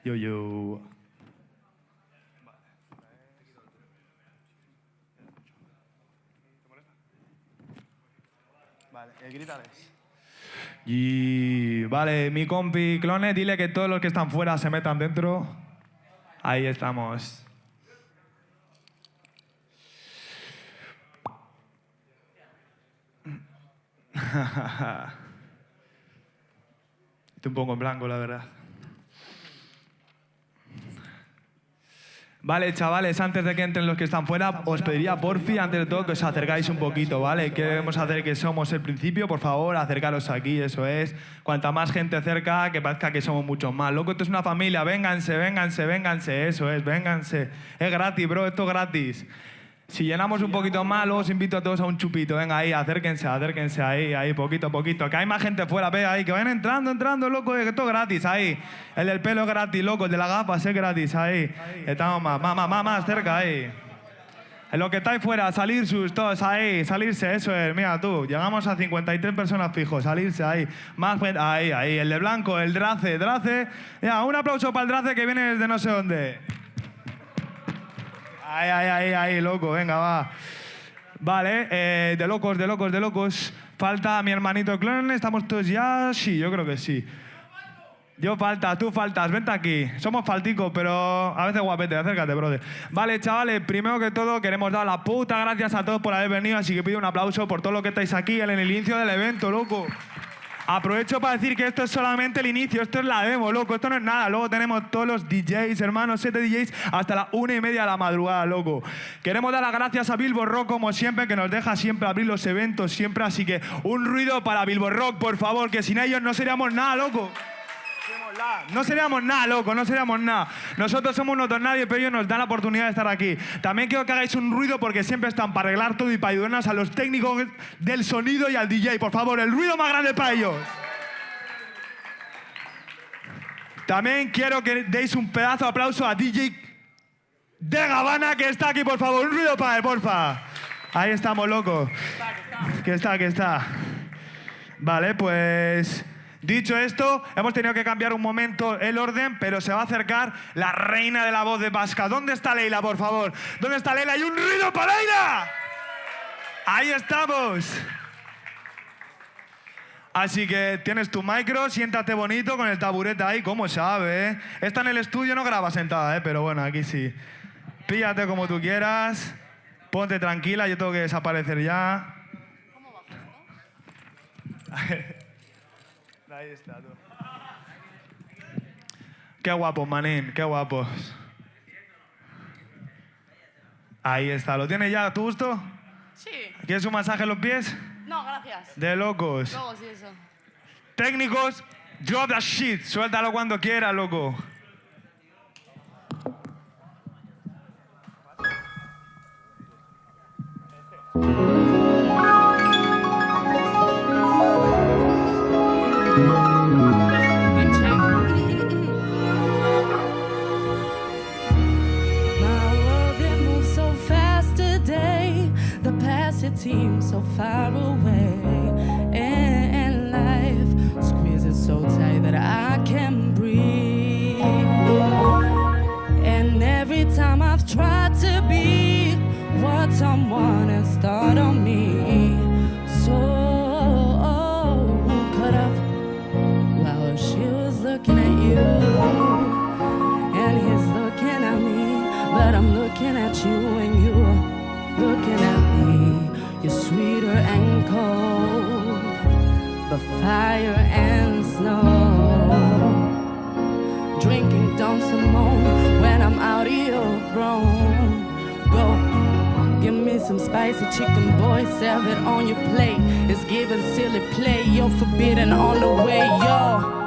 Yo, yo. Vale, grítales. Y vale, mi compi Clone, dile que todos los que están fuera se metan dentro. Ahí estamos. Estoy un poco en blanco, la verdad. Vale, chavales, antes de que entren los que están fuera, os pediría, porfi, antes de todo, que os acercáis un poquito, ¿vale? Queremos hacer que somos el principio, por favor, acercaros aquí, eso es. Cuanta más gente cerca, que parezca que somos muchos más. Loco, esto es una familia, vénganse, vénganse, vénganse, eso es, vénganse. Es gratis, bro, esto es gratis. Si llenamos un poquito más, luego os invito a todos a un chupito. Venga, ahí, acérquense, acérquense, ahí, poquito a poquito. Que hay más gente fuera, ve ahí, que vayan entrando, loco, que esto es gratis, ahí. El del pelo es gratis, loco, el de las gafas es gratis, ahí. Estamos más cerca, ahí. En lo que estáis fuera, salir todos ahí, salirse, eso es. Mira tú, llegamos a 53 personas fijos, salirse ahí. Más gente, ahí, el de blanco, el Drace. Mira, un aplauso para el Drace que viene desde no sé dónde. Ahí, loco, venga, va. Vale, de locos. Falta mi hermanito Clone, ¿estamos todos ya? Sí, yo creo que sí. Tú faltas, vente aquí. Somos falticos, pero a veces guapete, acércate, brother. Vale, chavales, primero que todo queremos dar las putas gracias a todos por haber venido, así que pido un aplauso por todo lo que estáis aquí en el inicio del evento, loco. Aprovecho para decir que esto es solamente el inicio, esto es la demo, loco, esto no es nada. Luego tenemos todos los DJs, hermanos, 7 DJs, hasta las 1:30 de la madrugada, loco. Queremos dar las gracias a Billboard Rock, como siempre, que nos deja siempre abrir los eventos, siempre. Así que un ruido para Billboard Rock, por favor, que sin ellos no seríamos nada, loco. No seríamos nada, loco, no seríamos nada. Nosotros somos unos don nadie, pero ellos nos dan la oportunidad de estar aquí. También quiero que hagáis un ruido porque siempre están para arreglar todo y para ayudarnos a los técnicos del sonido y al DJ. Por favor, el ruido más grande para ellos. También quiero que deis un pedazo de aplauso a DJ de Gabana que está aquí, por favor. Un ruido para él, porfa. Ahí estamos, loco. Que está. Vale, pues... Dicho esto, hemos tenido que cambiar un momento el orden, pero se va a acercar la reina de la voz de Vasca. ¿Dónde está Leila, por favor? ¿Dónde está Leila? ¡Y un ruido para Leila! Ahí estamos. Así que tienes tu micro, siéntate bonito con el taburete ahí, ¿cómo sabe? Esta en el estudio no graba sentada, pero bueno, aquí sí. Píllate como tú quieras, ponte tranquila, yo tengo que desaparecer ya. ¿Cómo bajo esto? Ahí está, tú. Qué guapos, manín, qué guapos. Ahí está, ¿lo tienes ya a tu gusto? Sí. ¿Quieres un masaje en los pies? No, gracias. De locos. Luego sí, eso. Técnicos, drop that shit. Suéltalo cuando quieras, loco. It seems so far away, and life squeezes so tight that I can't breathe. And every time I've tried to be what someone has thought of me, so cut up while she was looking at you, and he's looking at me, but I'm looking at you and you're looking at me. You're sweeter and cold, but fire and snow. Drinking Don Simone when I'm out of your room. Go, give me some spicy chicken, boy, serve it on your plate. It's giving silly play, you're forbidden on the way, yo.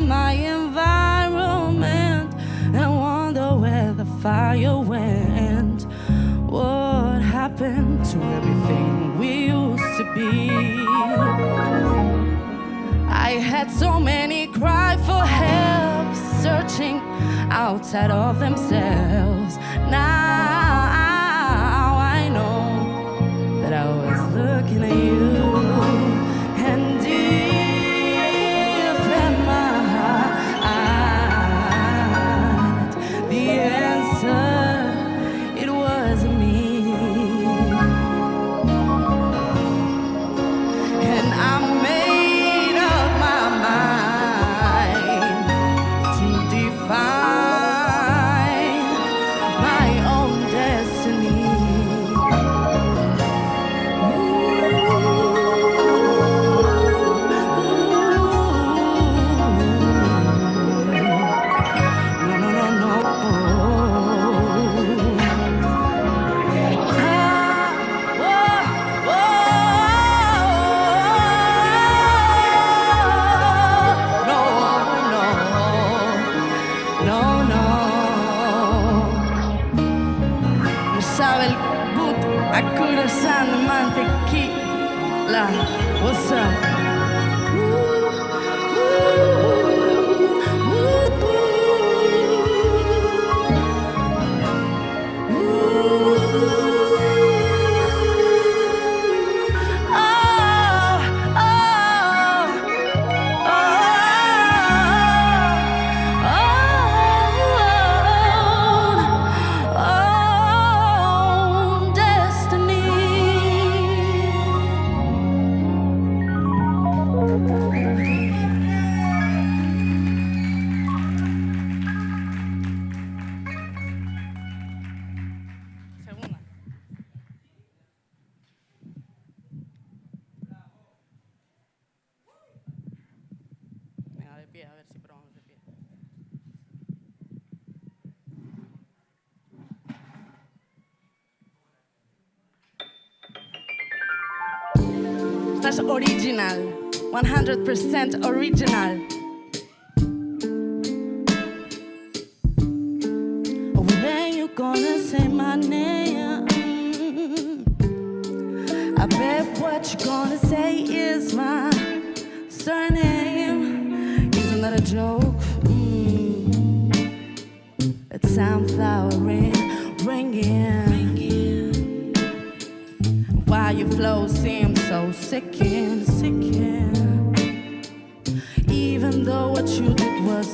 My environment fire went? What happened to everything we used to be? I had so many cry for help, searching outside of themselves. Now I know that I was looking at you, and deep in my heart, the answer, it wasn't me. And I made up my mind to define my own destiny. No, no, no, no. Sabe el boot, Akura San de mantequilla. What's up? Segunda. Venga, de pie, a ver si probamos de pie. Esta es original, 100% original. When you gonna say my name? I bet what you gonna say is my surname. Isn't that a joke? That sunflower ringing. Why your flow seems so sickening. Even though what you did was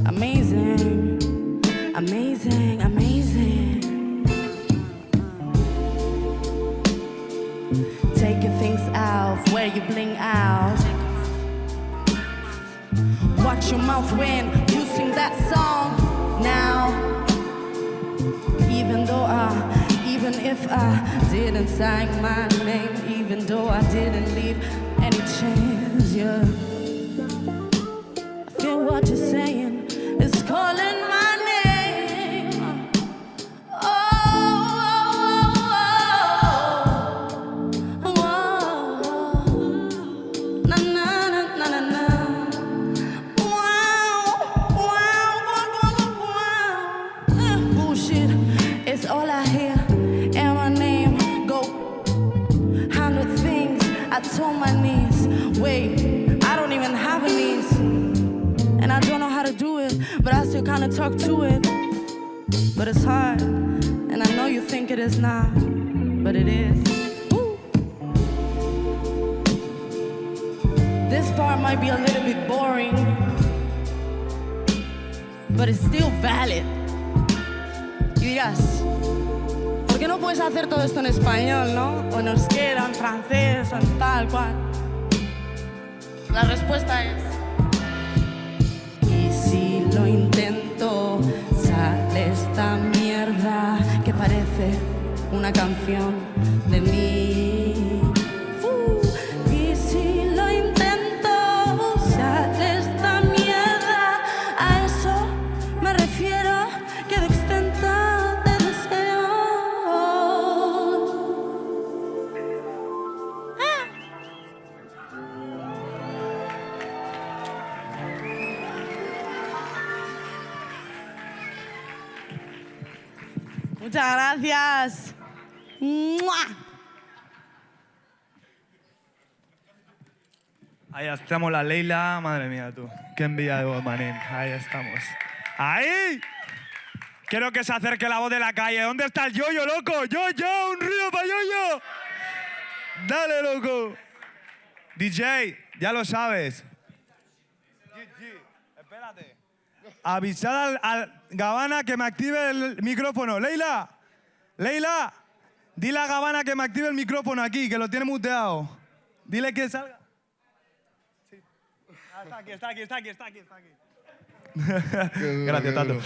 amazing. Taking things out where you bling out. Watch your mouth when you sing that song. Now, even if I didn't sign my name, even though I didn't leave any chance, yeah. I feel what you're saying is calling my name. Na na na na na na. Bullshit is all I hear, and my name go 100 things I told my niece. Wait, I don't even have a niece, and I don't know how to do it, but I still kinda talk to it. But it's hard, and I know you think it is not, but it is. Woo. This part might be a little bit boring, but it's still valid. Y dirás, ¿por qué no puedes hacer todo esto en español, no? O en euskera, en francés, o en tal cual. La respuesta es: y si lo intento, sale esta mierda que parece una canción de mí. Y si lo intento, sale esta mierda. A eso me refiero, quedo extenta de deseos. Muchas gracias. ¡Mua! Ahí estamos la Leila. Madre mía, tú. Qué envidia de vos, manín. Ahí estamos. ¡Ahí! Quiero que se acerque la voz de la calle. ¿Dónde está el Yoyo, loco? ¡Yoyo! ¡Un ruido para Yoyo! ¡Dale, loco! DJ, ya lo sabes. Espérate. Avisad al Gabana que me active el micrófono. ¡Leila! ¡Leila! Dile a Gabana que me active el micrófono aquí, que lo tiene muteado. Dile que salga. Sí. Está aquí. Gracias, Tato.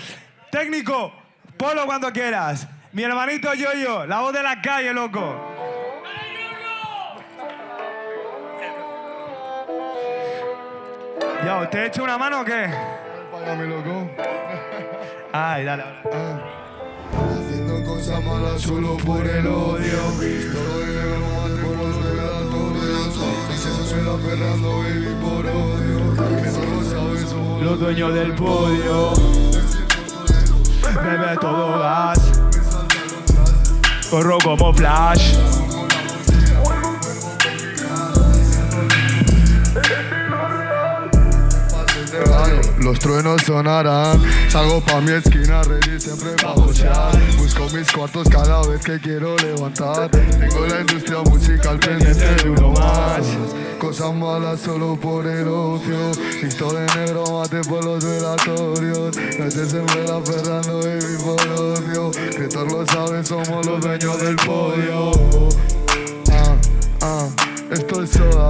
Técnico, ponlo cuando quieras. Mi hermanito Yoyo, la voz de la calle, loco. Yo, ¿te he hecho una mano o qué? Págame, loco. Ay, dale. Haciendo cosas malas solo por el odio. Todo el negro mal por los relatorios. Y se suena perrando, baby, por odio. Que solo sabes somos Los dueños del podio. Bebe todo gas. Corro como Flash. Los truenos sonarán. Salgo pa' mi esquina, ready siempre pa' bochear. Busco mis cuartos cada vez que quiero levantar. Tengo la industria musical pendiente de uno más. Cosas malas solo por el ocio. Visto de negro, mate por los velatorios. Noches en vela ferrando, baby, por odio. Que todos lo saben, somos los dueños del podio. Esto es soda.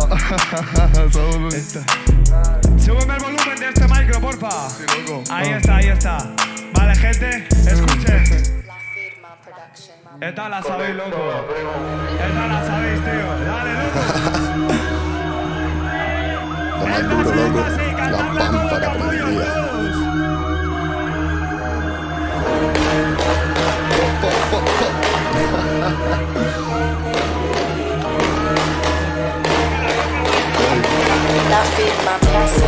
Súbeme el volumen de este micro, porfa. Sí, loco. Ahí está. Vale, gente, escuchen. Esta la sabéis, loco. Esta la sabéis, tío. Dale, loco. Lo más duro, loco. La pámpara prendida. La firma me hace.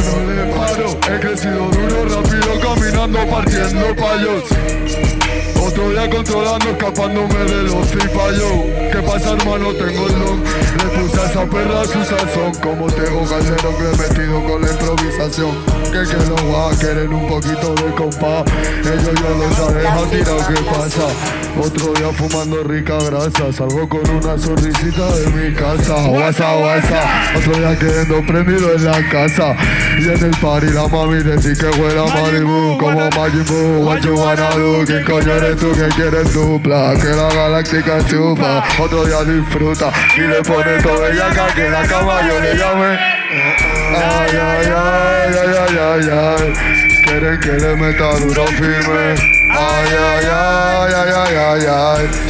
No le paro, he crecido duro, rápido, caminando, partiendo payos. Otro día controlando, escapándome de los cipayos. ¿Qué pasa, hermano? Tengo el don. Le puse a esa perra su sazón. Como tengo casero que he metido con la improvisación. Que los va a querer un poquito de compás. Ellos ya lo saben, han tirado, ¿qué pasa? Otro día fumando rica grasa. Salgo con una sonrisita de mi casa. Guasa. Otro día quedando prendido en la casa. Y en el party la mami decía que huele a Malibu. Como Majin Buu, what you wanna do? ¿Quién coño eres tú? ¿Qué quieres dupla? Que la galáctica chupa. Otro día disfruta y le pone todo bellaca. Que la cama yo le llame. Ay. Quieren que le meta duro firme. Ay.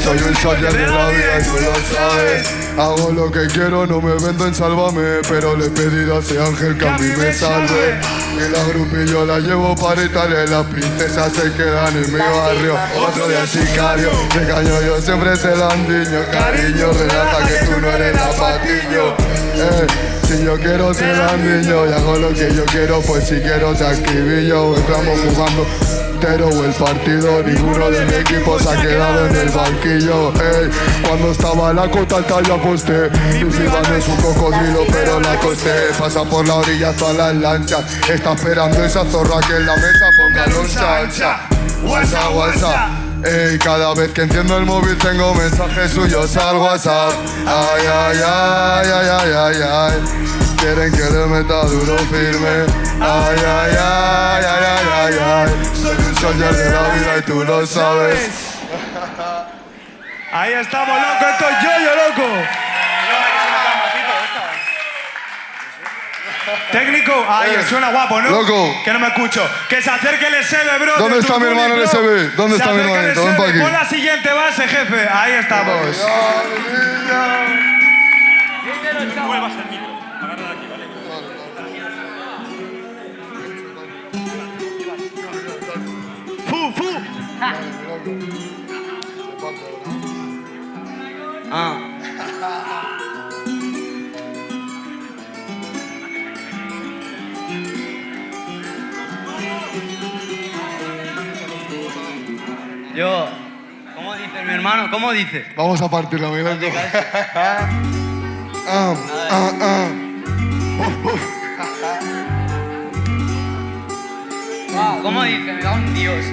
Soy un soldier de la vida y tú lo sabes. Hago lo que quiero, no me vendo en Sálvame. Pero le he pedido a ese ángel que a mí me salve. Y la grupillo la llevo para Italia. Y las princesas se quedan en mi barrio. Otro día sicario, de caño yo siempre se la andiño. Cariño, relata que tú no eres la patiño. Si yo quiero ser andiño y hago lo que yo quiero, pues si quiero te activillo. Entramos jugando pero el partido, ninguno de mi equipo se ha quedado en el banquillo. Cuando estaba la cota alta yo aposté. Luciban es un cocodrilo pero la costé. Pasa por la orilla todas las lanchas. Está esperando esa zorra que en la mesa ponga los chancha. Guasa. Cada vez que enciendo el móvil tengo mensajes suyos al WhatsApp. Ay. Quieren que le meta duro firme. Ay. Soy un soldier de la vida y tú lo sabes. Ahí estamos, loco. Esto es Yoyo, loco. Técnico, ahí suena guapo, ¿no? Loco. Que no me escucho. Que se acerque el SB, bro. ¿Dónde está mi hermano el SB? ¿Dónde está mi hermanito? Ven pa' aquí. Pon la siguiente base, jefe. Ahí estamos. Muevas el micro. Agarra de aquí, ¿vale? ¡Fu! Yo... ¿Cómo dice mi hermano? ¿Cómo dice? Vamos a partirlo, mi loco. ¿Cómo dice? Me da un dios.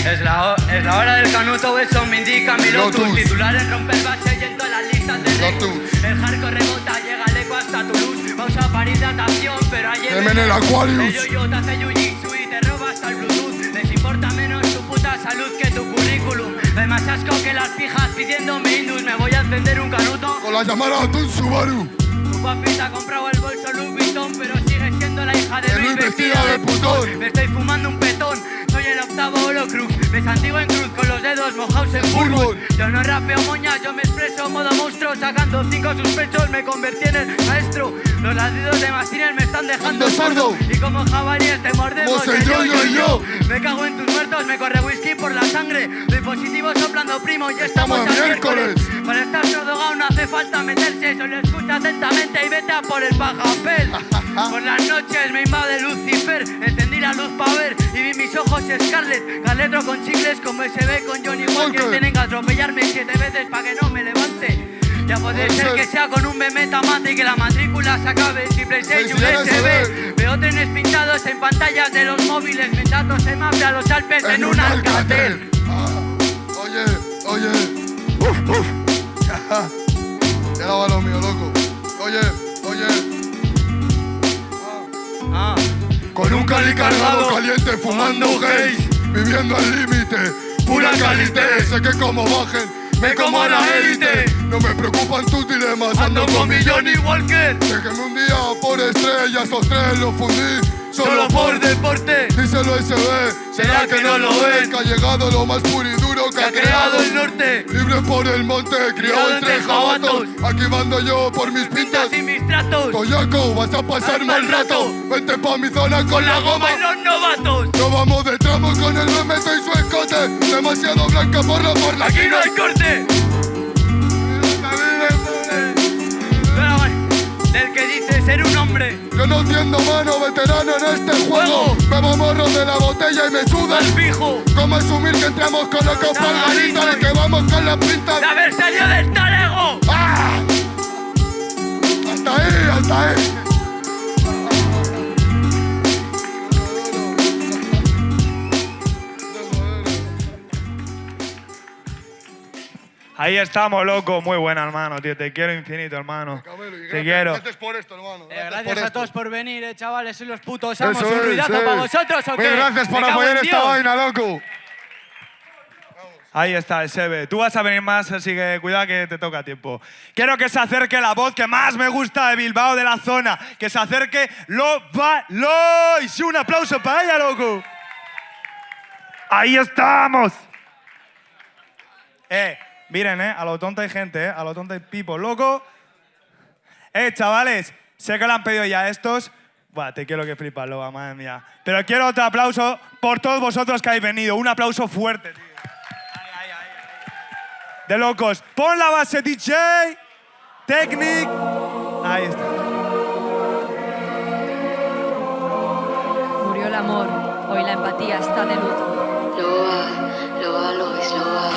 Es la hora del canuto, eso me indica mi lotus. Titulares romper base y en todas las listas de Lotus. El hardcore rebota, llega el eco hasta Toulouse. Vamos a París de atracción, pero ayer en el Aquarius. El yo-yo te hace jiu-jitsu y te roba hasta el Bluetooth. Les importa menos tu puta salud que tu currículum. Hay más asco que las pijas pidiéndome Indus. Me voy a encender un canuto con la llamada de un Subaru. Tu papita ha comprado el bolso Louis Vuitton, pero sigue siendo la hija de Luis vestida de putón. Me estoy fumando un petón, soy el octavo Holocrux. Me santigo en cruz con los dedos mojados en bourbon. Yo no rapeo moñas, yo me expreso modo monstruo. Sacando 5 suspechos me convertí en el maestro. Los ladridos de Mastiner me están dejando sordo. Y como jabalíes te mordemos el yo. Me cago en tus muertos, me corre whisky por la sangre. Doy positivo soplando primo y estamos a miércoles. Para estar sordogado no hace falta meterse. Solo escucha atentamente y vete a por el pajapel. Por las noches me invade Lucifer. Encendí la luz para ver y vi mis ojos Scarlett. Carletro con chicles como SB con Johnny Walker. Tienen que atropellarme 7 veces para que no me levante. Ya puede ser que sea con un bemeta mate y que la matrícula se acabe. Si PlayStation USB. Veo trenes pintados en pantallas de los móviles. Mientras se me a los Alpes en un Alcatel. Oye. Ya va lo mío, loco. Oye. Con un cali cargado caliente fumando gays. Viviendo al límite, pura calité. Sé que como bajen, me como a la élite. No me preocupan tus dilemas, ando con mi Johnny Walker. Déjenme un día por estrellas, los 3 los fundí. Solo por deporte, díselo SB. ¿Será que no lo ves? Que ha llegado lo más puro y duro que ha creado el norte. Libre por el monte, criado entre jabatos. Aquí mando yo por mis pintas y mis tratos. Toyaco, vas a pasar mal rato. Vente pa' mi zona con la goma y los novatos. No vamos de tramo con el Bemeto y su escote. Demasiado blanca por la aquí no hay corte. Del que dice ser un hombre. Yo no entiendo, mano, veterano en este juego. Bebo morro de la botella y me suda el pijo. ¿Cómo asumir que entramos con la copa garita y que vamos con la pinta de haber salido del talego? ¡Ah! Hasta ahí. Ahí estamos, loco. Muy buena, hermano, tío. Te quiero infinito, hermano. Te quiero. Gracias por esto, hermano. Gracias a todos por venir, chavales. Sois los putos amos. Un ruidazo para vosotros, ¿o qué? Gracias por apoyar esta vaina, loco. Ahí está el Sebe. Tú vas a venir más, así que cuidado que te toca tiempo. Quiero que se acerque la voz que más me gusta de Bilbao, de la zona. Que se acerque Lois. Un aplauso para ella, loco. Ahí estamos. Miren, a lo tonto hay gente, a lo tonto hay people, loco. Chavales, sé que lo han pedido ya estos. Buah, te quiero que flipas, loba, madre mía. Pero quiero otro aplauso por todos vosotros que habéis venido. Un aplauso fuerte, tío. Ahí. De locos. Pon la base, DJ. Technic. Ahí está. Murió el amor, hoy la empatía está de luto. Loa, Lois, Loa.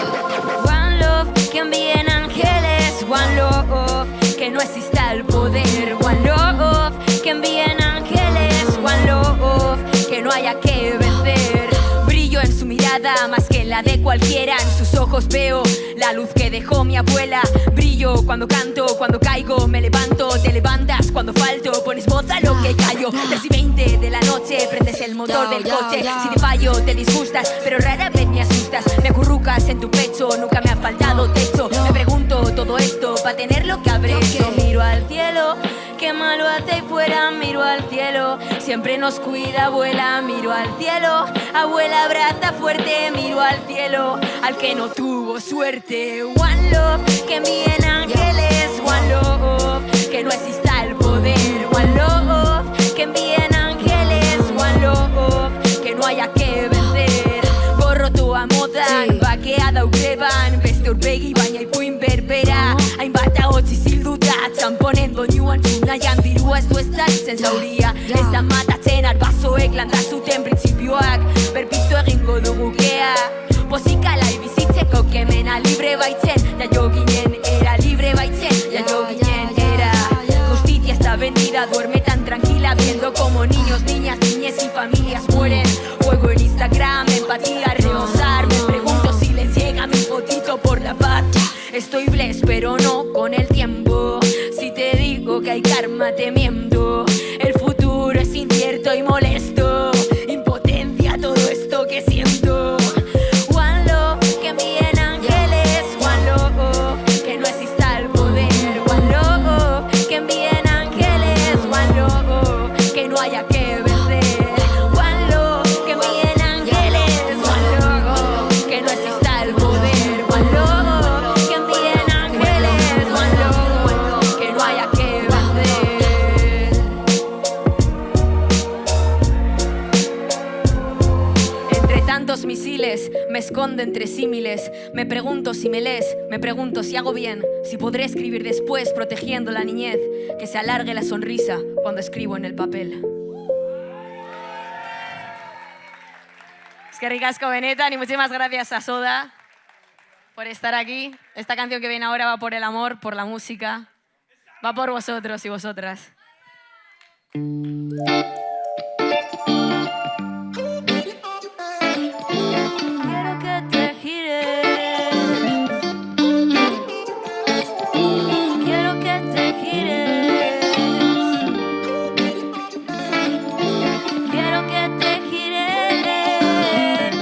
One love, que envíen ángeles. One love, que no exista el poder. One love, que envíen ángeles. One love, que no haya que vencer. Brillo en su mirada más que en la de cualquiera. En sus ojos veo la luz que dejó mi abuela. Brillo cuando canto, cuando caigo me levanto. Te levantas cuando falto, pones voz a lo que callo. 3 y 20 de la noche, prendes el motor del coche. Si te fallo te disgustas, pero rara vez me asustas. Me acurrucas en tu pecho, nunca me ha faltado techo. Me pregunto todo esto para tener lo que habré hecho. Miro al cielo, qué malo hace ahí fuera. Miro al cielo, siempre nos cuida abuela. Miro al cielo, abuela abraza fuerte. Miro al cielo, al que no tuvo suerte. One love, que envíen ángeles. One love, que no exista el poder. One love, que envíen ángeles. One love, que no haya que vencer. Gorrotua modan, bakeada ukreban. Beste urpegi baina ipuin berbera. Hainbat ahotsi zilduta, txamponen doinuan nahian dirua ez du estaltzen zauria. Ez da matatzen arbazoek landa zuten printzipioak. Berpiztu egingo dugu kea. Veo como niños, niñas, niñez y familias mueren. Fuego en Instagram, empatía a rebosar. Me pregunto si les llega mi fotito por la paz. Estoy blessed, pero no con el tiempo. Si te digo que hay karma, te miento. El futuro es incierto y molesto. Impotencia todo esto que siento. One love, que envíen ángeles. One love, que no exista el poder. One love, que envíen ángeles. One love, que no haya que vencer. One love, que envíen ángeles. One love, que no exista el poder. One love, que envíen ángeles. One love, que no haya que vencer. Entre tantos misiles me escondo entre símiles. Me pregunto si me lees, me pregunto si hago bien, si podré escribir después protegiendo la niñez, que se alargue la sonrisa cuando escribo en el papel. Es que ricasco Benetan y muchísimas gracias a Soda por estar aquí. Esta canción que viene ahora va por el amor, por la música, va por vosotros y vosotras. Quiero que te gires. Quiero que te gires. Quiero que te gires.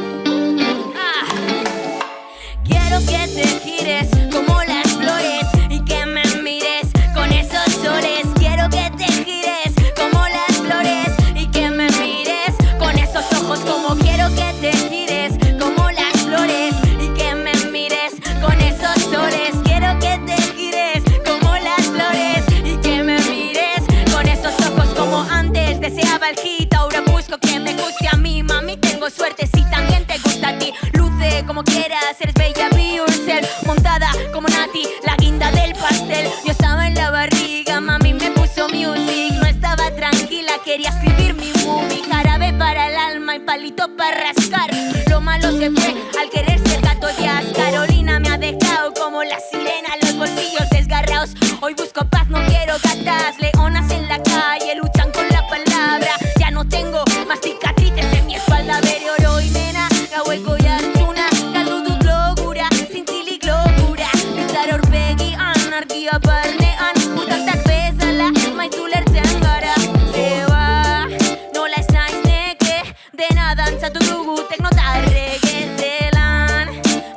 Quiero que te gires como las flores y que me mires con esos soles. Quiero que te gires como las flores y que me mires con esos ojos. Como quiero que te gires como las flores y que me mires con esos soles. Quiero que te gires como las flores y que me mires con esos ojos. Como antes deseaba el hit, ahora busco que me guste a mí. Mami, tengo suerte si también te gusta a ti. Luce como quieras, eres bella, be yourself. Montada como Nati, la guinda del pastel. Yo estaba en la barriga, mami me puso music. No estaba tranquila, quería escribir mi movie. Jarabe para el alma y palito para rascar. Lo malo se fue al querer ser gato jazz. Carolina me ha dejado como la sirena, los bolsillos desgarrados. Hoy busco paz, no quiero gatas. Leonas en la calle luchan con la palabra. Ya no tengo más cicatrices en mi espalda. Bere oro y nena, gaueko y hartzuna. Galdu dut logura, zintzilik logura. Bizar aurpegi anarkia barnean. Putaktak bezala, maizu lertzen gara. Zeba, nola ez naiz neke. Dena dantzatu dugu teknota reggae zelan.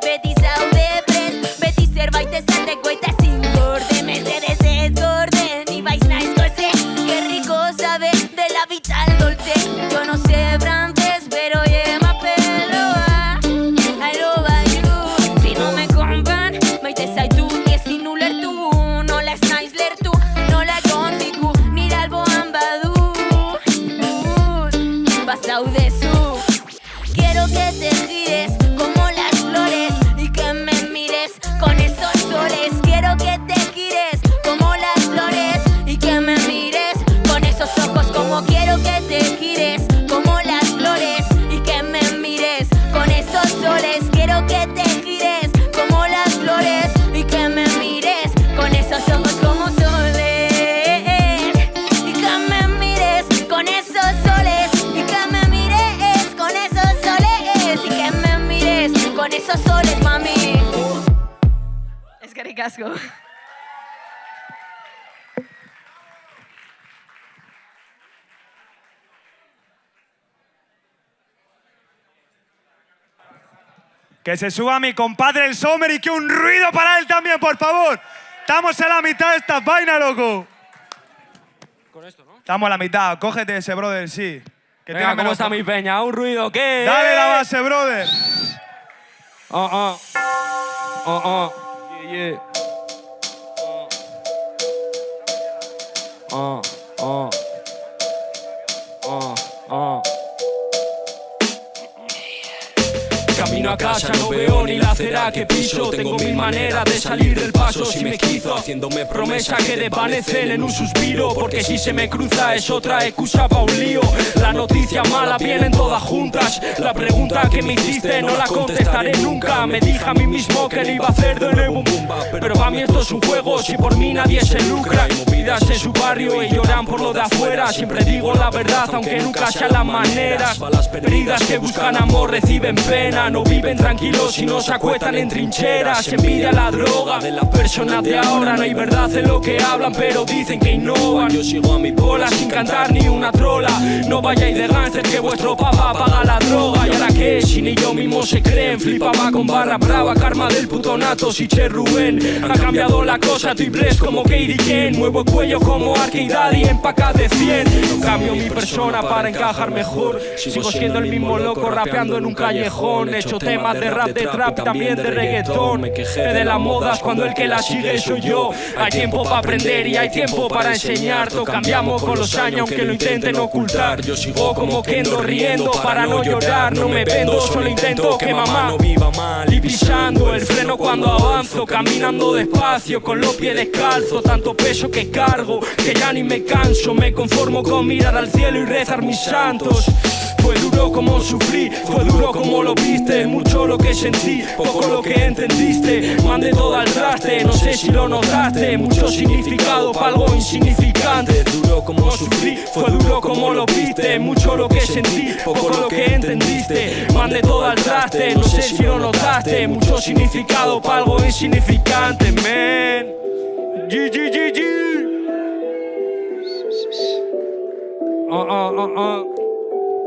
Beti zaude prest, beti zerbait esateko eta ezin gorde. Mesedez ez gorde, ni baiz naiz goze. Qué rico sabe de la vital dolce. Yo no sé francés, pero lleva pelo. I love you. Si no me compran, maite zaitu ezin ulertu. Nola ez naiz lertu, nola kontiku. Nire alboan badu bazaudezu. Quiero que te gires como las flores y que me mires con esos soles. Quiero que te gires como las flores y que me mires con esos ojos. Como quiero que te gires como las flores y que me mires con esos soles. Quiero que te gires como las flores y que me mires con esos ojos como soles. Y que me mires con esos soles. Y que me mires con esos soles. Y que me mires con esos soles, mami. Es que ricasco. Que se suba mi compadre el Sommer y que un ruido para él también, por favor. Estamos en la mitad de esta vaina, loco. Con esto, ¿no? Estamos en la mitad. Cógete ese, brother, sí. Que Venga, tiene ¿cómo menos está mi peña? ¿Un ruido qué? Dale la base, brother. Yeah. camino a casa no veo ni la acera que piso. Tengo mil maneras de salir del paso si me esquizo, haciéndome promesas que desvanecen en un suspiro. Porque si se me cruza es otra excusa pa' un lío. Las noticias malas vienen todas juntas. La pregunta que me hiciste no la contestaré nunca. Me dije a mí mismo que le iba a hacer de nuevo, pero para mí esto es un juego, si por mí nadie se lucra. Hay movidas en su barrio y lloran por lo de afuera. Siempre digo la verdad aunque nunca sean las maneras. Heridas que buscan amor reciben pena. No viven tranquilos y no se acuestan en trincheras. Envidia la droga de las personas de ahora. No hay verdad en lo que hablan pero dicen que innovan. Yo sigo a mi bola sin cantar ni una trola. No vayáis de gánster que vuestro papá paga la droga. Y ahora que si ni yo mismo se creen. Flipaba con barra brava, karma del puto nato, si Che Rubén. Ha cambiado la cosa, estoy bless como Katie Ken. Muevo cuello como Arcade Daddy en pacas de 100. No cambio mi persona para encajar mejor. Sigo siendo el mismo loco rapeando en un callejón. He hecho temas de rap, de trap y también de reggaetón. Me quejé de las modas cuando el que las sigue soy yo. Hay tiempo para aprender y hay tiempo para enseñar. Todo cambiamos con los años aunque lo intenten ocultar. Yo sigo como Kendo riendo para no llorar. No me vendo, solo intento que mamá no viva mal. Y pisando el freno cuando avanzo, caminando despacio con los pies descalzos. Tanto peso que cargo que ya ni me canso. Me conformo con mirar al cielo y rezar mis santos. Fue duro como sufrí, fue duro como lo viste. Mucho lo que sentí, poco lo que entendiste. Mandé todo al traste, no sé si lo notaste. Mucho significado para algo insignificante. Duro como sufrí, fue duro como lo viste. Mucho lo que sentí, poco lo que entendiste. Mandé todo al traste, no sé si lo notaste. Mucho significado para algo insignificante, man. G.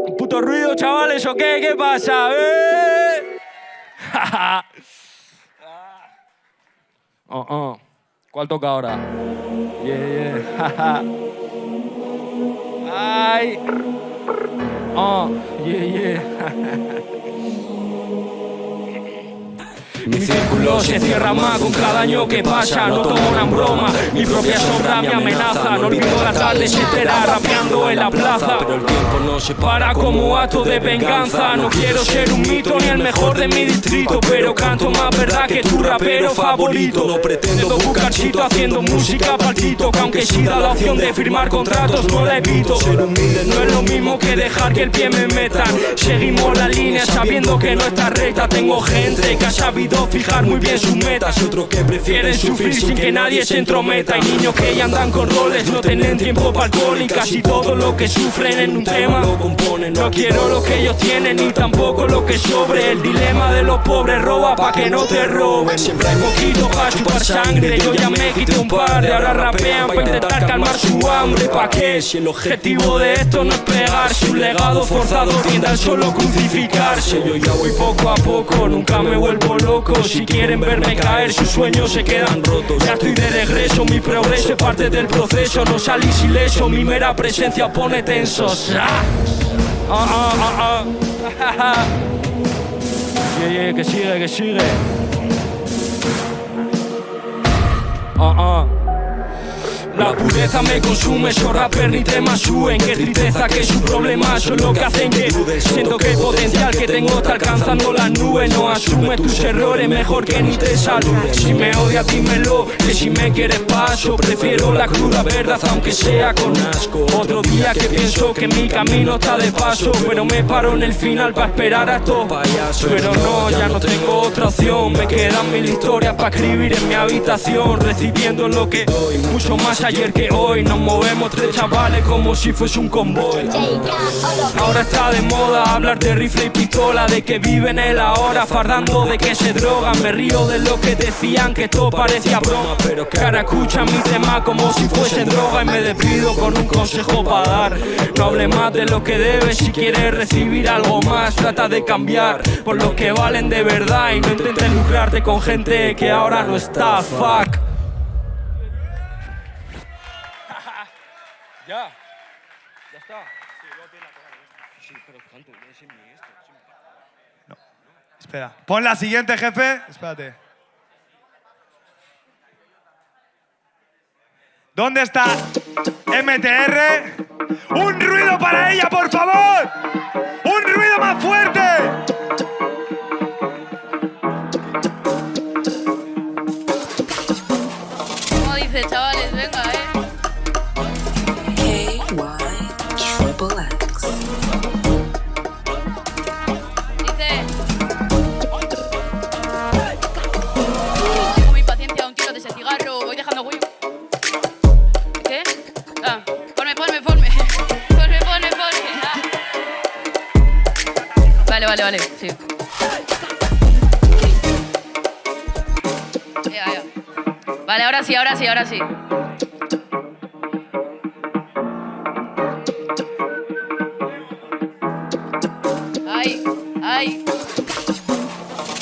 Un puto ruido, chavales, ¿o qué? ¿Qué pasa? ¿Cuál toca ahora? Yeah. Ay. Yeah. Mi círculo se cierra más con cada año que pasa. No tomo una broma, mi propia sombra me amenaza. No olvido la tarde entera rapeando en la plaza. Pero el tiempo no se para como acto de venganza. No quiero ser un mito ni el mejor de mi distrito, pero canto más verdad que tu rapero favorito. No pretendo buscar chito haciendo música partito, que aunque sí da la opción de firmar contratos no la evito. Ser humilde no es lo mismo que dejar que el pie me metan. Seguimos la línea sabiendo que no está recta. Tengo gente que ha sabido fijar muy bien sus metas y otros que prefieren sufrir sin que nadie se entrometa. Hay niños que ya andan con roles, no tienen tiempo para alcohol y casi todo lo que sufren en un tema lo componen. No quiero lo que ellos tienen ni tampoco lo que sobre. El dilema de los pobres: roba pa' que no te roben. Siempre hay poquito pa' chupar sangre. Yo ya me quité un par de, ahora rapean pa' intentar calmar su hambre. ¿Pa' qué? Si el objetivo de esto no es pegarse, un legado forzado tiende al solo crucificarse. Yo ya voy poco a poco, nunca me vuelvo loco. Si quieren verme caer, sus sueños se quedan rotos. Ya estoy de regreso, mi progreso es parte del proceso. No salís ileso, mi mera presencia pone tensos. Yeah, que sigue. La pureza me consume, esos rappers ni temas suben. Qué tristeza que sus problemas son lo que hacen que dudes. Siento que el potencial que tengo está alcanzando las nubes. No asume tus errores, mejor que ni te saludes. Si me odias dímelo, que si me quieres paso. Prefiero la cruda verdad aunque sea con asco. Otro día que pienso que mi camino está de paso, pero me paro en el final para esperar a estos payasos. Pero no, ya no tengo otra opción. Me quedan mil historias para escribir en mi habitación, recibiendo lo que doy, mucho más ayer que hoy. Nos movemos tres chavales como si fuese un convoy. Ahora está de moda hablar de rifle y pistola, de que viven el ahora fardando de que se drogan. Me río de lo que decían que esto parecía broma, pero que ahora escuchan mi tema como si fuese droga. Y me despido con un consejo para dar: no hable más de lo que debes. Si quieres recibir algo más, trata de cambiar por lo que valen de verdad y no intentes lucrarte con gente que ahora no está. Fuck. Ya está. Sí, pero canto, sin mí esto. No. Espera. Pon la siguiente, jefe. Espérate. ¿Dónde está MTR? ¡Un ruido para ella, por favor! ¡Un ruido más fuerte! Vale, sí. Ya. Vale, ahora sí. Ay.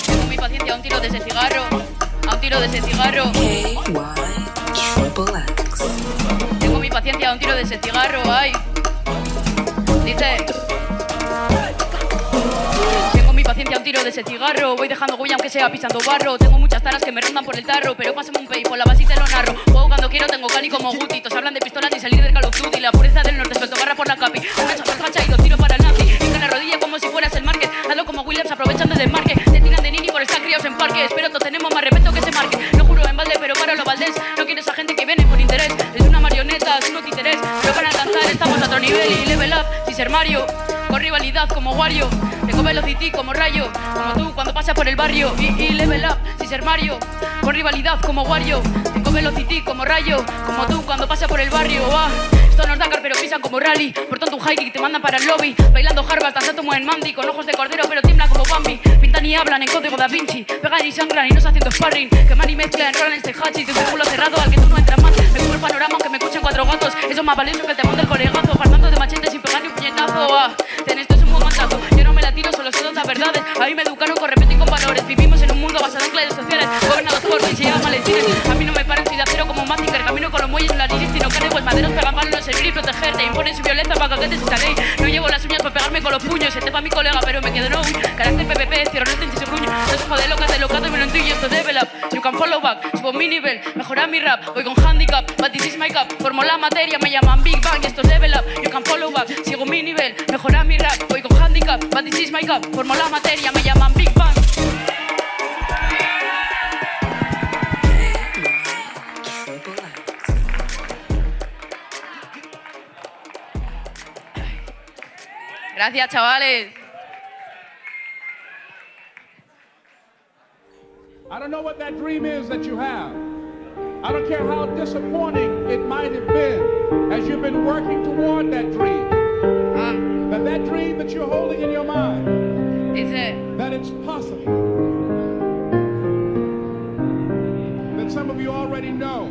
Tengo mi paciencia a un tiro de ese cigarro. Tengo mi paciencia a un tiro de ese cigarro, ay. Dice... Tengo mi paciencia a un tiro de ese cigarro. Voy dejando huella aunque sea pisando barro. Tengo muchas taras que me rondan por el tarro, pero pásame un pay por la base y te lo narro. Juego cuando quiero, tengo cali como Guti. Todos hablan de pistolas y salir del Call of Duty. La pureza del norte, suelto garra por la capi. Una chafa al hacha y 2 tiros para el nazi. Hinca en la rodilla como si fueras el market. Hazlo como Williams aprovechando el desmarque. Te tiran de nini por estar criados en parques. Pero todos tenemos más respeto que se marque. No juro en balde, pero paro lo Valdés. No quieres a gente que viene por interés. Es una marioneta, es unos títeres. Pero para alcanzar estamos a otro nivel y level up sin ser Mario. Con rivalidad como Wario. Tengo velocity como Rayo. Como tú cuando pasas por el barrio. Y level up sin ser Mario. Con rivalidad como Wario. Tengo velocity como Rayo. Como tú cuando pasas por el barrio. Esto nos da car pero pisan como rally. Por tanto un high kick te mandan para el lobby. Bailando Harvard, tan como en Mandy. Con ojos de cordero pero tiemblan como Bambi. Pintan y hablan en código Da Vinci. Pegan y sangran y no se haciendo sparring. Queman y mezclan, rolan este hachi. Tu círculo cerrado al que tú no entras más. Me cubro el panorama aunque me escuchen 4 gatos. Eso es más valioso que el temón del colegazo. Farmando de machete sin pegar ni un puñetazo. Tenés esto es un buen mandato. Yo no me la tiro, solo sé las verdades. A mí me educaron con respeto y con valores. Vivimos en un mundo basado en clases sociales. Gobernados por y se llaman maletines. A mí no me paran, soy de acero como Mazinger. Camino con los muelles en la liris y no cargo el maderos. Pegan palos en servir y protegerte. Imponen su violencia para caguetes esta ley. No llevo las uñas para pegarme con los puños. Este pa' mi colega, pero me quedo no. Carácter PPP, cierro el y se gruño. No se jode locas de locado y me lo intuyo. Esto devel up. You can follow back. Subo mi nivel, mejorar mi rap. Voy con handicap, but this is my cup. Formo la materia, me llaman Big Bang. Esto es level up. You can follow back. Sigo mi nivel, mejorar mi rap. Voy con handicap, but this is my cup. Formo la materia, me llaman Big Bang. Gracias, chavales. I don't know what that dream is that you have. I don't care how disappointing it might have been as you've been working toward that dream. That dream that you're holding in your mind, that it's possible. That some of you already know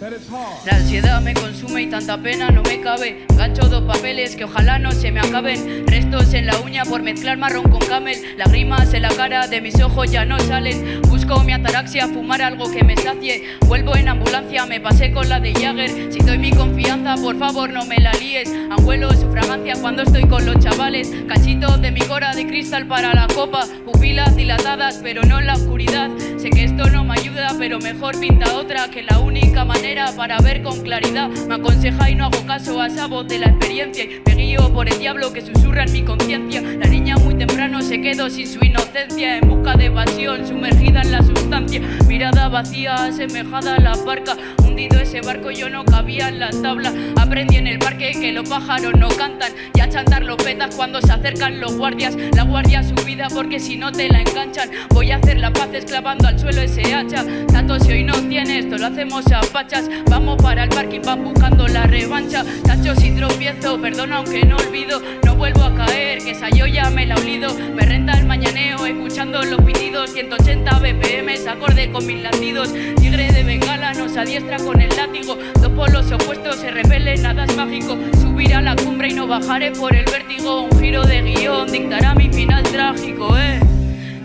that it's hard. La ansiedad me consume y tanta pena no me cabe. Gancho 2 papeles que ojalá no se me acaben. Restos en la uña por mezclar marrón con camel. Lágrimas en la cara de mis ojos ya no salen. Busco mi ataraxia, fumar algo que me sacie. Vuelvo en ambulancia, me pasé con la de Jagger. Si doy mi confianza, por favor no me la líes. Abuelo su fragancia cuando estoy con los chavales. Cachito de mi cora de cristal para la copa. Pupilas dilatadas pero no en la oscuridad. Sé que esto no me ayuda pero mejor pinta otra. Que la única manera para ver con claridad. Me aconseja y no hago caso a esa voz de la experiencia. Me guío por el diablo que susurra en mi conciencia. La niña muy temprano se quedó sin su inocencia. En busca de evasión, sumergida en la sustancia. Mirada vacía, asemejada a la barca. Hundido ese barco yo no cabía en la tabla. Aprendí en el parque que los pájaros no cantan. Y a chantar los petas cuando se acercan los guardias. La guardia subida porque si no te la enganchan. Voy a hacer la paz clavando al suelo ese hacha. Tato si hoy no tienes, esto lo hacemos a pachas. Vamos para el parking, van buscando la revancha. Tacho si tropiezo, perdona aunque no olvido. No vuelvo a caer, que esa yo ya me la olido. Me renta el mañaneo, escuchando los pitidos. 180 BPM, acorde con mis latidos. Tigre de Bengala nos adiestra con el látigo. Dos polos opuestos se repelen, nada es mágico. Subir a la cumbre y no bajaré por el vértigo. Un giro de guión dictará mi final trágico,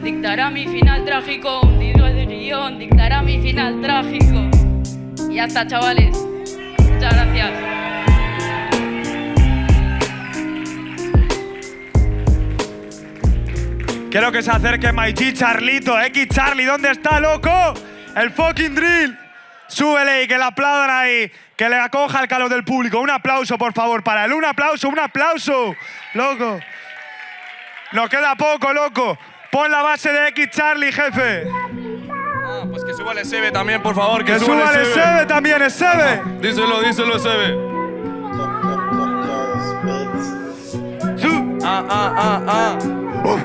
dictará mi final trágico. Un giro de guión dictará mi final trágico. Y ya está, chavales. Muchas gracias. Quiero que se acerque My G Charlito, X Charlie, ¿dónde está, loco? El fucking drill. Súbele y que le aplaudan ahí, que le acoja el calor del público. Un aplauso, por favor, para él. Un aplauso, loco. Nos queda poco, loco. Pon la base de X Charlie, jefe. Pues que suba el Sebe también, por favor. Que suba el Sebe también, el Sebe. Díselo, Sebe.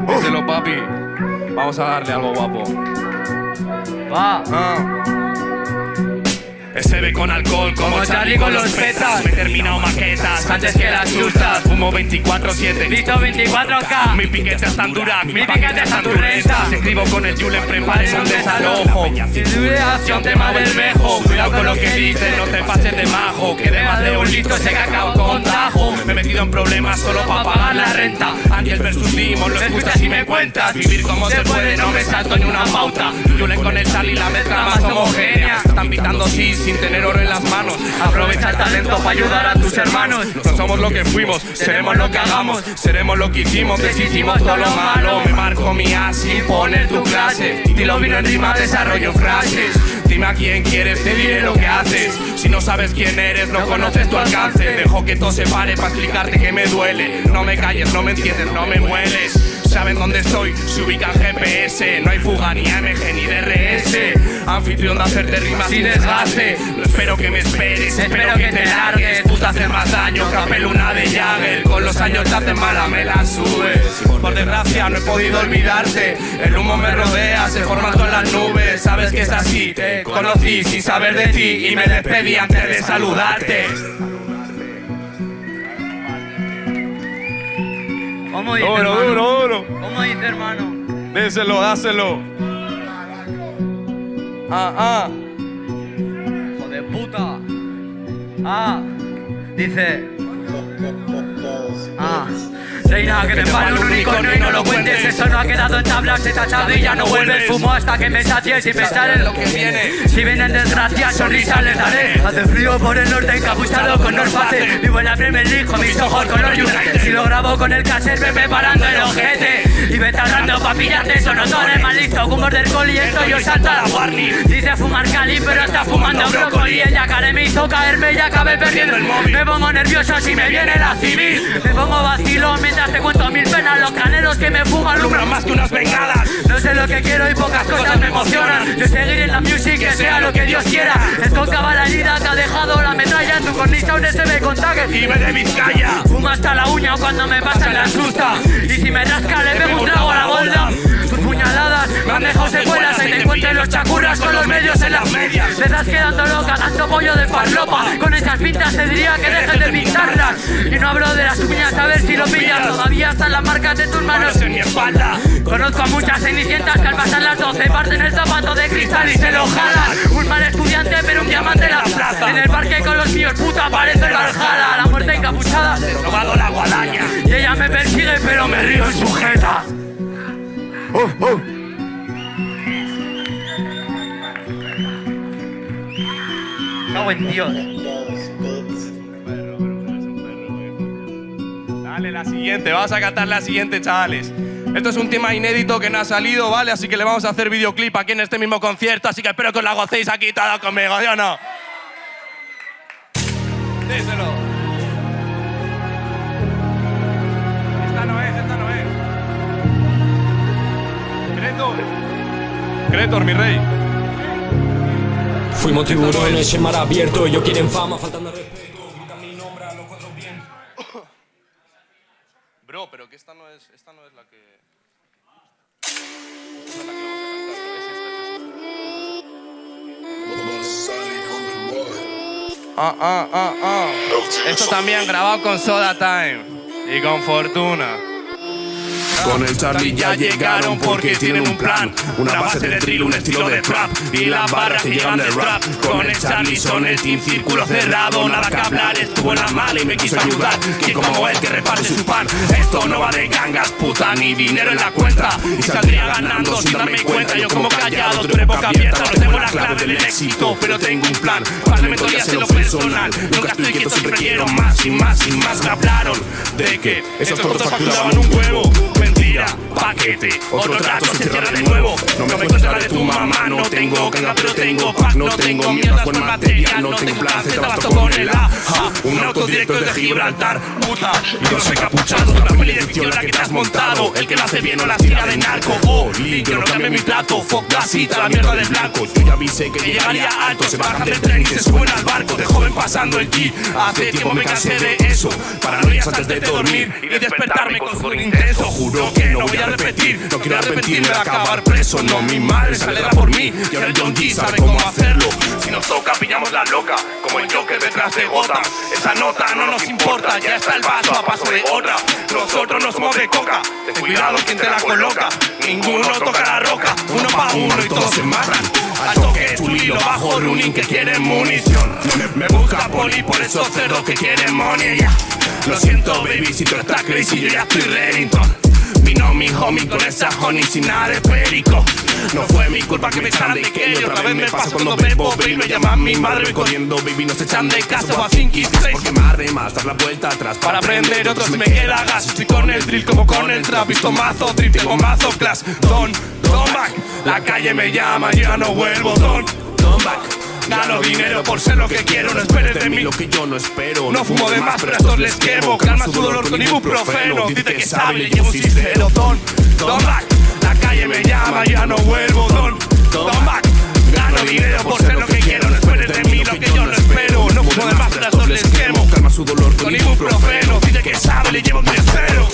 Díselo, papi. Vamos a darle algo guapo. Va. Se ve con alcohol como Charlie con los petas. Me he terminado maquetas antes que las justas. Fumo 24/7. Visto 24K. Mi piquete es tan dura, mi paquete es tan turrenta. Escribo con el Julen, preparen un desalojo. Sin tema del mejo. Cuidado con lo que dices, no te pases de majo. Que de más de un litro ese cacao con tajo. Me he metido en problemas solo para pagar la renta. Aquí el versus Dimos, lo escuchas y me cuentas. Vivir como se puede, no me salto ni una pauta. Julen con el Charlie, la mezcla más homogénea. Están pitando sí, sin tener oro en las manos. Aprovecha el talento para ayudar a tus hermanos. No somos lo que fuimos, seremos lo que hagamos. Seremos lo que hicimos, deshicimos todo lo malo. Me marco mi as y pone tu clase. Y lo vino en rima, desarrollo frases. Dime a quién quieres, te diré lo que haces. Si no sabes quién eres, no conoces tu alcance. Dejo que todo se pare para explicarte que me duele. No me calles, no me entiendes, no me mueles. Saben dónde estoy, se ubican GPS. No hay fuga ni AMG ni DRS. Anfitrión de hacerte rimas y desgaste. No espero que me esperes, espero que te largues. Tú te haces más daño que a peluna de Jagger. Con los años te hacen mala, me la subes. Por desgracia no he podido olvidarte. El humo me rodea, se forma todo en las nubes. Sabes que es así, te conocí sin saber de ti. Y me despedí antes de saludarte. ¿Cómo dice, hermano? Duro. ¿Cómo dice, hermano? Déselo, dáselo. Hijo de puta. Dice. Reina, que te paro un unicornio y no lo cuentes. Eso no ha quedado en tablas, he tachado y ya no vuelves. Fumo hasta que me sacies y pensar en lo que viene. Si vienen desgracias, sonrisas les daré. Hace frío por el norte, encapuchado con North Face. Vivo en la Premier League con mis ojos color United. Si lo grabo con el cassette, me preparando el ojete. Y me tardando pa' pillarte, sonotores más listo. Humor del coli, esto yo salto a la warning. Dice fumar Cali, pero está fumando brócoli. El yacaré me hizo caerme y acabé perdiendo el móvil. Me pongo nervioso si me viene la civil. Me pongo vacilón mientras te cuento mil penas. Los caneros que me fuman alumbran más que unas bengalas. No sé lo que quiero y pocas cosas me emocionan. Yo seguiré en la music, que sea lo que Dios quiera. Es con caballería que ha dejado la metralla. Tu cornisa un SB con taques y me de Vizcaya. Fuma hasta la uña cuando me pasa en la asusta. Y si me rasca le pego un trago a la bolda. Tus puñaladas me han dejado secuelas. Ahí te encuentren los chacurras con los medios en las medias. Te estás quedando loca, tanto pollo de farlopa. Con esas pintas te diría que dejes de pintarlas. Y no hablo de las uñas, a ver si lo pillas. Todavía están las marcas de tus manos en mi espalda. Conozco a muchas cenicientas que al pasar las 12 parten el zapato de cristal y se lo jalan. Un mal estudiante pero un diamante en la plaza. En el parque con los míos, puta, parece el Valhalla. La muerte encapuchada, robado la guadaña. Y ella me persigue pero me río en su jeta. Cago en Dios. Dale, la siguiente, vamos a cantar la siguiente, chavales. Esto es un tema inédito que no ha salido, ¿vale? Así que le vamos a hacer videoclip aquí en este mismo concierto, así que espero que os la gocéis aquí todos conmigo, ¿sí o no? Díselo. Esta no es. Cretor, mi rey. Fuimos tiburones en mar abierto, ellos quieren fama, faltando respeto. Bro, pero que esta no es la que... Esta es la que vamos a cantar. Esto también grabado con Soda Time y con Fortuna. Con el Charlie ya llegaron porque tienen un plan. Una base de drill, un estilo de trap y las barras que llegan del rap. Con el Charlie son el team, círculo cerrado. Nada que hablar, estuvo en la mala y me quiso ayudar. Quien como él que reparte su pan. Esto no va de gangas, puta, ni dinero en la cuenta. Y saldría ganando sin darme cuenta. Yo como callado, tú eres boca abierta. No tengo la clave del éxito, pero tengo un plan. Para mentorías en lo personal. Nunca estoy quieto, siempre quiero más y más y más. Me hablaron de que esos tortos facturaban un huevo. Mentira, paquete, otro trato se cierra de nuevo. No me cuentes la de tu mamá, no tengo ganga pero tengo pack. No tengo mierdas con material, no tengo plan, te basto con el A. Un auto directo de Gibraltar, puta. Y dos encapuchados, una peli de ficción la que te has montado. El que la hace bien o la tira de narco. Oh, yo no cambio mi plato, fuck la cita, la mierda de blanco. Yo ya avisé que llegaría alto, se bajan del tren y se suben al barco. De joven pasando el G, hace tiempo me cansé de eso. Paranoias antes de dormir y despertarme con sudor intenso. Juro que no voy a repetir repetir. No quiero arrepentirme de acabar preso. No, mi madre se alegra por mí y ahora el John G sabe cómo hacerlo. Si nos toca pillamos la loca, como el Joker detrás de Gotham. Esa nota no nos importa, ya está el vaso a paso de otra. Nosotros no somos de coca, ten cuidado quien te la coloca. Ninguno toca la roca, uno pa' uno y todos se matan. Al toque chulilo bajo running que quieren munición. Me busca poli por esos cerdos que quieren money, yeah. Lo siento baby si tú estás crazy, yo ya estoy Reddington. Vino mi homie con esa honey sin nada de perico. No fue mi culpa que me echaran de Kelly. Otra vez me pasa cuando bebo, baby. Me llama mi madre, voy corriendo, baby. No se echan de casa, va sin kiss. Porque me arremas, dar la vuelta atrás para aprender. Otros me queda gas. Estoy con el drill como con el trap. Visto mazo, drip, tengo mazo, class. Don back. La calle me llama, yo ya no vuelvo. Don back. Gano dinero por ser lo que quiero, no esperes de mí lo que yo no espero. No fumo de más, pero a estos les quemo. Calma su dolor con ibuprofeno. Dice que sabe, le llevo un sincero. Don back. La calle me llama, ya no vuelvo. Don back. Gano dinero por ser lo que quiero, no esperes de mí lo que yo no espero. No fumo de más, pero a estos les quemo. Calma su dolor con ibuprofeno. Dice que sabe, le llevo un sincero.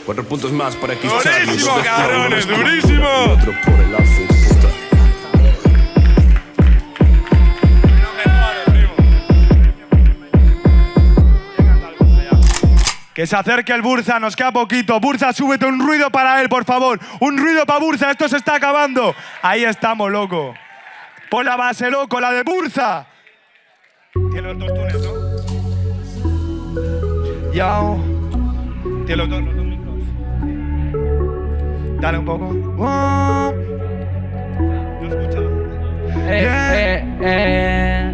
4 puntos más para que durísimo, cabrones, durísimo. Otro por el outfit, puta. Que se acerque el Burza, nos queda poquito. Burza, súbete un ruido para él, por favor. Un ruido para Burza, esto se está acabando. Ahí estamos, loco. Pon la base, loco, la de Burza. Tiene los dos túneles, ¿no? Yao. Tiene los dos micros. Dale un poco. ¿Lo escuchas?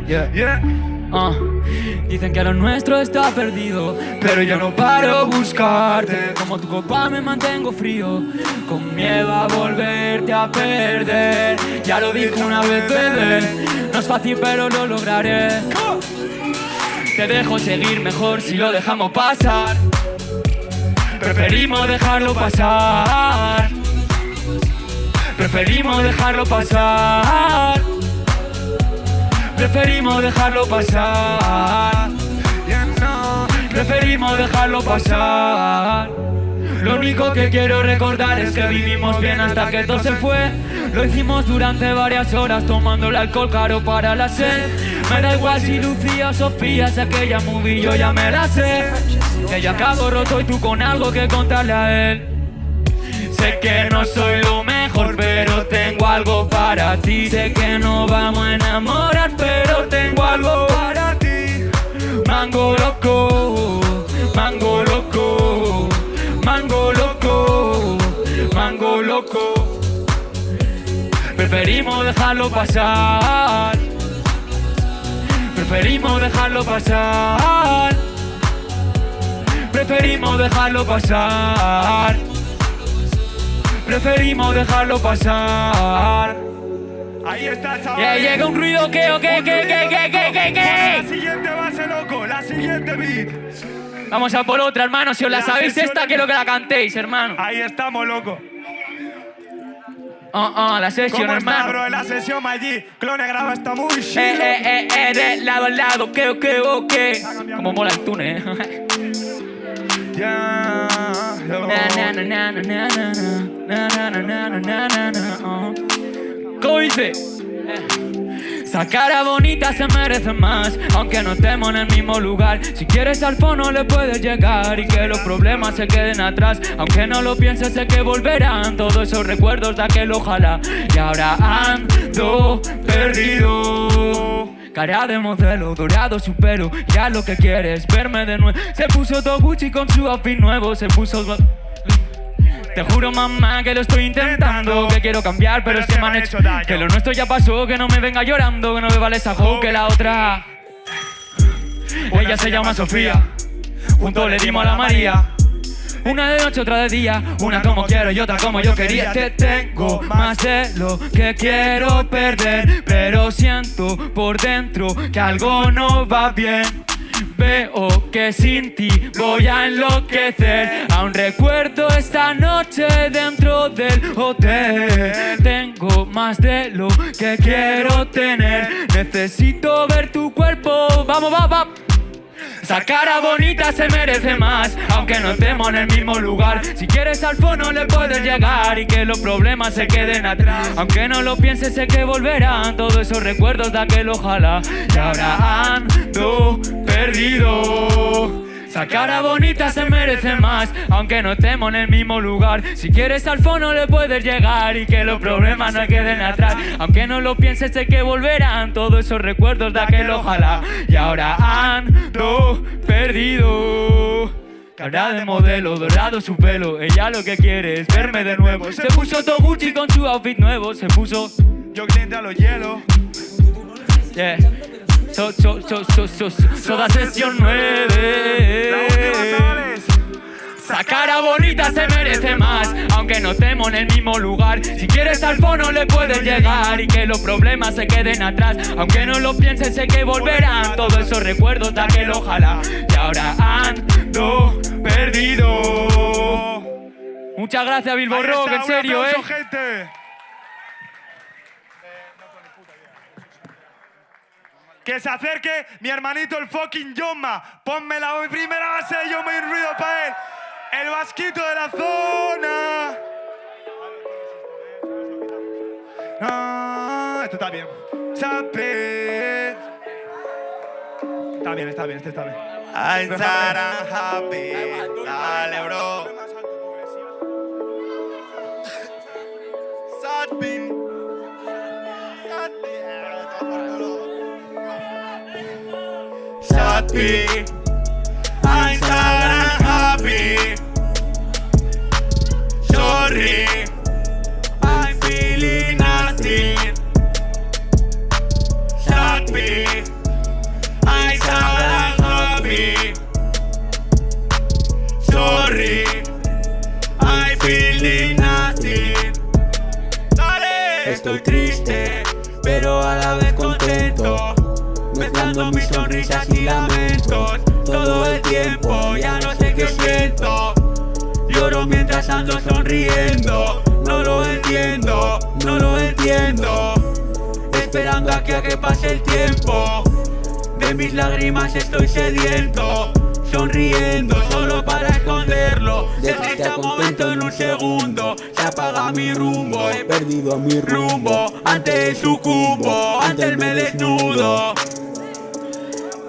Yeah. Dicen que lo nuestro está perdido, pero yo no paro buscarte. Como tu copa me mantengo frío, con miedo a volverte a perder. Ya lo dije una vez, bebé, no es fácil pero lo lograré. Te dejo seguir mejor si lo dejamos pasar. Preferimos dejarlo pasar. Preferimos dejarlo pasar. Preferimos dejarlo pasar. Preferimos dejarlo pasar. Lo único que quiero recordar es que vivimos bien hasta que todo se fue. Lo hicimos durante varias horas tomando el alcohol caro para la sed. Me da igual si Lucía o Sofía, es aquella movie, yo ya me la sé. Ella acabó roto y tú con algo que contarle a él. Sé que no soy lo mejor, pero tengo algo para ti. Sé que no vamos a enamorar, pero tengo algo para ti. Mango loco, mango loco, mango loco, mango loco. Preferimos dejarlo pasar. Preferimos dejarlo pasar. Preferimos dejarlo pasar. Preferimos dejarlo pasar. Ahí está, chaval. Llega un ruido que. La siguiente base, loco, la siguiente beat. Vamos a por otra, hermano. Si os la sabéis esta, quiero que la cantéis, hermano. Ahí estamos, loco. La sesión, ¿Cómo está, hermano? bro? En la sesión allí. Clone graba está muy chido. De lado a lado, ok. Como mola el túnel, ¿Cómo dice? Esa cara bonita se merece más, aunque no estemos en el mismo lugar. Si quieres al fondo le puedes llegar y que los problemas se queden atrás. Aunque no lo pienses sé que volverán todos esos recuerdos de aquel ojalá. Y ahora ando perdido. Cara de modelo, dorado su pelo. Ya lo que quieres, verme de nuevo. Se puso todo Gucci con su outfit nuevo. Se puso... Te juro, mamá, que lo estoy intentando. Que quiero cambiar, pero es que me han hecho daño. Que lo nuestro ya pasó, que no me venga llorando. Que no me vale esa hoe que la otra. Ella se llama Sofía. Juntos le dimos a la María. Una de noche, otra de día. Una como quiero y otra como yo quería. Te tengo más de lo que quiero perder. Pero siento por dentro que algo no va bien. Veo que sin ti voy a enloquecer. Aún recuerdo esta noche dentro del hotel. Tengo más de lo que quiero tener. Necesito ver tu cuerpo. Vamos, va. Esa cara bonita se merece más, aunque no estemos en el mismo lugar. Si quieres al fondo le puedes llegar y que los problemas se queden atrás. Aunque no lo pienses sé que volverán todos esos recuerdos de aquel ojalá. Y ahora ando perdido. Esa cara bonita se merece más, aunque no estemos en el mismo lugar. Si quieres al fondo le puedes llegar y que los problemas no queden atrás. Aunque no lo pienses sé que volverán todos esos recuerdos de aquel ojalá. Y ahora ando perdido. Cara de modelo, dorado su pelo. Ella lo que quiere es verme de nuevo. Se puso todo Gucci con su outfit nuevo. Se puso yo cliente a los hielos. Yeah. Soda sesión 9. La última, chavales. Esa cara bonita se merece más, aunque no estemos en el mismo lugar. Si quieres al fondo le puedes llegar y que los problemas se queden atrás. Aunque no lo pienses sé que volverán todos esos recuerdos de aquel ojalá. Y ahora ando perdido. Muchas gracias Bilbo Rock, en serio, aplauso, gente. Que se acerque mi hermanito el fucking Yoma. Ponme la primera base de Yoma y un ruido para él. El vasquito de la zona. Ah, esto está bien. Sape. Está bien, está bien, este está bien. I'm sad and happy. Dale, bro. Sapi. Sapi. I'm sad and happy. Sorry, I'm feeling nothing. Sapi. I'm sad and happy. Sorry, I'm feeling nothing. Dale. Estoy triste, pero a la vez contento, mezclando mis sonrisas y lamentos. Todo el tiempo ya no sé qué siento. Lloro mientras ando sonriendo. No lo entiendo, no lo entiendo. Esperando a que pase el tiempo. De mis lágrimas estoy sediento. Sonriendo solo para esconderlo. De triste a contento en un segundo. Se apaga mi rumbo, he perdido mi rumbo. Ante el sucumbo, ante el me desnudo.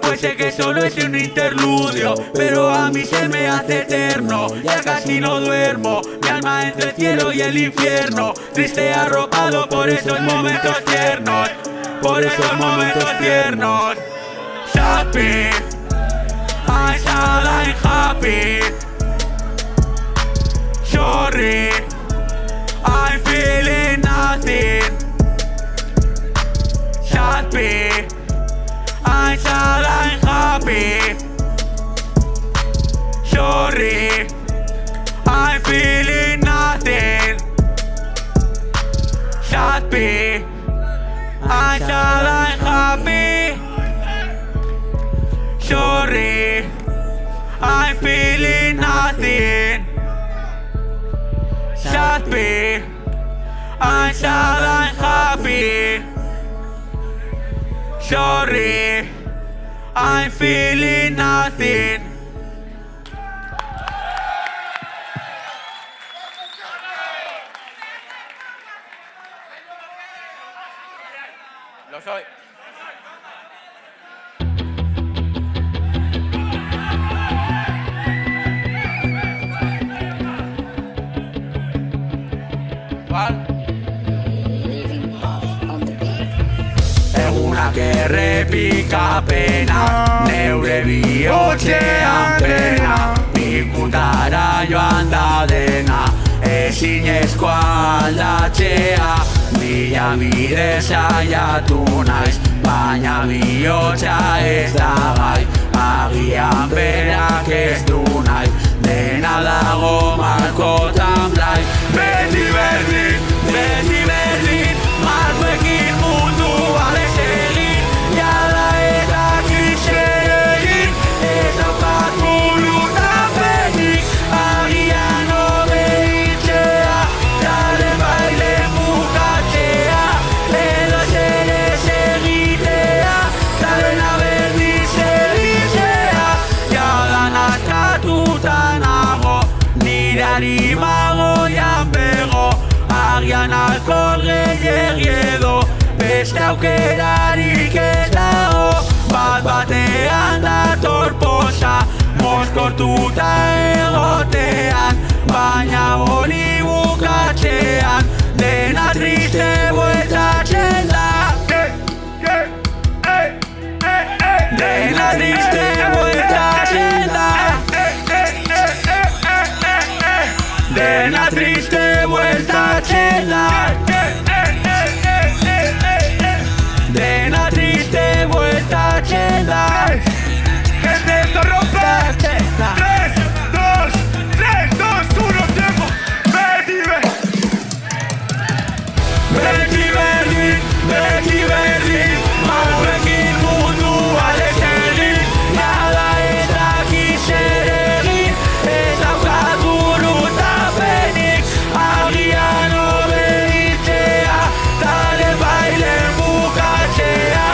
Pues sé que solo es un interludio, pero a mí se me hace eterno. Ya casi no duermo, mi alma entre el cielo y el infierno. Triste arropado por esos momentos tiernos, por esos momentos tiernos. Happy, I'm sad, I'm happy. Sorry, I'm feeling nothing. Happy, I'm sad, I'm happy. Sorry, I'm feeling nothing. Happy, I'm sad, I'm happy. Sorry, I'm feeling nothing. Happy, I'm sad, I'm happy. Sorry, I'm feeling nothing. Lo soy. Eguna che repica pena, neure bihotzean pena. Ikutara joan da dena, ezinezkoa aldatzea. Mila bide saiatu naiz, baina bihotza ez da gai. Agian berak ez du nahi, dena dago markotan blai. Beti berdin, beti berdin, markoekin mundua desegin. Jada eta zer egin, ez daukat burutan benik. Agian hobe hiltzea, tale baile bukatzea. Edo zer ez egitea, talena berdiz egitea. tarima goian bego Agian alkohol gehiago Beste aukerarik ez dago Bat-batean dator posa Mozkortuta egotean Baina hori bukatzean Dena triste bueltatzen da Dena triste bueltatzen da Dena triste bueltatzen da Dena triste bueltatzen da Gente, esto rompe 3, 2, 1, tiempo Beti berdin Malguekin mundua desegin Nada ez dakit zer egin Ez daukat burutapenik Agian obeditzea Tale bailen bukatzea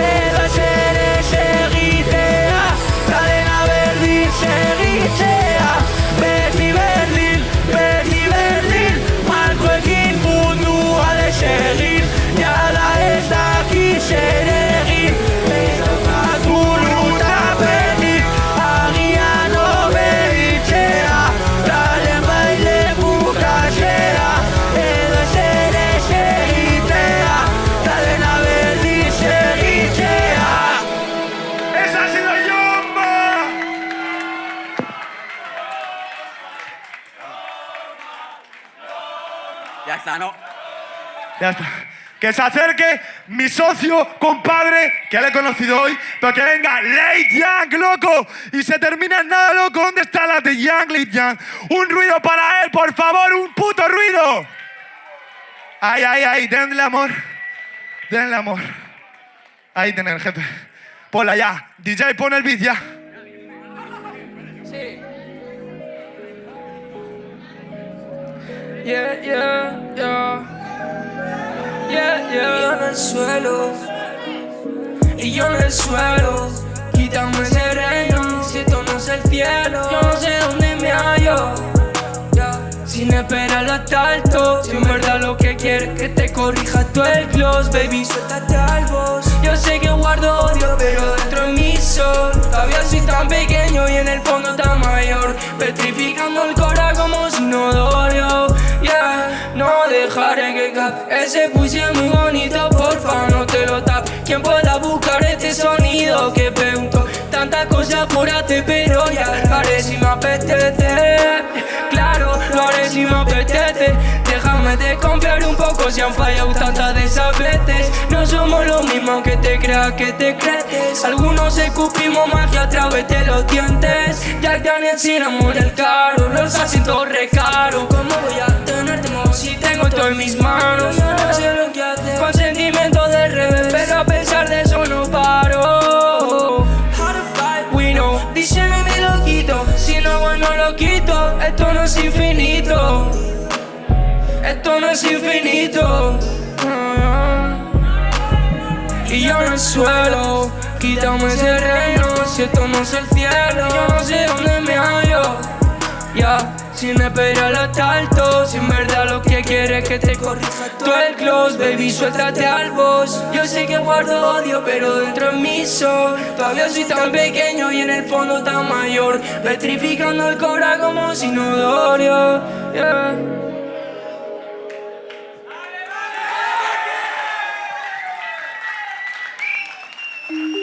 Edo ezer ez egitea Talena berdin segitzea Beti berdin Malguekin mundua desegin Jada ez dakit zer egin Ez daukat burutapenik Agian obeditzea Talen baile bukatzea Edo ezer ez egitea Talena berdin segitzea ¡Esa ha sido Yomba! Ya está, ¿no? Ya está. Que se acerque mi socio, compadre, que le he conocido hoy, pero que venga Late Young, loco. Y se termina en nada, loco. ¿Dónde está la de Young, Late Young? Un ruido para él, por favor, un puto ruido. Ahí, denle amor. Denle amor. Ahí tener, jefe. Ponla ya. DJ, pon el beat ya. Sí. Yeah. Y yo en el suelo, y yo en el suelo. Quítame ese reino, si esto no es el cielo. Yo no sé dónde me hallo, sin esperar hasta alto. Si en verdad lo que quieres que te corrija tú el close, baby, suéltate al boss. Yo sé que guardo odio, pero dentro de mi sol todavía soy tan pequeño y en el fondo tan mayor. Petrificando el cora como si no dolió. No dejaré que cape ese pussy es muy bonito, porfa, no te lo tap. ¿Quién pueda buscar este sonido que pregunto? Tantas cosas por hacer, pero ya lo haré si me apetece. Claro, lo haré si me apetece. Déjame desconfiar un poco si han fallado tantas de esas veces. No somos lo mismo aunque te creas que te crees. Algunos escupimos magia a través de los dientes. Jack Daniels sin amor el caro, los asientos re caro. ¿Cómo voy a tenerte si tengo todo en mis manos? Yo no sé lo que hacer con sentimientos de revés, pero a pesar de eso no paro. We know, díseme mi loquito, si no bueno lo quito. Esto no es infinito, esto no es infinito. Y yo en el suelo, quítame ese reino, si esto no es el cielo. Yo no sé dónde me hallo, sin esperar hasta alto. Si en verdad lo que quieres es que te corrija tú el close, baby, suéltate al boss. Yo sé que guardo odio, pero dentro de mi sol todavía soy tan pequeño y en el fondo tan mayor. Petrificando el cora como si no dolió,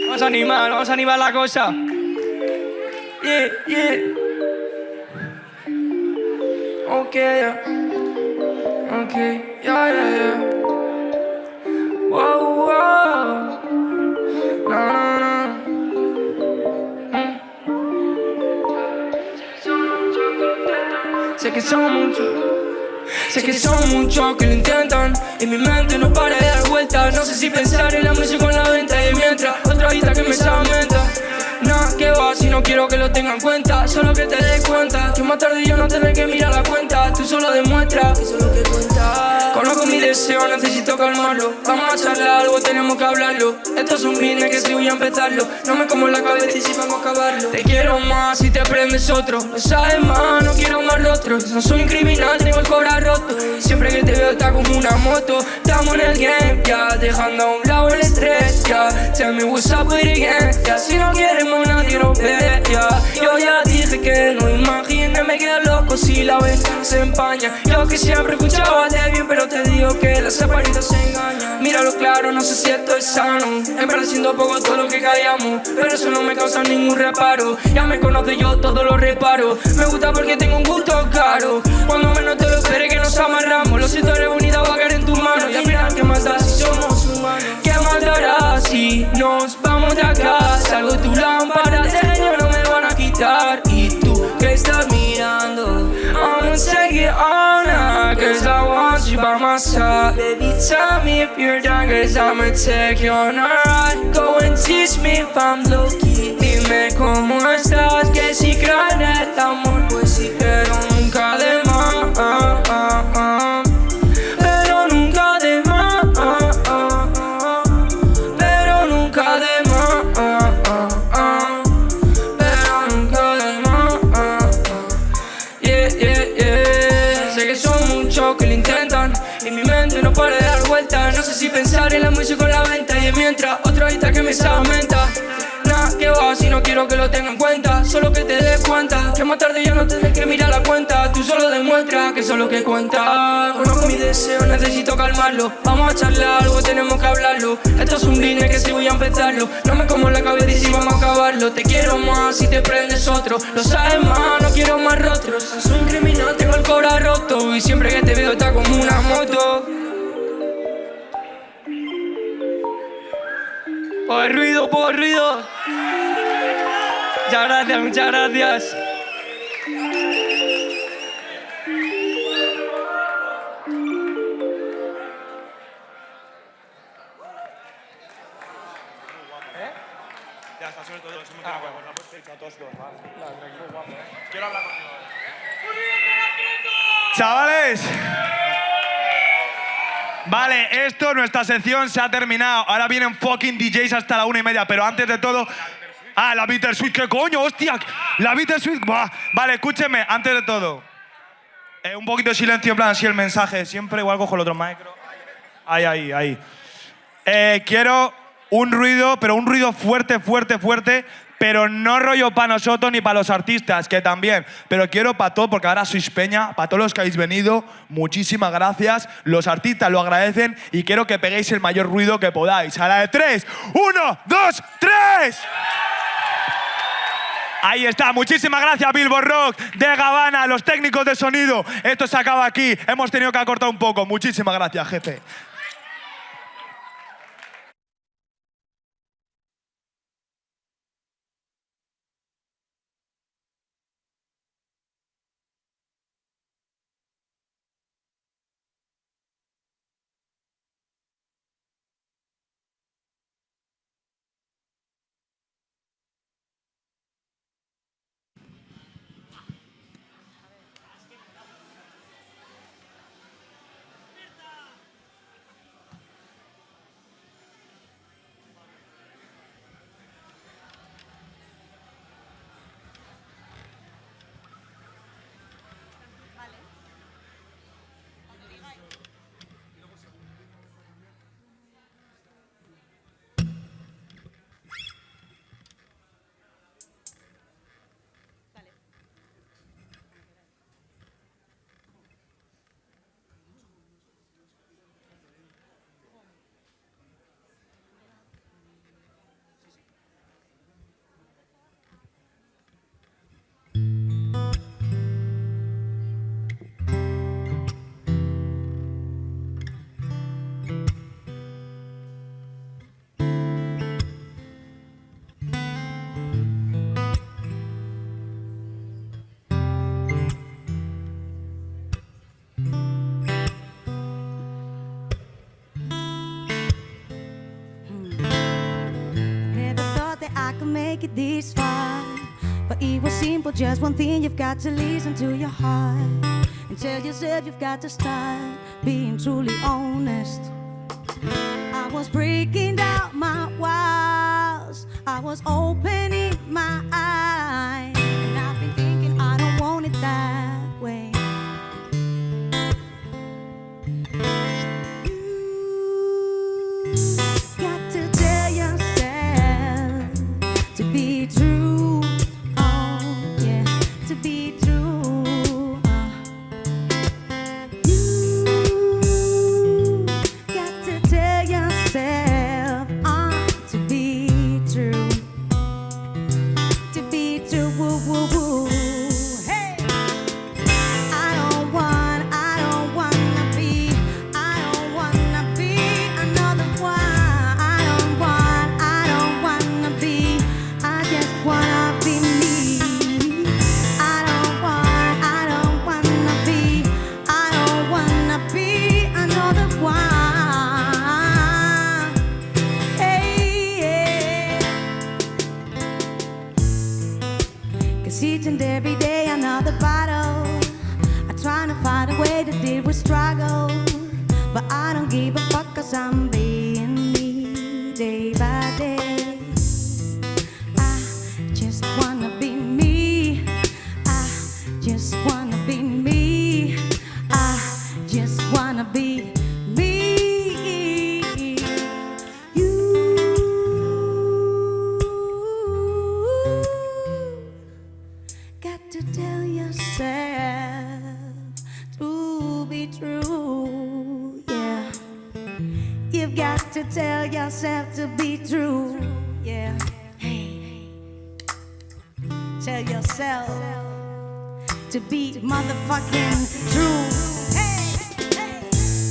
Vamos a animar la cosa. Okay, yeah. Wow. No. Sé que son muchos que lo intentan y mi mente no para de dar vueltas. No sé si pensar en la música con la venta y mientras otra vida que me salmenta. No, que va, si no quiero que lo tengan en cuenta. Solo que te des cuenta que más tarde yo no tendré que mirar la cuenta. Tú solo demuestras que eso es lo que cuenta. Conozco mi deseo, necesito calmarlo. Vamos a charlar, algo tenemos que hablarlo. Esto es un business que si voy a empezarlo. No me como la cabeza y si vamos a acabarlo. Te quiero más si te prendes otro. Lo sabes más, no quiero más rostros. No soy un criminal, tengo el corazón roto. Siempre que te veo está como una moto. Estamos en el game, ya, dejando a un lado el estrés, ya. Tell me what's up with it again, ya. Si no queremos nadie nos ve, ya. Yo ya dije que no imagines, me quedo loco si la ventana se empaña. Yo que siempre escuchaba de bien, pero te digo que las apariencias se engañan. Míralo claro, no sé si esto es sano. En verdad siendo poco todo lo que callamos, pero eso no me causa ningún reparo. Ya me conoce, yo todo lo reparo. Me gusta porque tengo un gusto caro. Cuando menos te lo esperes que nos amarramos. Lo siento, eres bonita, va a caer en tus manos. Y al final, ¿qué más da si somos humanos? ¿Qué más dará si nos vamos de acá? Salgo tu lámpara de genio, no me van a quitar. Y tú que estás mirando, I'ma take it all now, cause I want you by my side. Baby, tell me if you're down, cause I'ma take you on a ride. Go and teach me if I'm low-key. Dime cómo estás, que si crees en el amor, pues sí, pero nunca de más. Pero nunca de más. Pero nunca de más. Pero nunca de más. Yeah, yeah, yeah. Sé que son muchos que lo intentan y mi mente no para de dar vueltas. No sé si pensar en la música o la venta. Y mientras otro ahorita que me aumenta. Nah, que va, si no quiero que lo tenga en cuenta. Solo que te des cuenta que más tarde ya no tendré que mirar la cuenta. Tú solo demuestras que eso es lo que cuenta. Conozco mi deseo, necesito calmarlo. Vamos a charlar, algo tenemos que hablarlo. Esto es un business que si voy a empezarlo. No me como la cabeza y si vamos a acabarlo. Te quiero más si te prendes otro. Lo sabes más, no quiero más rostros. Soy un criminal, tengo el corazón roto. Y siempre que te veo está como una moto. Por ruido, por ruido. Muchas gracias, muchas gracias. Ya está suelto, eso me queda guapo. La hemos hecho a todos dos, ¿vale? Muy guapo, Quiero hablar contigo. Chavales. Vale, nuestra sección se ha terminado. Ahora vienen fucking DJs hasta la 1:30, pero antes de todo... Ah, la Bittersweet, ¿qué coño? ¡Hostia! La Bittersweet... Buah. Vale, escúcheme, antes de todo. Un poquito de silencio, en plan, así el mensaje. Siempre igual cojo el otro micro. Ahí. Quiero un ruido, pero un ruido fuerte, fuerte, fuerte, pero no rollo para nosotros ni para los artistas, que también. Pero quiero para todo, porque ahora sois peña, para todos los que habéis venido, muchísimas gracias. Los artistas lo agradecen y quiero que peguéis el mayor ruido que podáis. A la de 3, 1, 2, 3. Ahí está, muchísimas gracias Billboard Rock, de Gabana, los técnicos de sonido. Esto se acaba aquí, hemos tenido que acortar un poco. Muchísimas gracias, jefe. Make it this far, but it was simple. Just one thing, you've got to listen to your heart. and tell yourself you've got to start being truly honest. I was breaking down my walls, I was opening my eyes, and I've been thinking I don't want it that way. You got to tell yourself to be true, oh yeah, to be true. You got to tell yourself to be true, to be true. Woo, woo, woo. Hey, I don't wanna be another one. I don't wanna be. I just wanna be me. I don't wanna be another one. Hey, yeah. 'Cause each and every day another battle. I'm trying to find a way to deal with struggle, but I don't give a fuck 'cause I'm being me day by day. I just wanna be me. I just wanna be me. I just wanna be me. You got to tell yourself to be true, yeah. You've got to tell yourself to be true, yeah. Hey, tell yourself to be motherfucking true. Hey, hey.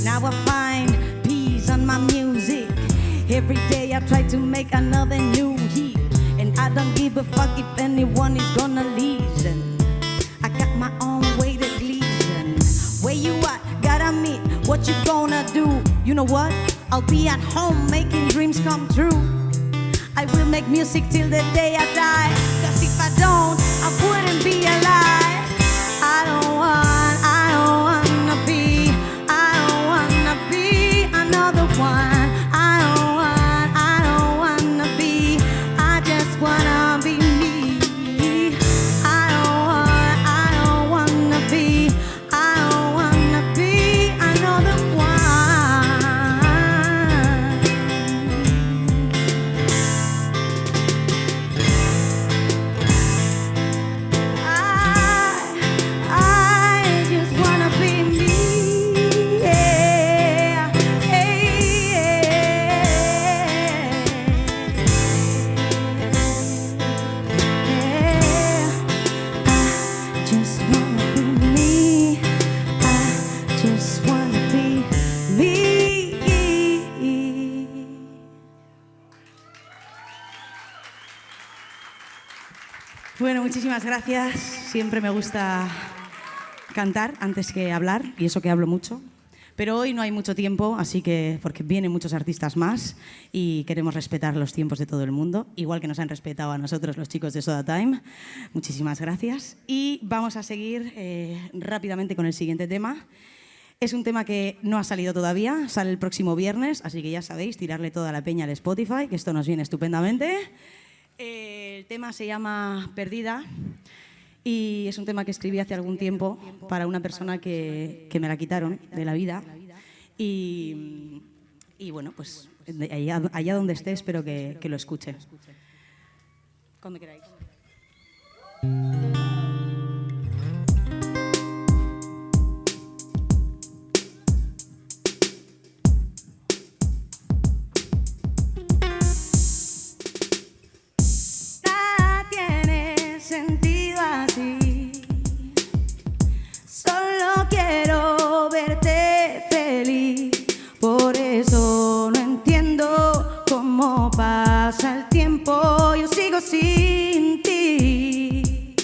Now I find peace on my music. Every day I try to make another new hit, and I don't give a fuck if anyone is gonna listen. I got my own way to glisten. Where you at? Gotta meet. What you gonna do? You know what? I'll be at home making dreams come true. I will make music till the day I die, 'cause if I don't, I wouldn't be alive. I don't wanna be another one. I don't wanna be. I just wanna be me. I don't wanna be another one. I just wanna be me. Yeah. Hey, yeah. I just wanna be me. I just wanna be me. Bueno, muchísimas gracias. Siempre me gusta cantar antes que hablar, y eso que hablo mucho. Pero hoy no hay mucho tiempo, así que porque vienen muchos artistas más y queremos respetar los tiempos de todo el mundo, igual que nos han respetado a nosotros los chicos de Soda Time. Muchísimas gracias. Y vamos a seguir rápidamente con el siguiente tema. Es un tema que no ha salido todavía, sale el próximo viernes, así que ya sabéis, tirarle toda la peña al Spotify, que esto nos viene estupendamente. El tema se llama Perdida y es un tema que escribí hace algún tiempo para una persona que me la quitaron de la vida. Y bueno, pues allá donde esté espero que lo escuche. Cuando queráis. Nada tiene sentido así. Solo quiero verte feliz. Por eso no entiendo cómo pasa el tiempo. Yo sigo sin ti.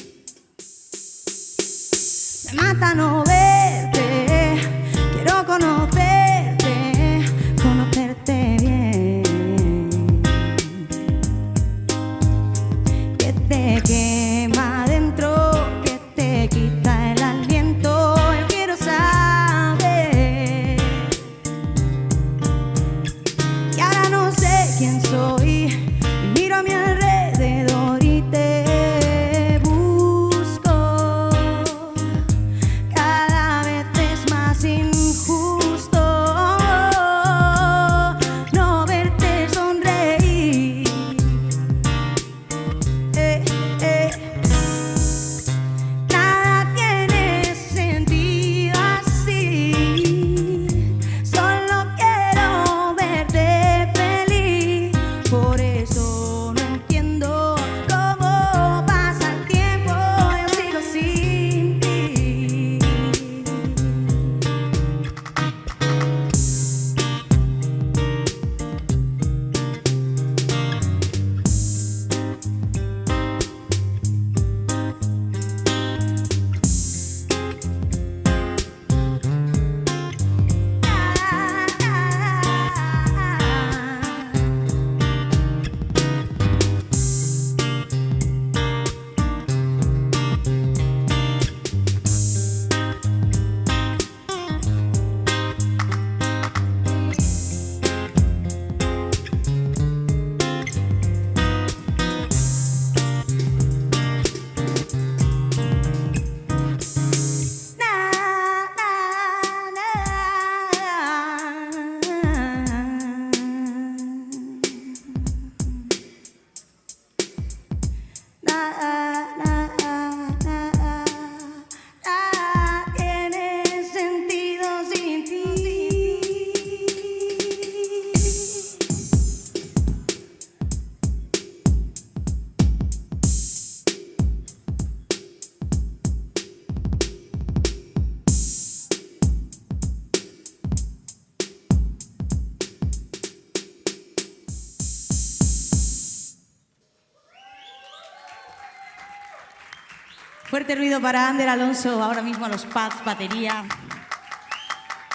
Fuerte ruido para Ander Alonso, ahora mismo a los pads, batería,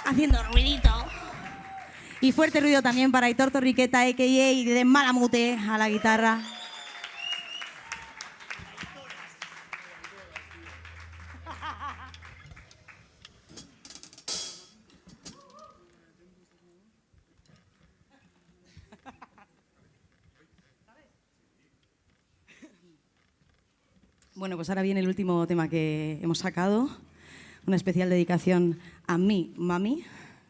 haciendo ruidito. Y fuerte ruido también para Aitor Torriqueta, a.k.a. de Malamute, a la guitarra. Bueno, pues ahora viene el último tema que hemos sacado, una especial dedicación a mi mami,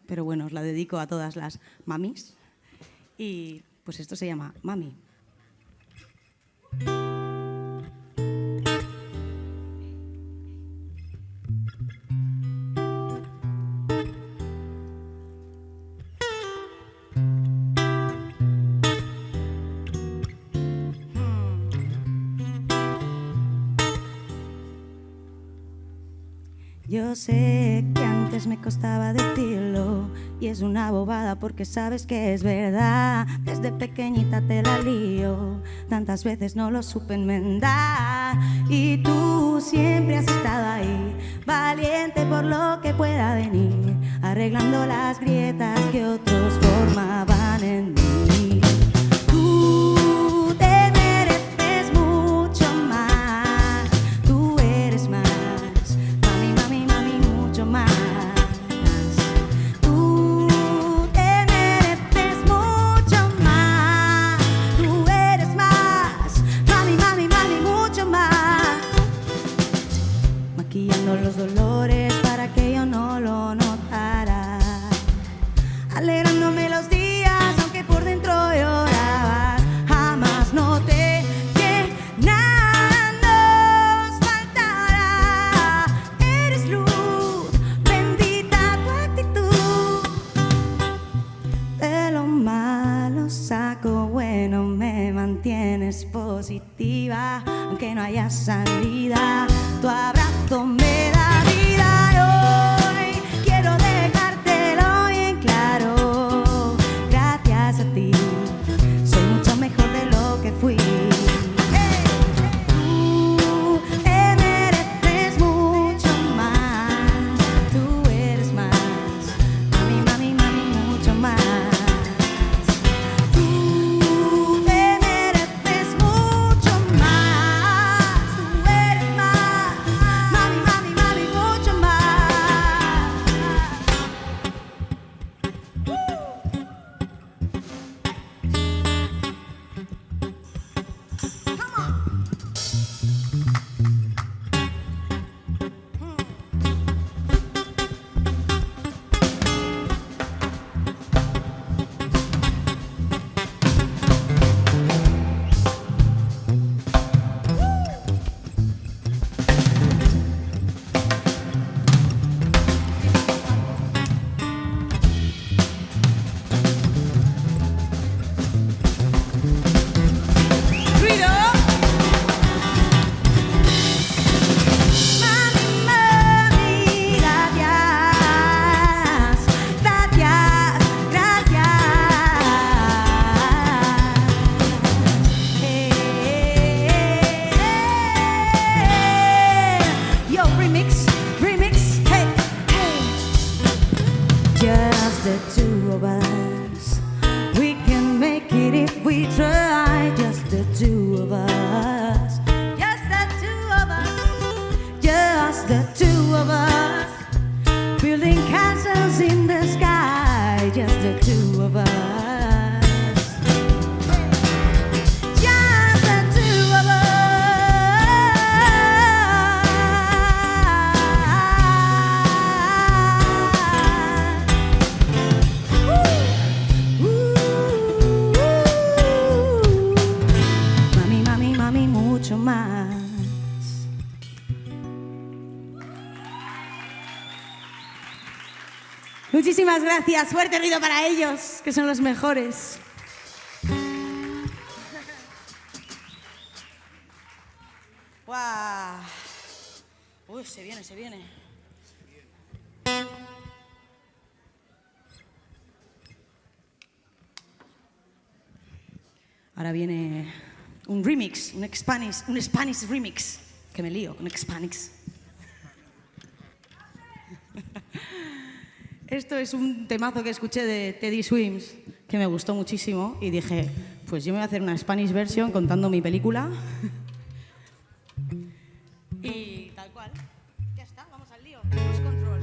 pero bueno, os la dedico a todas las mamis. Y pues esto se llama Mami. Yo sé que antes me costaba decirlo y es una bobada porque sabes que es verdad. Desde pequeñita te la lío, tantas veces no lo supe enmendar y tú siempre has estado ahí, valiente por lo que pueda venir, arreglando las grietas que otros formaban en mí. Tú te mereces mucho más, tú eres más. Los dolores para que yo no lo notara, alegrándome los días aunque por dentro lloraba. Jamás noté que nada nos faltara. Eres luz, bendita tu actitud. De lo malo saco bueno, me mantienes positiva aunque no haya salida. Tu abrazo me da vida y hoy quiero dejártelo bien claro. Gracias a ti soy mucho mejor de lo que fui. Tú te mereces mucho más, tú eres más. Mami, mami, mami, mucho más. Muchísimas gracias, fuerte ruido para ellos, que son los mejores. ¡Guau! Uy, se viene, se viene. Ahora viene un remix, un Spanish remix. que me lío con Hispanics. Esto es un temazo que escuché de Teddy Swims, que me gustó muchísimo y dije, pues yo me voy a hacer una Spanish version contando mi película. Y tal cual. Ya está, vamos al lío. Cruise control.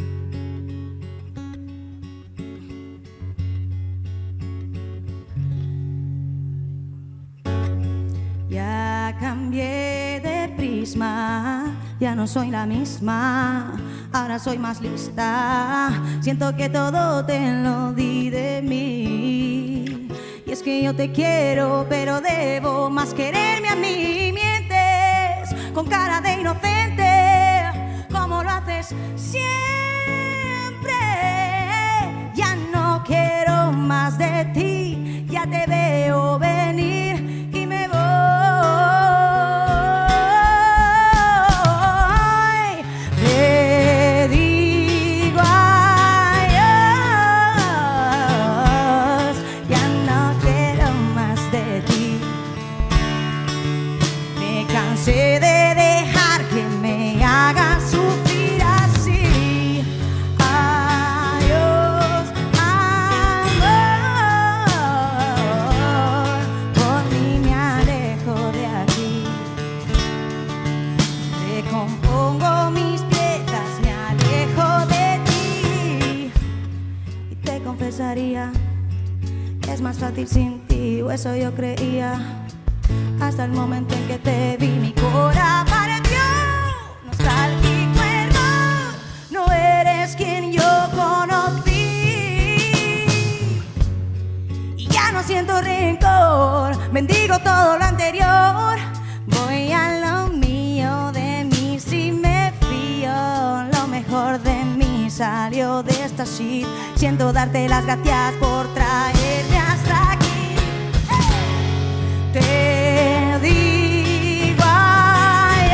Ya cambié de prisma, ya no soy la misma, ahora soy más lista. Siento que todo te lo di de mí. Y es que yo te quiero, pero debo más quererme a mí. Mientes con cara de inocente, como lo haces siempre. Ya no quiero más de ti, ya te veo venir. Es más fácil sin ti, o eso yo creía. Hasta el momento en que te vi, mi corazón pareció nostálgico error. No eres quien yo conocí. Y ya no siento rencor, bendigo todo lo anterior. Voy a lo mío, de mí sí me fío. Lo mejor de mí salió de esta shit. Siento darte las gracias por traerme hasta aquí. Te digo adiós,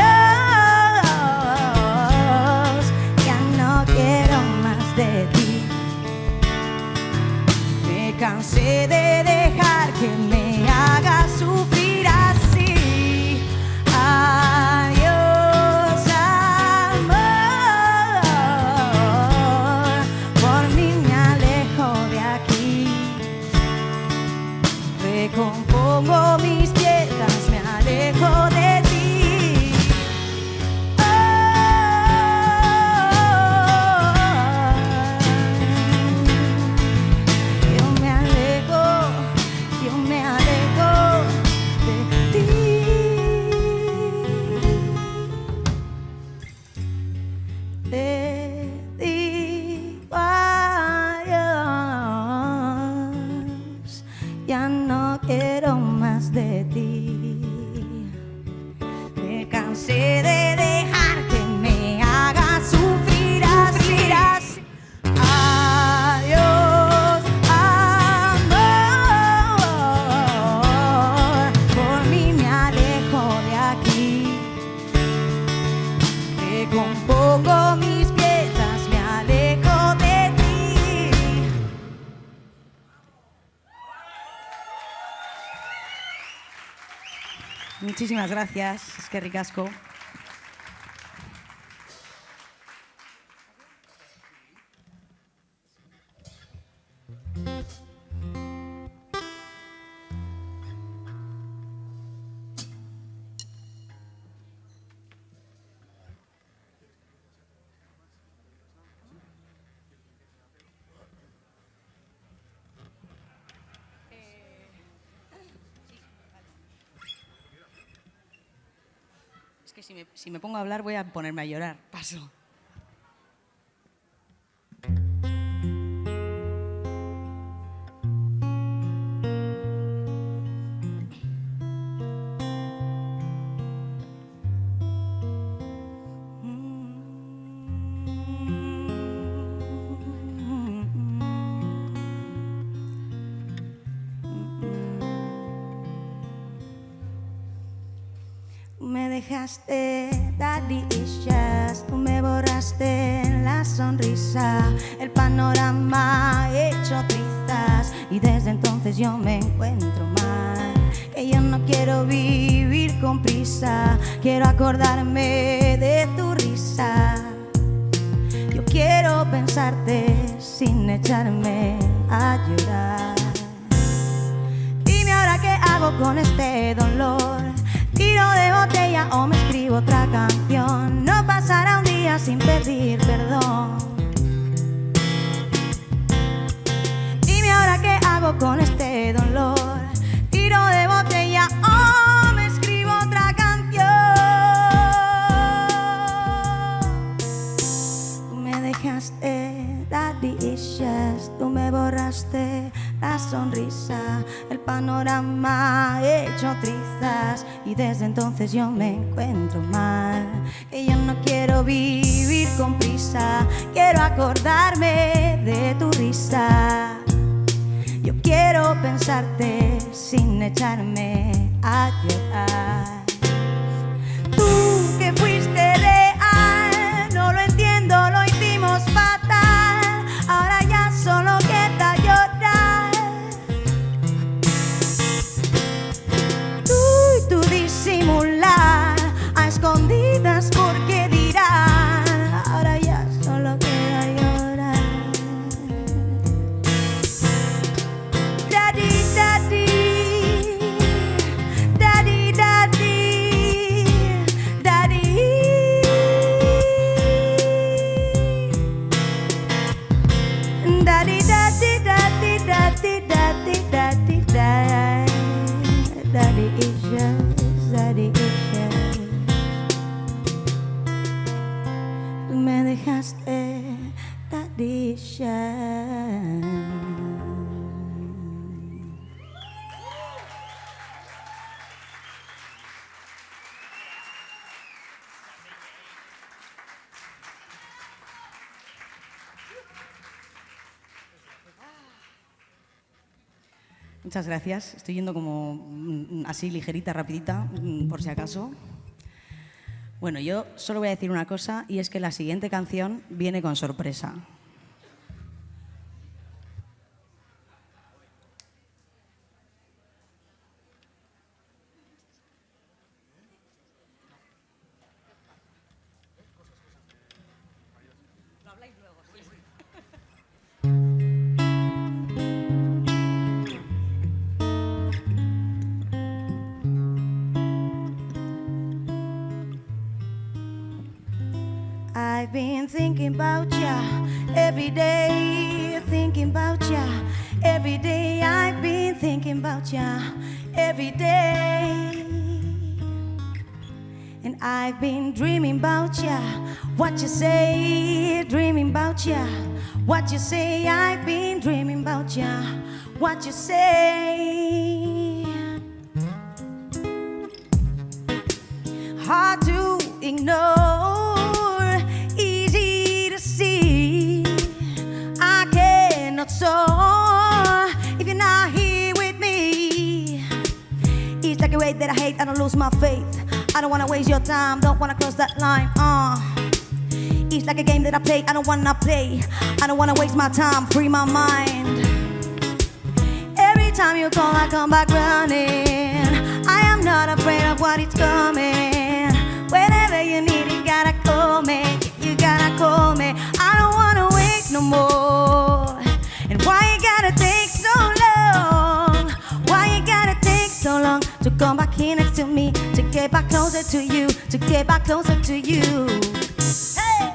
ya no quiero más de ti. Me cansé de dejar que me hagas sufrir así. Adiós, amor, por mí me alejo de aquí. Recompongo mis piezas, me alejo de ti. Yo me alejo de ti. Te digo adiós, ya no quiero más de ti. Me cansé de dejar que me hagas sufrir así. Adiós, amor, por mí me alejo de aquí. Recompongo mis piezas, me alejo de ti. Muchísimas gracias, es que ricasco. Es que si me pongo a hablar voy a ponerme a llorar. Paso. Me dejaste daddy issues, tú me borraste la sonrisa, el panorama hecho trizas y desde entonces yo me encuentro mal, que yo no quiero vivir vivir con prisa. Quiero acordarme de tu risa. Yo quiero pensarte sin echarme a llorar. Dime ahora qué hago con este dolor. Tiro de botella o me escribo otra canción. No pasará un día sin pedir perdón. Dime ahora qué hago con este dolor. Tiro de botella o me escribo otra canción. Tú me dejaste daddy issues, tú me borraste la sonrisa, el panorama hecho trizas, y desde entonces yo me encuentro mal. Que yo no quiero vivir con prisa, quiero acordarme de tu risa. Yo quiero pensarte sin echarme a llorar. Tú que fuiste real, no lo entiendo, lo hicimos fatal. Ahora ya solo queda llorar. Tú disimular a escondidas porque dirán. Ahora ya solo queda llorar. Daddy, daddy, daddy, daddy, daddy. Daddy, daddy, daddy, daddy, daddy, daddy, daddy. Daddy issues, daddy issues. Tú me dejaste daddy issues. Muchas gracias. Estoy yendo como así ligerita, rapidita, por si acaso. Bueno, yo solo voy a decir una cosa, y es que la siguiente canción viene con sorpresa. I've been thinking about ya every day, thinking about ya every day. I've been thinking about ya every day. And I've been dreaming about ya, what you say, dreaming about ya, what you say. I've been dreaming about ya, what you say. Hard to ignore, easy to see. I cannot soar if you're not here with me. It's like a way that I hate, I don't lose my faith. I don't wanna waste your time, don't wanna cross that line. It's like a game that I play, I don't wanna play. I don't wanna waste my time, free my mind. Every time you call, I come back running. I am not afraid of what is coming. Whenever you need it, you gotta call me. You gotta call me. I don't wanna wait no more. And why you gotta take so long? Why you gotta take so long to come back here next to me? To get back closer to you. To get back closer to you. Hey!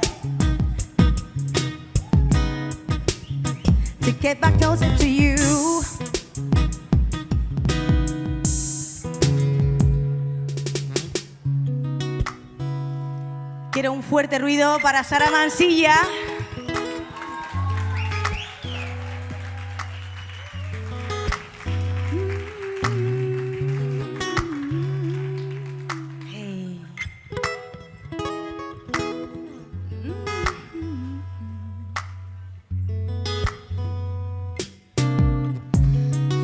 To get back closer to you. Quiero un fuerte ruido para Sara Mansilla.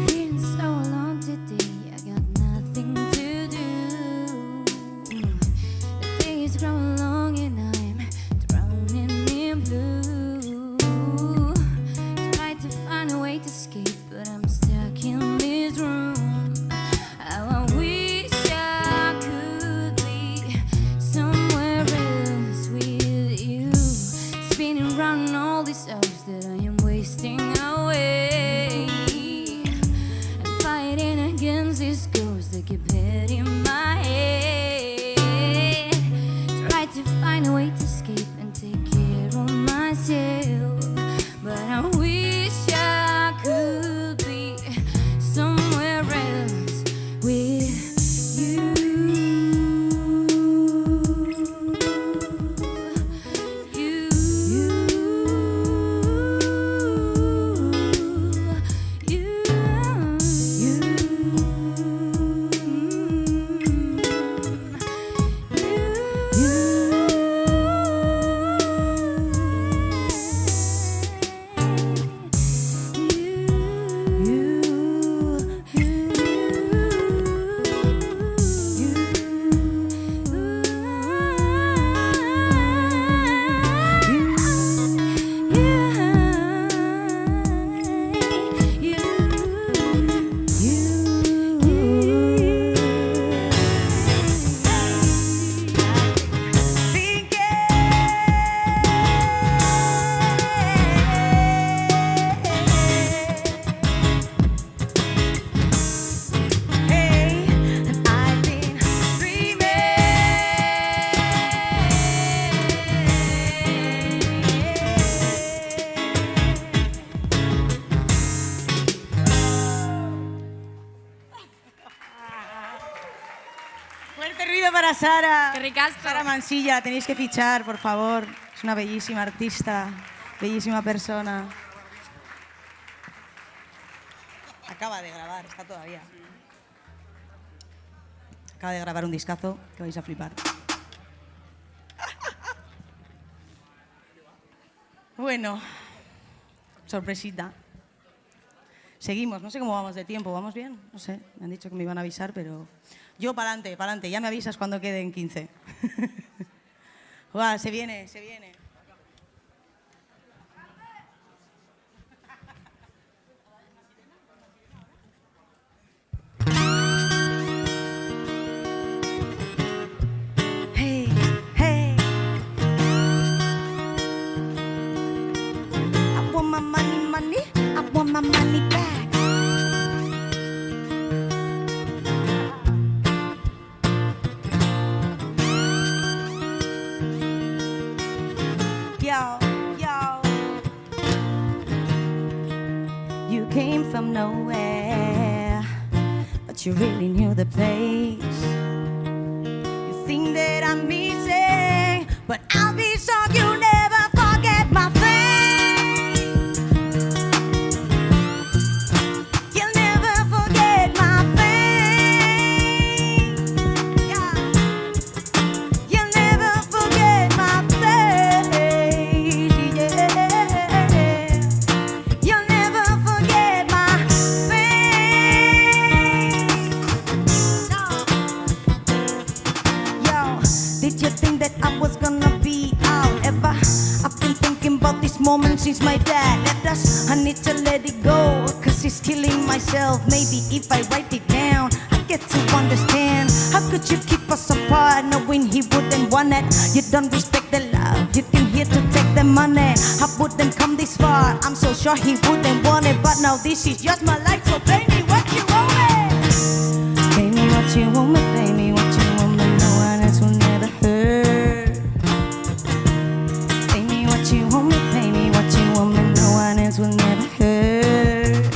Feeling so alone today, I got nothing to do. The days grow long and I'm drowning in blue. keep hitting my head. Try to find a way to escape and take care of myself, but I wish I could be somewhere else with you. Fuerte ruido para Sara. Qué ricasco. Sara Mansilla, la tenéis que fichar, por favor. Es una bellísima artista, bellísima persona. Acaba de grabar, está todavía. Acaba de grabar un discazo que vais a flipar. Bueno, sorpresita. Seguimos, no sé cómo vamos de tiempo, ¿vamos bien? No sé, me han dicho que me iban a avisar, pero... Yo pa'lante, pa'lante, ya me avisas cuando queden 15. Uah, se viene, se viene. Hey, hey. I want my money, money. I want my money back. Yo, yo. You came from nowhere, but you really knew the place. You think that I'm missing, but I'll be shocked you never forget my face. You'll never forget my face. Yeah. You'll never forget my face. Yeah. You'll never forget my face. No. Yo, did you think that I was gonna be out ever? I've been thinking about this moment since my dad left us. I need to let it go, cause it's killing myself. Maybe if I write it down, I get to understand. How could you keep us apart knowing he wouldn't want it? You don't respect the love, you came here to take the money. I wouldn't come this far, I'm so sure he wouldn't want it. But now this is just my life, so pay me what you owe me. Pay me what you owe me, pay me what you owe me. No one else will never hurt. Pay me what you owe me, pay me what you owe me. No one else will never hurt.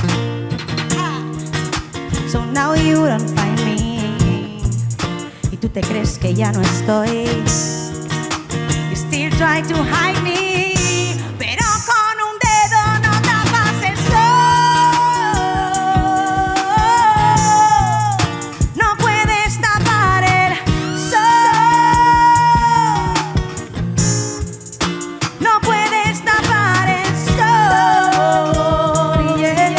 So now you don't find me. Y tú te crees que ya no estoy. You still try to hide me, pero con un dedo no tapas el sol. No puedes tapar el sol. No puedes tapar el sol. Yeah.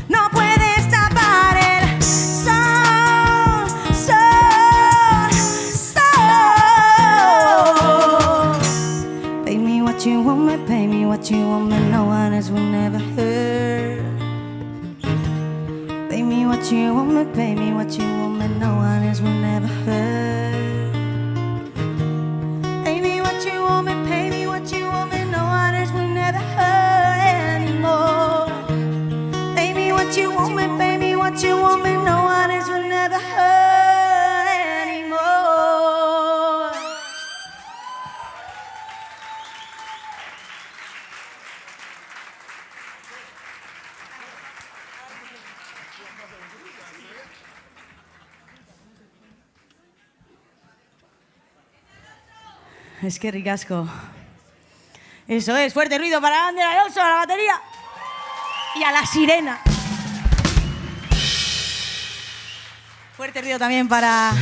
No puedes tapar el sol. Sol. Sol. Pay me what you want me, pay me what you want me. No one else will never hurt. Pay me what you want me, pay me what you want me. No one else will never hurt. Pay me what you want me, pay me what you want me. No one else will never hurt anymore. Pay me what you want me, pay me what what you want me, no one else will never hurt anymore. Es que ricasco. Eso es, fuerte ruido para Ander Alonso a la batería y a la sirena. Fuerte ruido también para,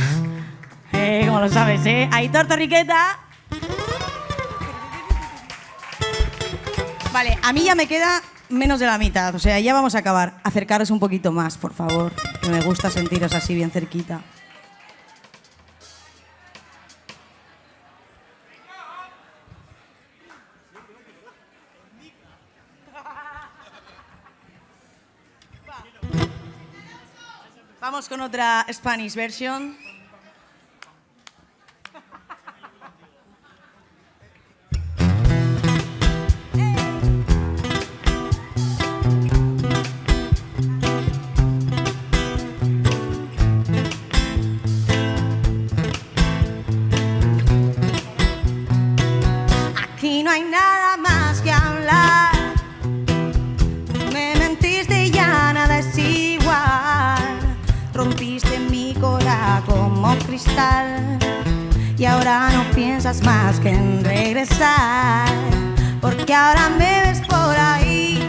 como lo sabes, Aitor Torriqueta. Vale, a mí ya me queda menos de la mitad, o sea, ya vamos a acabar. Acercaros un poquito más, por favor, que me gusta sentiros así bien cerquita. Vamos con otra Spanish version. Aquí no hay nada más que hablar. Me mentiste y ya nada es igual. Rompiste mi corazón como cristal y ahora no piensas más que en regresar, porque ahora me ves por ahí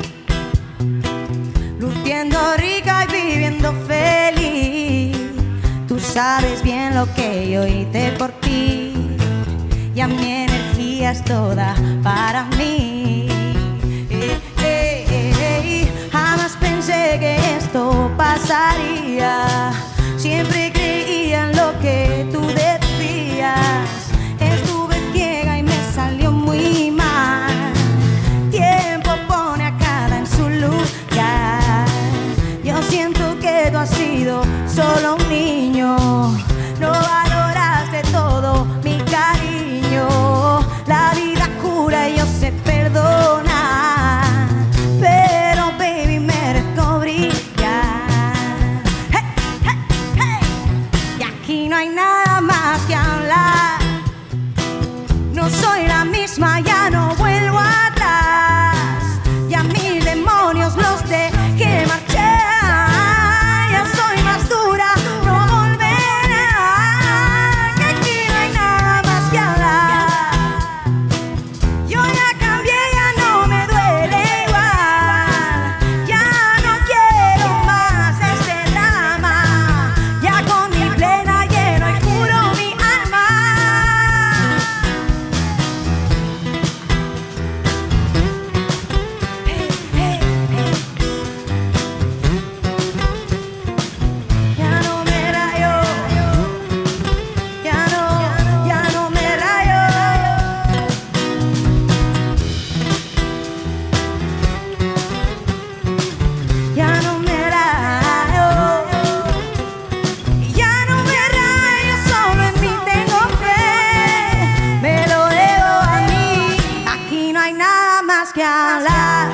luciendo rica y viviendo feliz. Tú sabes bien lo que yo hice por ti, ya mi energía es toda para mí. Jamás pensé que esto pasaría, siempre creía en lo que tú decías. Estuve ciega y me salió muy mal. Tiempo pone a cada en su lugar. Yo siento que tú has sido solo un niño, no valoraste todo mi cariño. La vida cura y yo sé perdonar, pero baby merezco brillar. Hey, hey, hey. Y aquí no hay nada más que hablar. No soy la misma, ya no vuelvo atrás. Ya mis demonios los dejé marchar. Ya soy más dura, no volveré. Y aquí no hay nada más que hablar. Yo ya cambié, ya no me duele igual. Ya no quiero más este drama. Ya con mi plena lleno y juro mi alma. Hey, hey, hey. Ya no me rayo. Ya no me rayo. Ya no me rayo, ya no me rayo, solo en mí tengo fe, me lo debo a mí. Aquí no hay nada más que hablar.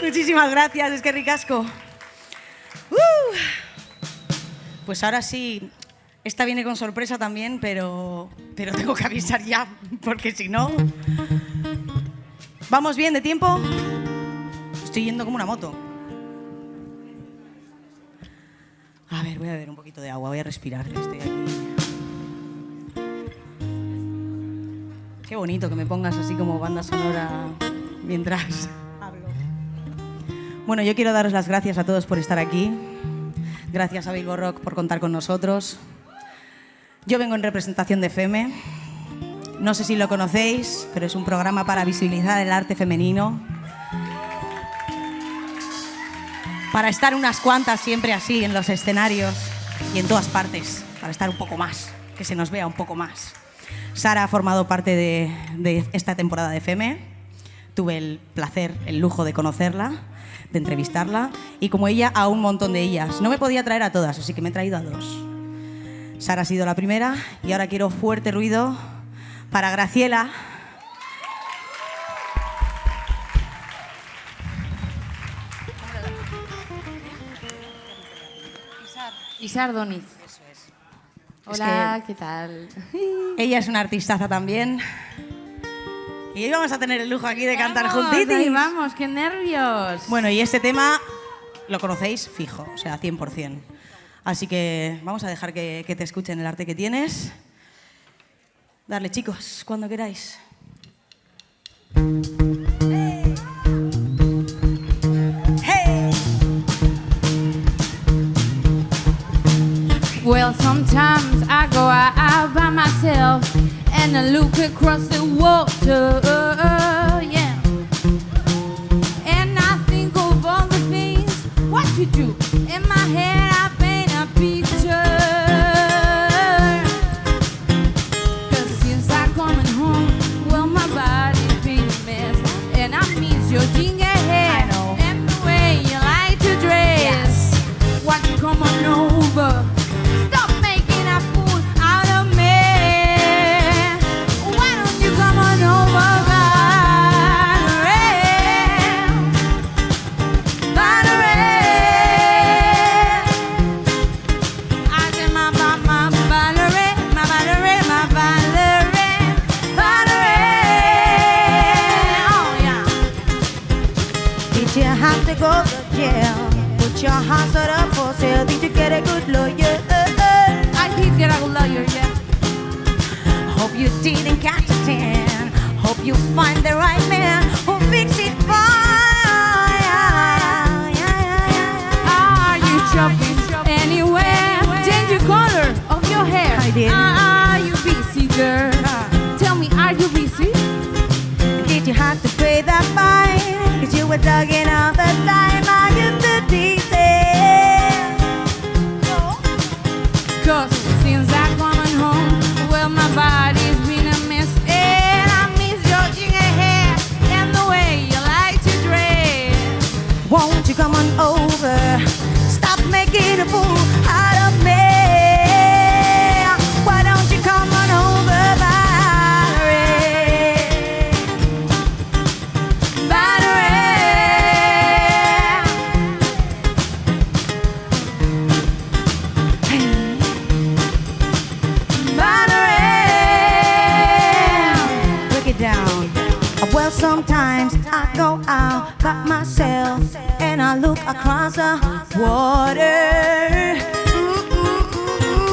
Muchísimas gracias, es que ricasco. Pues ahora sí. Esta viene con sorpresa también, pero tengo que avisar ya, porque si no... ¿Vamos bien de tiempo? Estoy yendo como una moto. A ver, voy a beber un poquito de agua, voy a respirar, que estoy aquí. Qué bonito que me pongas así como banda sonora mientras hablo. Bueno, yo quiero daros las gracias a todos por estar aquí. Gracias a Bilbo Rock por contar con nosotros. Yo vengo en representación de FEME. No sé si lo conocéis, pero es un programa para visibilizar el arte femenino. Para estar unas cuantas siempre así en los escenarios y en todas partes. Para estar un poco más, que se nos vea un poco más. Sara ha formado parte de esta temporada de FEME. Tuve el placer, el lujo de conocerla, de entrevistarla. Y como ella, a un montón de ellas. No me podía traer a todas, así que me he traído a dos. Sara ha sido la primera y ahora quiero fuerte ruido para Graciela. Isar Doniz. Eso es. Hola, ¿qué tal? Ella es una artistaza también. Y hoy vamos a tener el lujo aquí de cantar Vamos, juntitis. ahí vamos, qué nervios. Bueno, y este tema lo conocéis fijo, o sea, 100%. Así que vamos a dejar que te escuchen el arte que tienes. Darle, chicos, cuando queráis. Well, sometimes I go out by myself and I look across the water, yeah. And I think of all the things what you do. In my head I paint a picture. 'Cause since I coming home, well, my body's been a mess, and I miss your ginger hair and the way you like to dress. Why don't you come on over? Stop making a fool out of me. Why don't you come on over, Valerie? Valerie. I said my Valerie, my Valerie, my Valerie, Valerie. Oh yeah. Did you have to go to jail? Put your house up for sale. Did you get a good lawyer? I did get a lawyer, yeah. Hope you didn't catch a tan. Hope you find the right man who'll fix it fine. Are you shopping anywhere? Change the color of your hair. I did. Are you busy, girl? Tell me, are you busy? Did you have to pay that fine? 'Cause you were talking all the time. Are you too decent? 'Cause since I coming home, well, my body's been a mess, and I miss your ginger hair and the way you like to dress. Won't you come on over? Stop making a fool out of me. Why don't you come on over, Valerie? Valerie. Valerie. Break it down. Well, sometimes I go out by myself and I look across the water.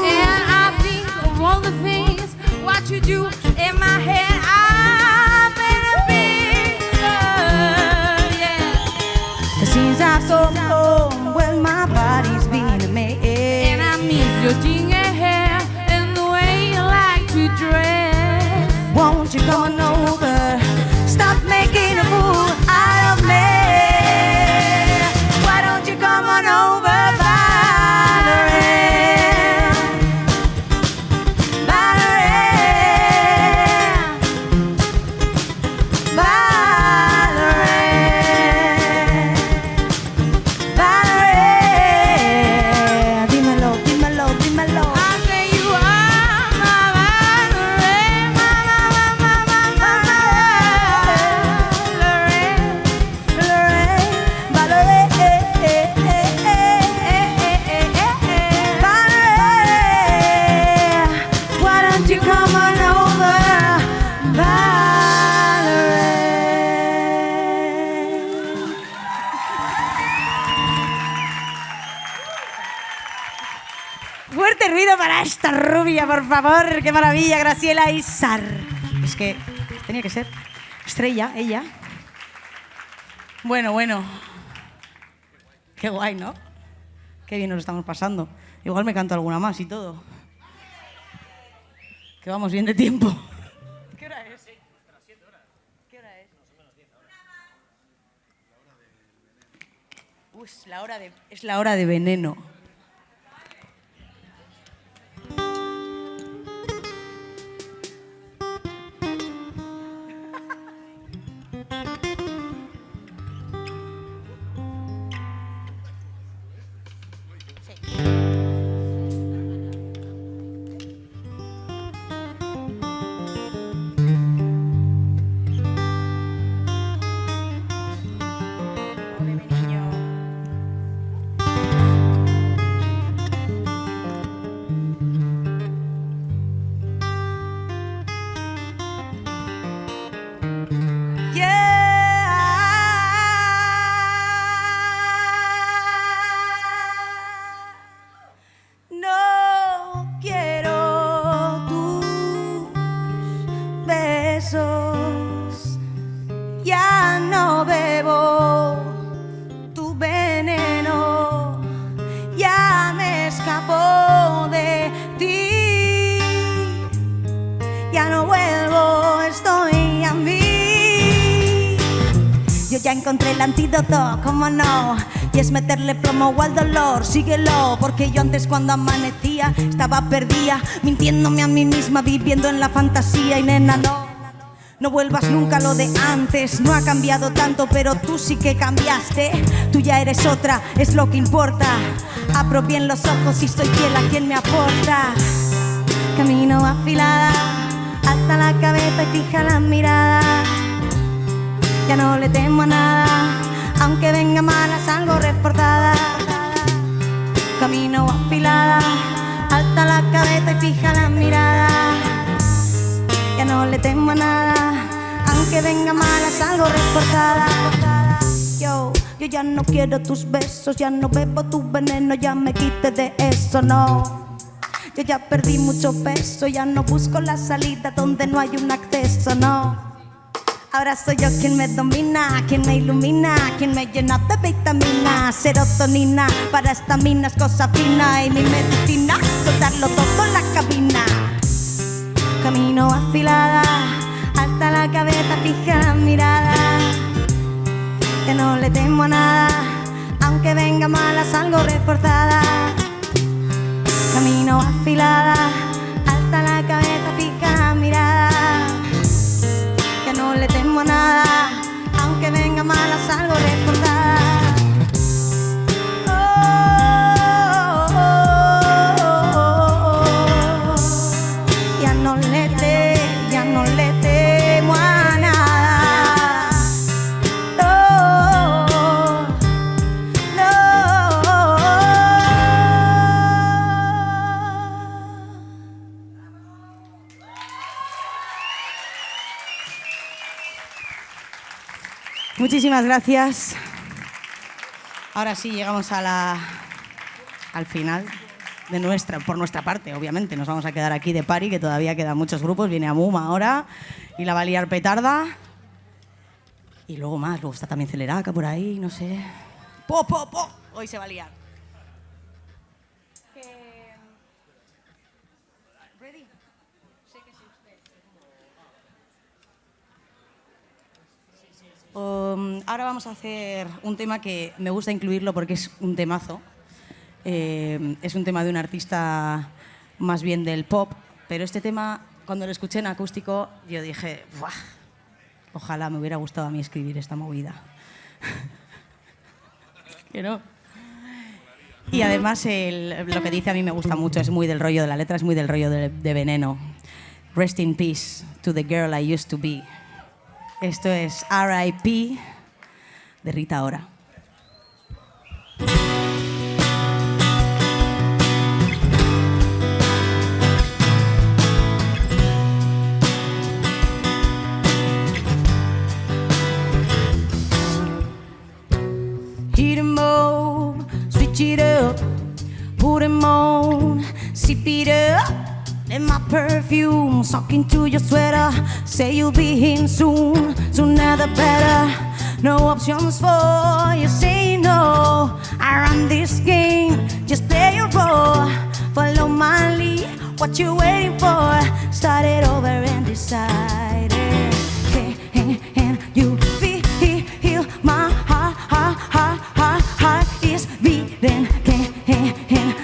And I think of all the things what you do in my head. I'm in a picture, yeah. Since I so home, well, my body's been a mess. And I miss your ginger hair and the way you like to dress. Won't you come on over? Stop making a fool out of me. Why don't you come on over, Valerie? Valerie. Valerie. Valerie. Dímelo, dímelo, dímelo. I say you are my Valerie, my Why don't you come on over, Valerie? Fuerte ruido para esta rubia, por favor. Qué maravilla, Graciela Isar. Es que tenía que ser estrella, ella. Bueno, bueno. Qué guay, ¿no? Qué bien nos lo estamos pasando. Igual me canto alguna más y todo. Que vamos bien de tiempo. ¿Qué hora es? ¿Qué hora es? Es la hora de veneno. besos. Ya no bebo tu veneno, ya me escapó de ti. Ya no vuelvo, estoy a mí. Yo ya encontré el antídoto, cómo no, y es meterle plomo al dolor. Síguelo, porque yo antes cuando amanecía estaba perdida, mintiéndome a mí misma, viviendo en la fantasía. Y nena, no vuelvas nunca a lo de antes. No ha cambiado tanto, pero tú sí que cambiaste. Tú ya eres otra, es lo que importa. Abro bien los ojos y soy fiel a quien me aporta. Camino afilada, alza la cabeza y fija la mirada. Ya no le temo a nada, aunque venga mala salgo reforzada. Camino afilada, alza la cabeza y fija la mirada. Ya no le temo a nada, aunque venga mala salgo reforzada. Yo ya no quiero tus besos, ya no bebo tu veneno, ya me quité de eso, no. Yo ya perdí mucho peso, ya no busco la salida donde no hay un acceso, no. Ahora soy yo quien me domina, quien me ilumina, quien me llena de vitamina, serotonina, para estaminas, cosa fina. Y mi medicina, soltarlo todo en la cabina. Camino afilada, alza la cabeza, fija la mirada. Ya no le temo a nada, aunque venga mala salgo reforzada. Camino afilada, alza la cabeza, fija la mirada. Ya no le temo a nada, aunque venga mala salgo reforzada. Ya no le temo a nada. Muchísimas gracias. Ahora sí llegamos al final de por nuestra parte, obviamente. Nos vamos a quedar aquí de party, que todavía quedan muchos grupos. Viene Amum ahora y la va a liar petarda. Y luego más, luego está también Celeraca por ahí, no sé. ¡Po! Hoy se va a liar. ¿Ready? Sé que sí. Ahora vamos a hacer un tema que me gusta incluirlo porque es un temazo. Es un tema de un artista más bien del pop, pero este tema, cuando lo escuché en acústico, yo dije, ¡buah! Ojalá me hubiera gustado a mí escribir esta movida. ¿Que no? Y además lo que dice a mí me gusta mucho, es muy del rollo de la letra, es muy del rollo de Veneno. Rest in peace to the girl I used to be. Esto es R.I.P. de Rita Ora. Heat 'em up, switch it up, put 'em on, sip it up. Let my perfume soak into your sweater. Say you'll be in soon, sooner the better. No options for you, say no. I run this game, just play your role. Follow my lead, what you waiting for? Start it over and decide it. And you feel my heart is beating. And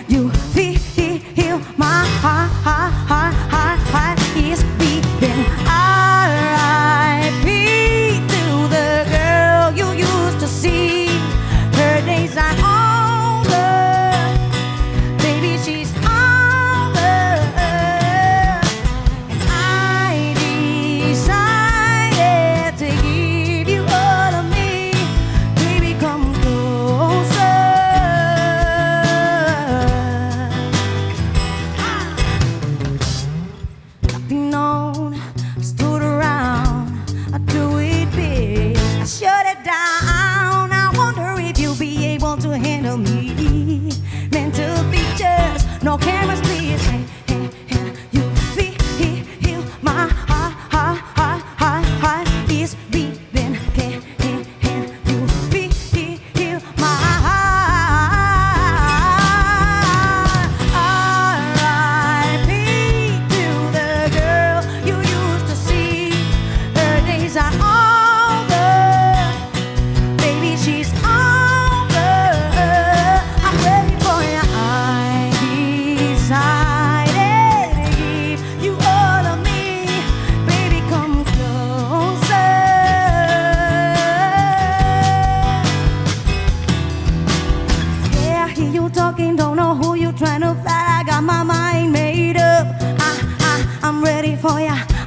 you feel my heart is beating. R.I.P. to the girl you used to see. Her days are over, baby, she's over. And I decided to give you all of me. Baby, come closer. Nothing known, stood around, I do it big, I shut it down. I wonder if you'll be able to handle me. Mental pictures, no cameras, please. Hey, you feel my heart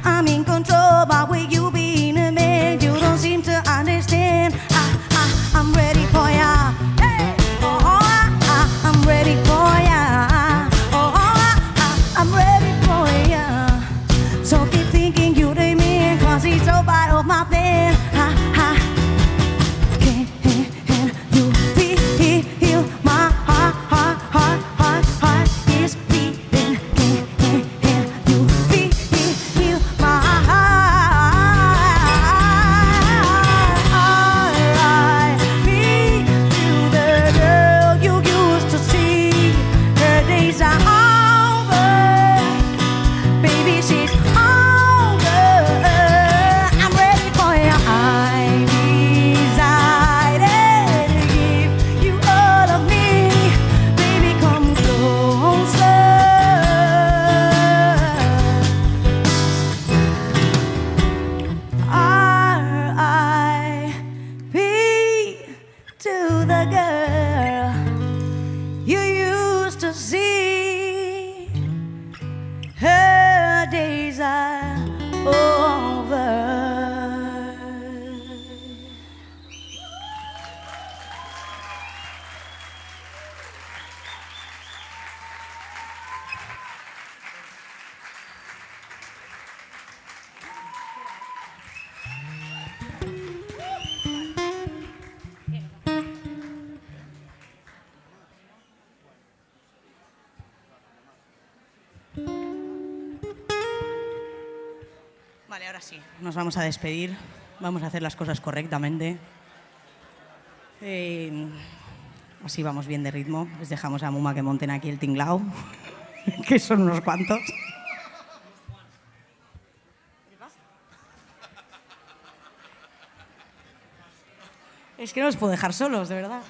I'm in control, but with you being a man, you don't seem to understand. I'm ready for ya. Hey. I'm ready for ya. I'm ready for ya. So keep thinking you the man, cause he's so part of my plan. Can you feel my heart is beating? Can you feel my heart? Be to the girl you used to see. Her days are over. Baby, she's over. I'm ready for you. I decided to give you all of me. Baby, come closer. R.I.P. to the girl you used to see. Her days are over. Vale, ahora sí, nos vamos a despedir. Vamos a hacer las cosas correctamente. Así vamos bien de ritmo. Les dejamos a Muma que monten aquí el tinglao, que son unos cuantos. Es que no los puedo dejar solos, de verdad.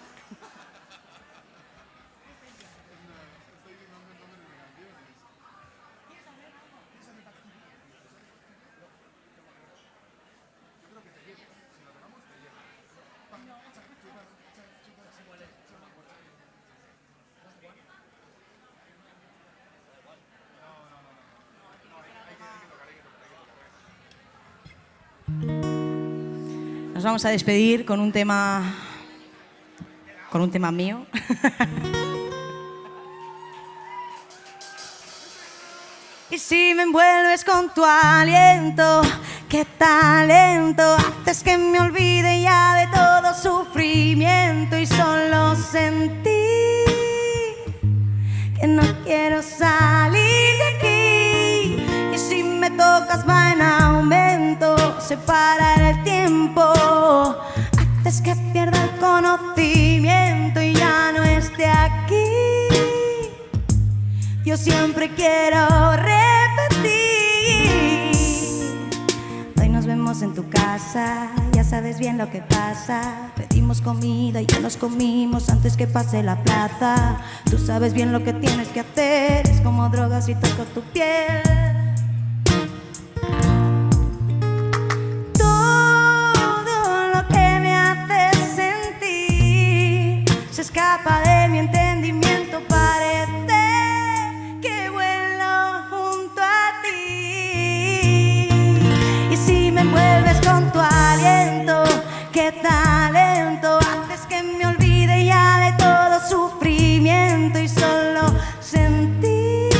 Nos vamos a despedir con un tema mío. Y si me envuelves con tu aliento, qué talento, haces que me olvide ya de todo sufrimiento y solo sentir que no quiero salir de aquí. Y si me tocas va en aumento, separar el tiempo, haces que pierda el conocimiento y ya no esté aquí. Yo siempre quiero repetir. Hoy nos vemos en tu casa, ya sabes bien lo que pasa. Pedimos comida y ya nos comimos antes que pase la plaza. Tú sabes bien lo que tienes que hacer, es como drogas y toco tu piel. Se escapa de mi entendimiento, parece que vuelo junto a ti. Y si me envuelves con tu aliento, qué talento, haces que me olvide ya de todo sufrimiento y solo sentir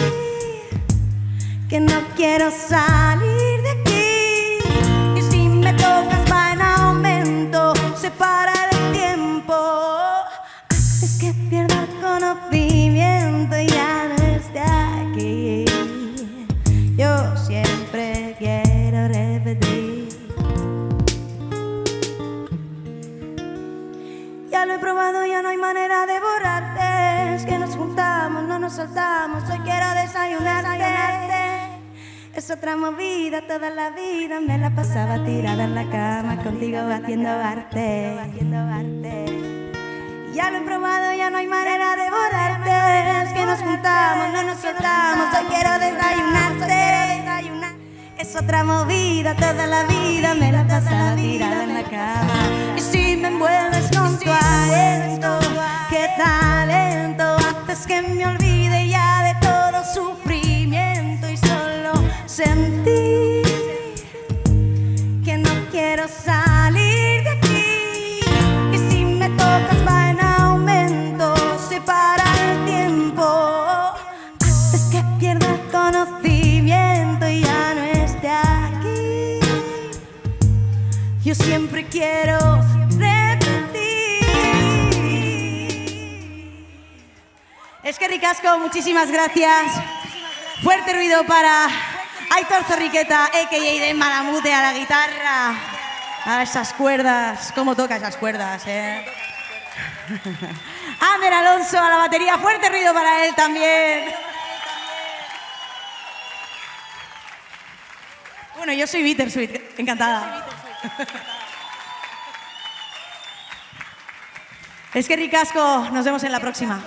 que no quiero salir de aquí. Y si me tocas va en aumento, separar el tiempo, es que pierdo el conocimiento y ya no esté aquí. Yo siempre quiero repetir. Ya lo he probado, ya no hay manera de borrarte. Es que nos juntamos, no nos soltamos. Hoy quiero desayunarte. Es otra movida, toda la vida me la pasaba tirada en la cama contigo batiendo arte. Ya lo he probado, ya no hay manera de borrarte. Es que nos juntamos, no nos soltamos. Hoy quiero desayunarte. Es otra movida, toda la vida me la pasaba tirada en la cama. Y si me envuelves con tu aliento, qué talento, haces que me olvide ya de todo sufrimiento y solo sentir yo siempre quiero repetir. Es que ricasco, muchísimas gracias. Fuerte ruido para Aitor Zorriqueta, a.k.a. de Malamute a la guitarra. A esas cuerdas, cómo toca esas cuerdas, Ander Alonso a la batería, fuerte ruido para él también. Bueno, yo soy Bittersweet, encantada. Es que ricasco, nos vemos en la próxima.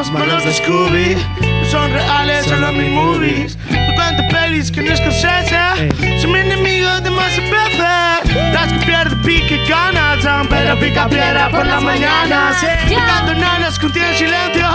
manos de Scooby no son reales, solo mis movies. No cuento pelis que no es Scorsese. Son mi enemigo de más veces. Las que pierde pique ganas. San Pedro pica piedra por la mañana. Picando nanas con tiene silencio.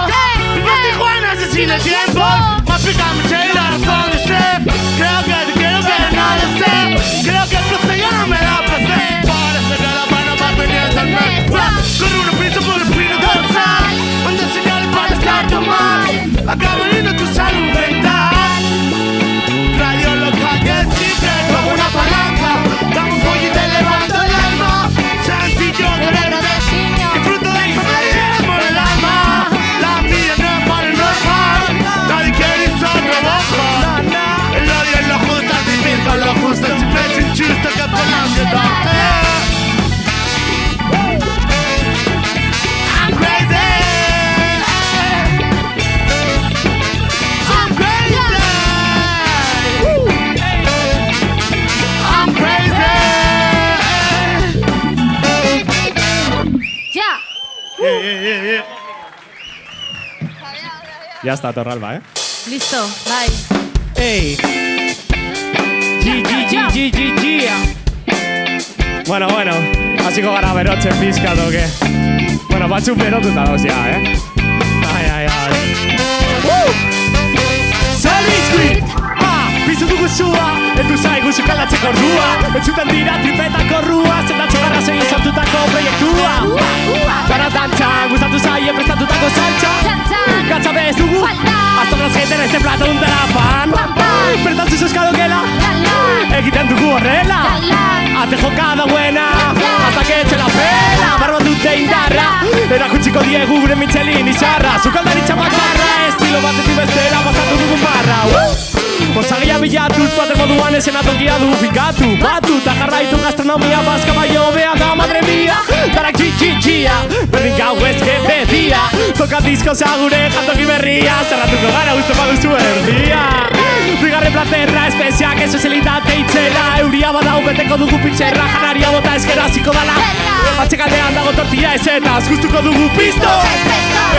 Picas Tijuana sin el tiempo. Más pica mi y la razón de ser. Creo que te quiero pero no lo sé. Creo que el profe ya no me da placer. Parece que la mano va pendiente al mes. Con una prisa por el pino dorsal. Manda señales para estar tomado. Acaba veniendo tu salud mental. Radio local que siempre como una palanca. Dame un pollo y te levanto el alma. Sencillo, guerrero de simio. Que fruto de infancia por el alma. La mía no es para el normal. Nadie quiere ir sobre abajo. El odio es lo justo, el vivir con lo justo. Siempre es injusto que por la ansiedad. I'm crazy. I'm crazy. I'm crazy. Ya. Ya está, Torralba, ¿eh? Listo, bye. ¡Ey! G. Bueno, hasiko gara berotzen pizkat, oke? Bueno, batzuk berotutagoz ya, eh? Ai. Zalbizkuit! Bizu dugu zua, edu zaigu zukalatzeko ordua. Entzuten dira tripetako rua, zendatxo gara zein sortutako proiektua. Gara dantzan, gustatu zaie prestatutako saltza. Gatza bez dugu, hasta los haters este plato un terapan. Bertantzu zeuskalo gela, egiten dugu horrela. Ate jokada buena, hasta que eche la pela. Barba dute indarra, erakutsiko diegu gure Michelin izarra. Zukaldaritza bakarra, estilo batetik bestera, pasatu dugu marra. Osagia bilatuz, bater moduan esenatokia du fikatu. Batu, ta jarraitu gastronomia, bazka baio bea da, madre mia. Darak txitxia, berdin gau ezke bedia. Toka disko zagure, jatoki berria. Zerratuko gara uste baduzu erdia. Bigarren platerra, espeziak ez eselitate itzela. Euria badau beteko dugu pitxerra, janaria bota eskera ziko dala. Atxekaldean dago tortilla esetaz, guztuko dugu pisto.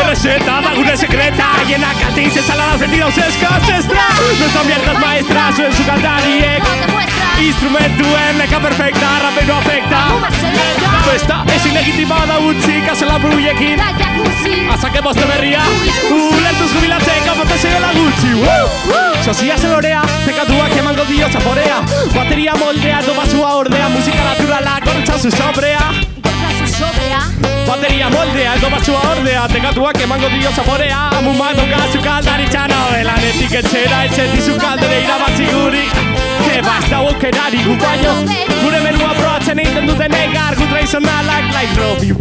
Errezeta da gure sekreta, hienak altiz ensaladas beti dauz eskaz estra. Nuestro mierdas maestras, zuen zukaldariek. Instrumentuen neka perfecta, rapero afecta. Festa ezin legitima da utzi, kasela bruiekin. Azake boste berria, ulertuz jubilatzeka potezioela gutxi. Sozia zelorea, tekatuak emango dio zaporea. Bateria moldea, dobazua ordea, musika naturala, korretza zuzobrea. Bateria moldea, dobazua ordea, tekatuak emango dio zaporea. Amumak doka zukaldaritza nobelanetik etxera, etxeti zukaldere irabatzi guri. Basta aukerari gu baino, gure menua probatzen egiten duten egar, gu tradizionalak like Robbie.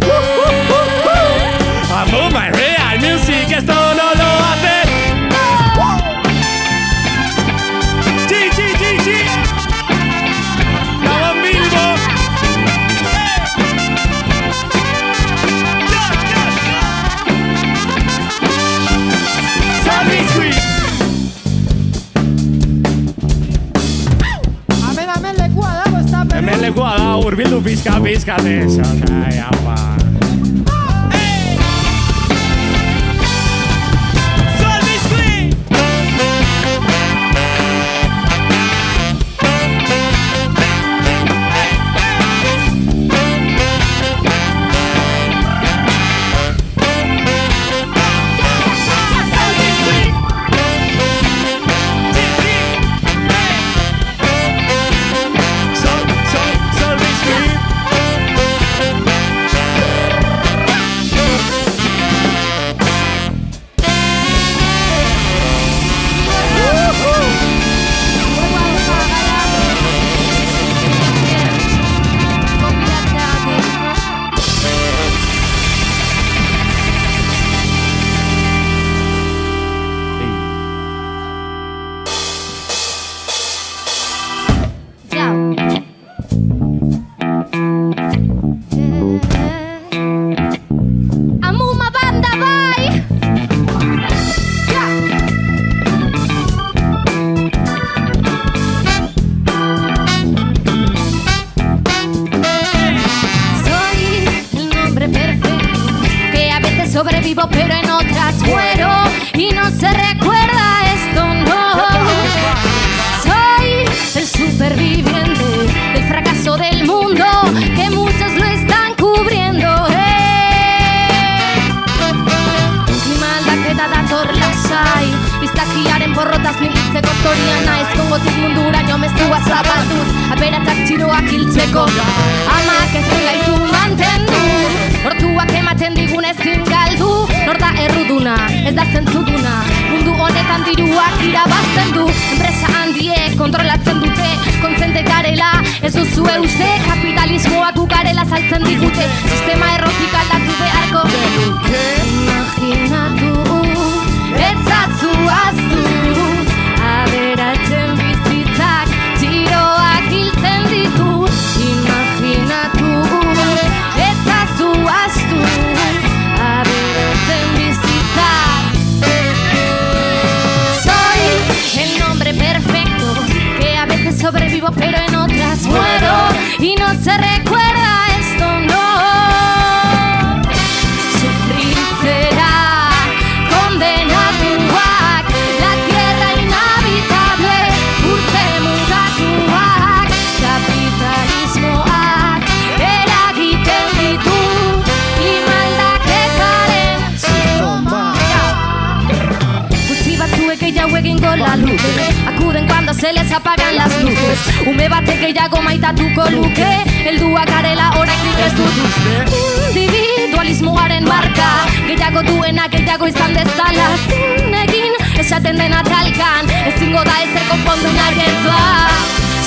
Amo my real music, esto no lo hacen. G. Vamos Bilbo. Zalbizkuit. Hemen lekua da, urbildu pizkatez. Ai, apa. Sobrevivo pero en otras muero y no se recuerda esto, no. Soy el superviviente del fracaso del mundo que muchos lo están Aberatzak txiroak hiltzeko. Amak ezin gaitu mantendu, ortuak ematen digun ezin galdu. Nor da erruduna, ez da zentzuduna, mundu honetan diruak irabazten du. Enpresa handiek kontrolatzen dute, kontzente garela, ez duzue uste. Kapitalismoak gugarela saltzen digute, sistema errotik aldatu beharko genuke. Imaginatu, etzazu aztu, aberatzen bizitzak txiroak hiltzen ditu. Imaginatu, etzazu aztu, aberatzen bizitzak. Soy el nombre perfecto, que a veces sobrevivo pero en otras muero. Y no se recuerda esto, no. Sufrir será condenatuak, la tierra inhabitable, urte mugatuak, kapitalismoak eragiten ditu, klimaldaketaren sintomak. Gutxi batzuek gehiago egingo la luke, acuden cuando se les apagan las luces. Ume batek gehiago maitatuko luke, helduak garela oraindik ez dut uste. Individualismoaren marka, gehiago duena gehiago izan dezala. Zin egin esaten dena talkan, ezingo da ezer konpondu nargetza.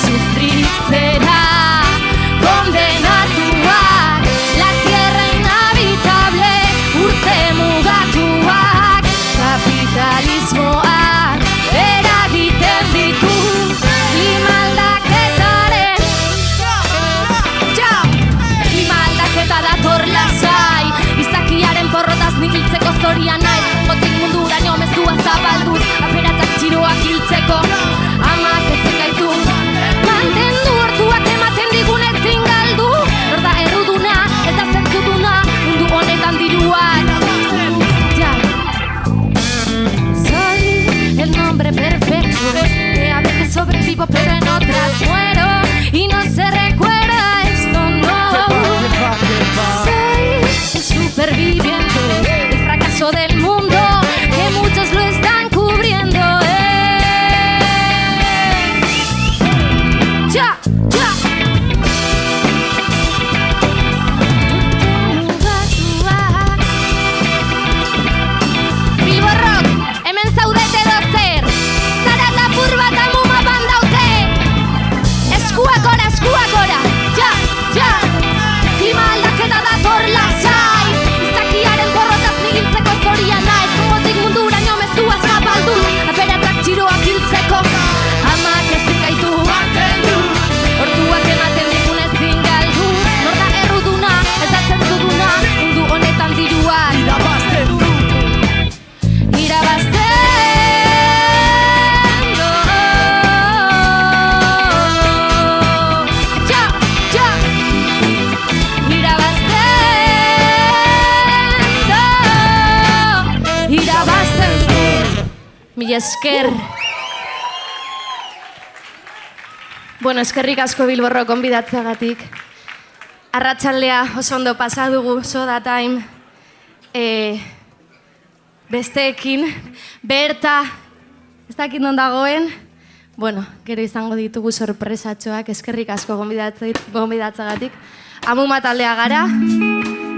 Sufritzera kondenatuak, la tierra inhabitable, urte mugatuak, kapitalismoak eragiten ditu, klimaldaketaren klimaldaketa dator lasai. Izakiaren porrotaz nik hiltzeko zoria naiz, botik munduraino mezua zabalduz, aberatzak txiroak hiltzeko. Amak ezin gaitu mantendu, ortuak ematen digun ezin galdu. Nor da erruduna, ez da zentzuduna, mundu honetan diruak. Soy el nombre perfecto, que a veces sobrevivo pero en otras muero. Y no se recuerda esto, no. Soy el superviviente del fracaso del mundo, que muchos lo están cubriendo. Ya, ya. Bilbo Rock, hemen zaudete dozer, zarat lapur bat amuma bandaute. Eskuak gora, ja, ja. Klima aldaketa dator lasai, izakiaren porrotaz nigiltzeko zoria naiz. Motik munduraino mezua zapaldu, aberatzak txiroak hiltzeko. Amak ezin gaitu mantendu, ortuak ematen digun ezin galdu. Nor da erruduna, ez da zentzuduna, mundu honetan diruak irabazten du. Irabazten du. Ja, ja. Irabazten du. Mila esker. Bueno, eskerrik asko Bilbo Rock gonbidatzeagatik. Arratsaldea oso ondo pasa dugu, Soda Time. Besteekin, Berta, ez dakit non dagoen. Bueno, gero izango ditugu sorpresatxoak, eskerrik asko gonbidatzeagatik. Amuma taldea gara,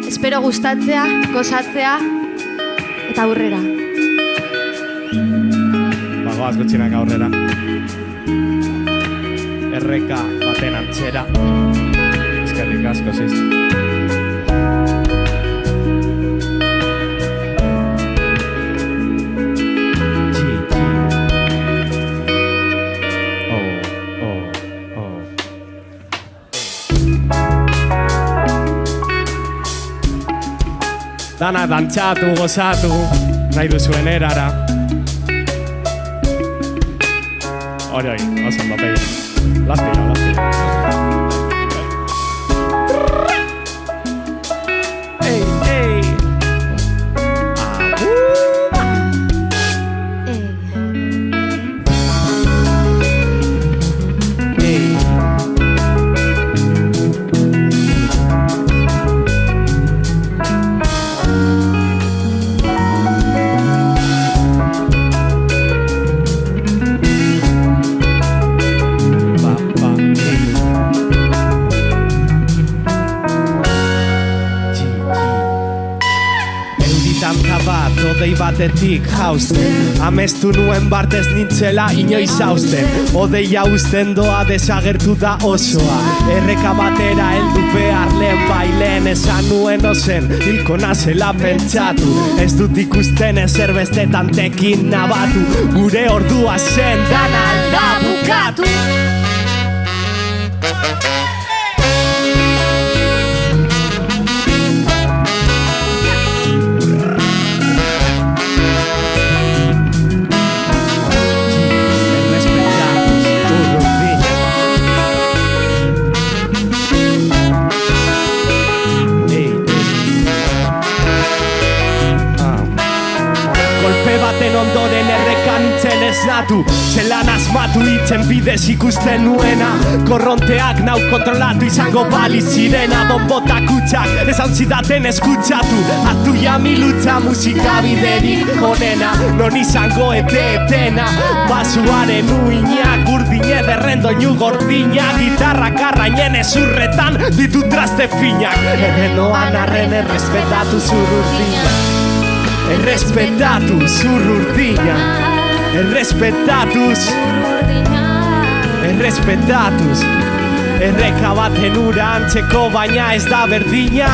espero gustatzea, gozatzea, eta aurrera. Bagoaz gutxinak aurrera. Erreka baten antzera. Eskerrik asko, ziz. Dana dantzatu, gozatu, nahi duzuen erara. Hori, oso ondo, peia. Lastira. bat, odei batetik jausten. Amestu nuen bartez nintzela inoiz hausten. Odeia usten doa desagertu da osoa. Erreka batera heldu behar lehen bailen. Esan nuen ozen, hilko nazela pentsatu. Ez dut ikusten ezer bestetan tekin nabatu. Gure ordua zen dana alda bukatu. Ondoren errekan itzen esnatu. Zelan asmatu itzen bidez ikusten nuena. Korronteak nau kontrolatu izango baliz zirena. Bonbotak utxak esan zidaten eskutsatu. Hartu jamilutza musika biderik onena. Non izango etena. Basuaren uinak urdine derrendoinu gordina. Gitarrak arrainen ezurretan ditu traste finak. Errenoan arren errespetatu zururdina. Errespetatuz urrurdina. Errespetatuz Errespetatuz Erreka baten ura antzeko baina ez da berdina.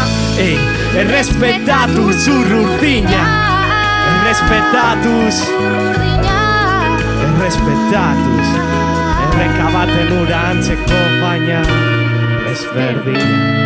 Errespetatuz urrurdina. Errespetatuz Errespetatuz Erreka baten ura antzeko baina ez berdina.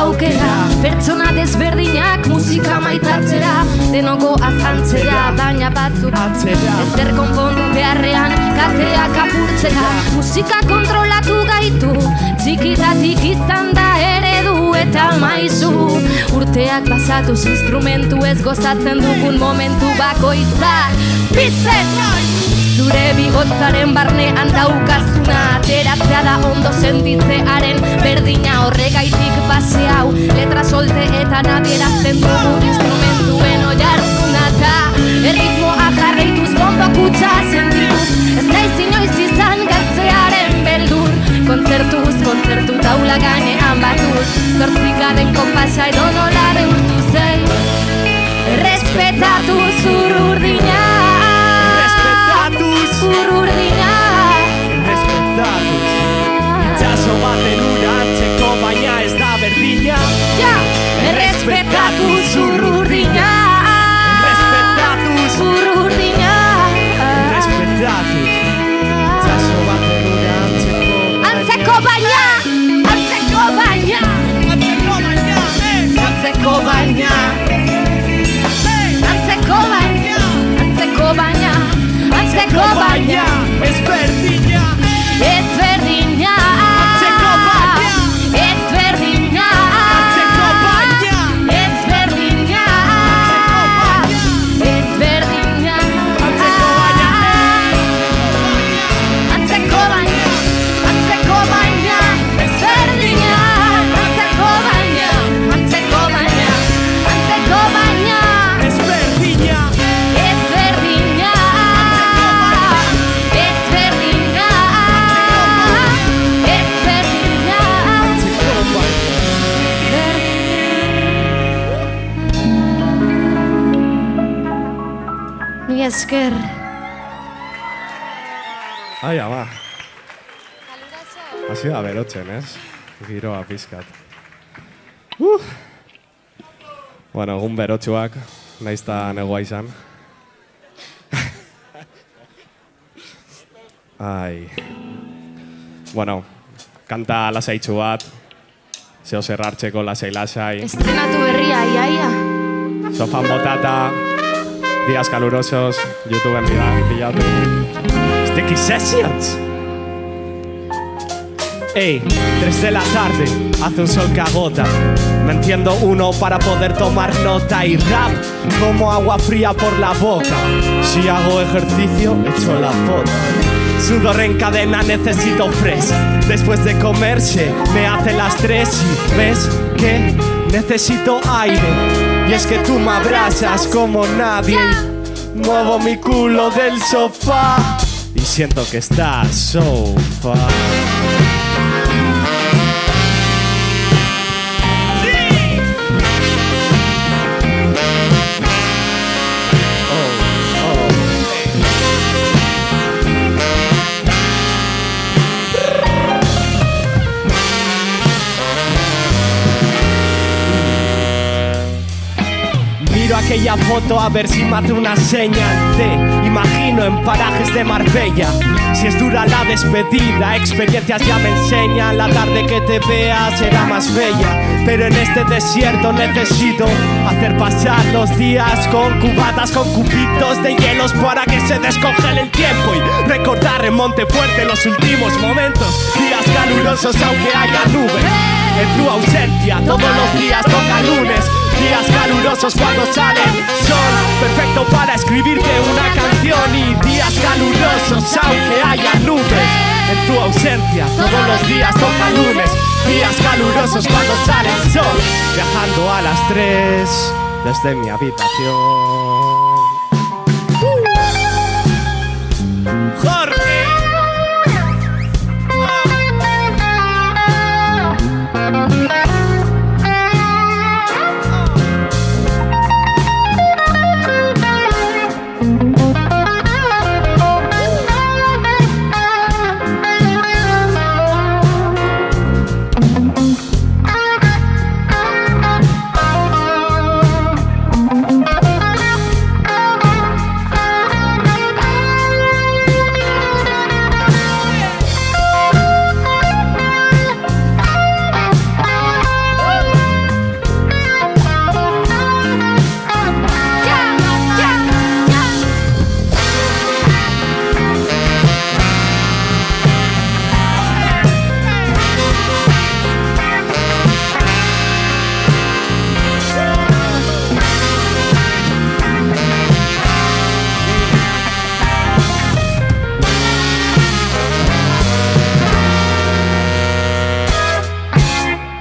Aukera, pertsona desberdinak musika maitatzera. Denoko azantzera, baina batzuk ezer konpondu beharrean kateak apurtzera. Musika kontrolatu gaitu, txikitatik izan da eredu eta maizu. Urteak pasatuz instrumentu ez gozatzen dugun momentu bakoitzak pizten. Zure bigotzaren barnean daukazuna ateratzea da ondo sentitzearen berdina. Horregaitik base hau letra solteetan adierazten dugu instrumentuen oihartzuna ta erritmoa jarraituz bombo kutsa sentituz. Ez naiz inoiz izan galtzearen beldur. Kontzertu taula gainean batuz. Zortzikaren konpasa edo nola deurtu zei. Errespetatuz urrurdina. Urrurdina. Errespetatuz itxaso baten ura antzeko baina ez da berdina. Errespetatuz urrurdina. Errespetatuz urrurdina. Errespetatuz itxaso baten ura antzeko baina. Antzeko baina. Antzeko baina. Antzeko baina. Antzeko baina. Antzeko baina. Antzeko baina. Ezberdina. Ezberdina. Antzeko baina. Ezberdina. Antzeko baina. Ezberdina. Ezberdina. Antzeko baina. Antzeko baina. Ezberdina. Antzeko baina. Antzeko baina. Antzeko baina. Ezberdina. Ezberdina. Mi esker. Ai, ama. Hasi da berotzen, ez? Giroa pizkat. Bueno, egun berotxuak, naiz ta negua izan. Ai. Bueno, kanta lasaitxu bat, zeo zer hartzeko lasai-lasai. Estrenatu berria, iaia. Sofan botata, días calurosos, YouTubeen bilatu. Sticky Sessions. Ey, 3 de la tarde, hace un sol que agota. Me enciendo uno para poder tomar nota y rap como agua fría por la boca. Si hago ejercicio, echo la foto. Sudor en cadena, necesito fresh. Después de comerse, me hace las 3 y ves que necesito aire. Y es que tú me abrazas como nadie. Muevo mi culo del sofá y siento que estás sofá. Miro aquella foto a ver si me hace una señal. Te imagino en parajes de Marbella. Si es dura la despedida, experiencias ya me enseñan. La tarde que te vea será más bella. Pero en este desierto necesito hacer pasar los días con cubatas, con cubitos de hielos para que se descongele el tiempo. Y recordar en Montefuerte los últimos momentos. Días calurosos aunque haya nubes. En tu ausencia todos los días toca lunes. Días calurosos cuando sale el sol, perfecto para escribirte una canción. Y días calurosos aunque haya nubes. En tu ausencia todos los días toca lunes. Días calurosos cuando sale el sol. Viajando a las 3 desde mi habitación. Jorge.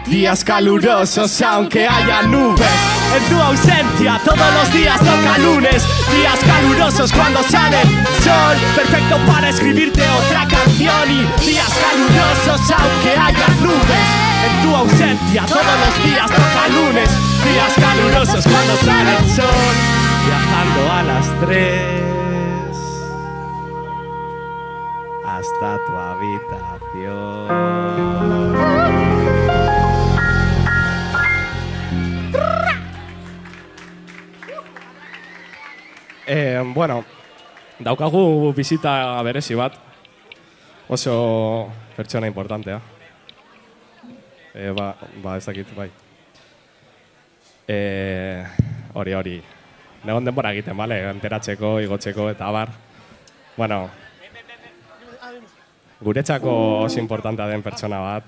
Días calurosos aunque haya nubes. En tu ausencia todos los días toca lunes. Días calurosos cuando sale el sol, perfecto para escribirte otra canción. Y días calurosos aunque haya nubes. En tu ausencia todos los días toca lunes. Días calurosos cuando sale el sol. Viajando a las 3 hasta tu habitación. Bueno, daukagu bizita berezi bat. Oso pertsona importantea. Ez dakit, bai. Hori. Negon denbora egiten, bale? Enteratzeko, igotzeko eta abar. Bueno, guretzako oso importantea den pertsona bat.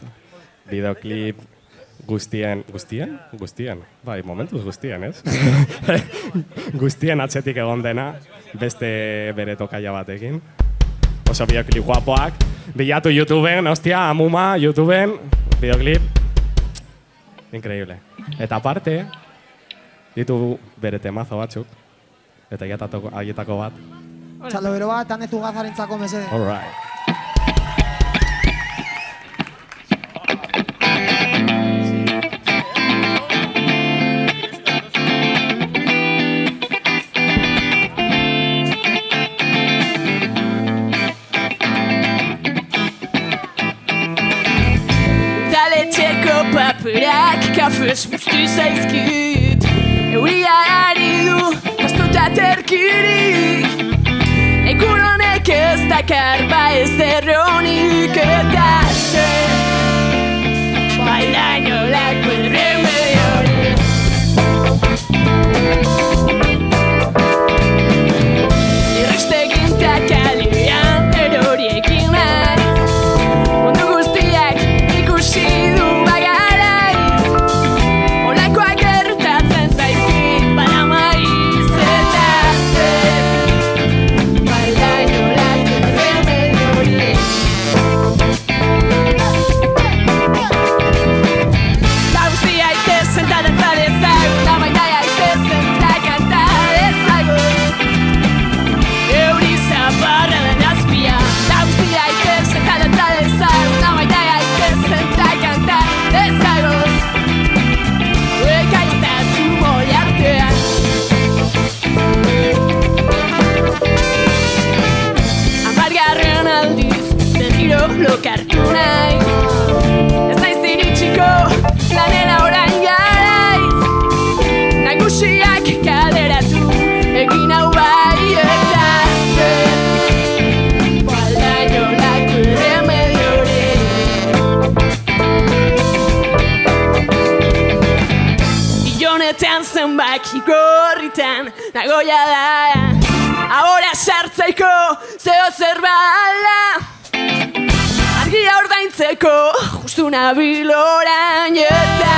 Videoclip guztien? Bai, momentuz guztien, ez? Guztien atzetik egon dena, beste bere tokaia batekin. Oso videoclip guapoak. Bilatu YouTubeen, ostia, amuma, YouTubeen, videoclip. Increíble. Eta aparte, ditu bere temazo batzuk, eta aietako bat. Txalobero bat, tanezu gazarentzako mesede. All right. Paperak kafez busti zaizkit. Euria ari du, pastuta terkiri. Egun honek ez dakar ba ez erronik eta zen bainaino lako erremediori. Irristegin takalian eroriekin naiz. Mundu guztiak ikusi du Benetan zenbaki gorritan nagoia da. Ahora sartzaiko zeo zerbala argia ordaintzeko justu nabil orain eta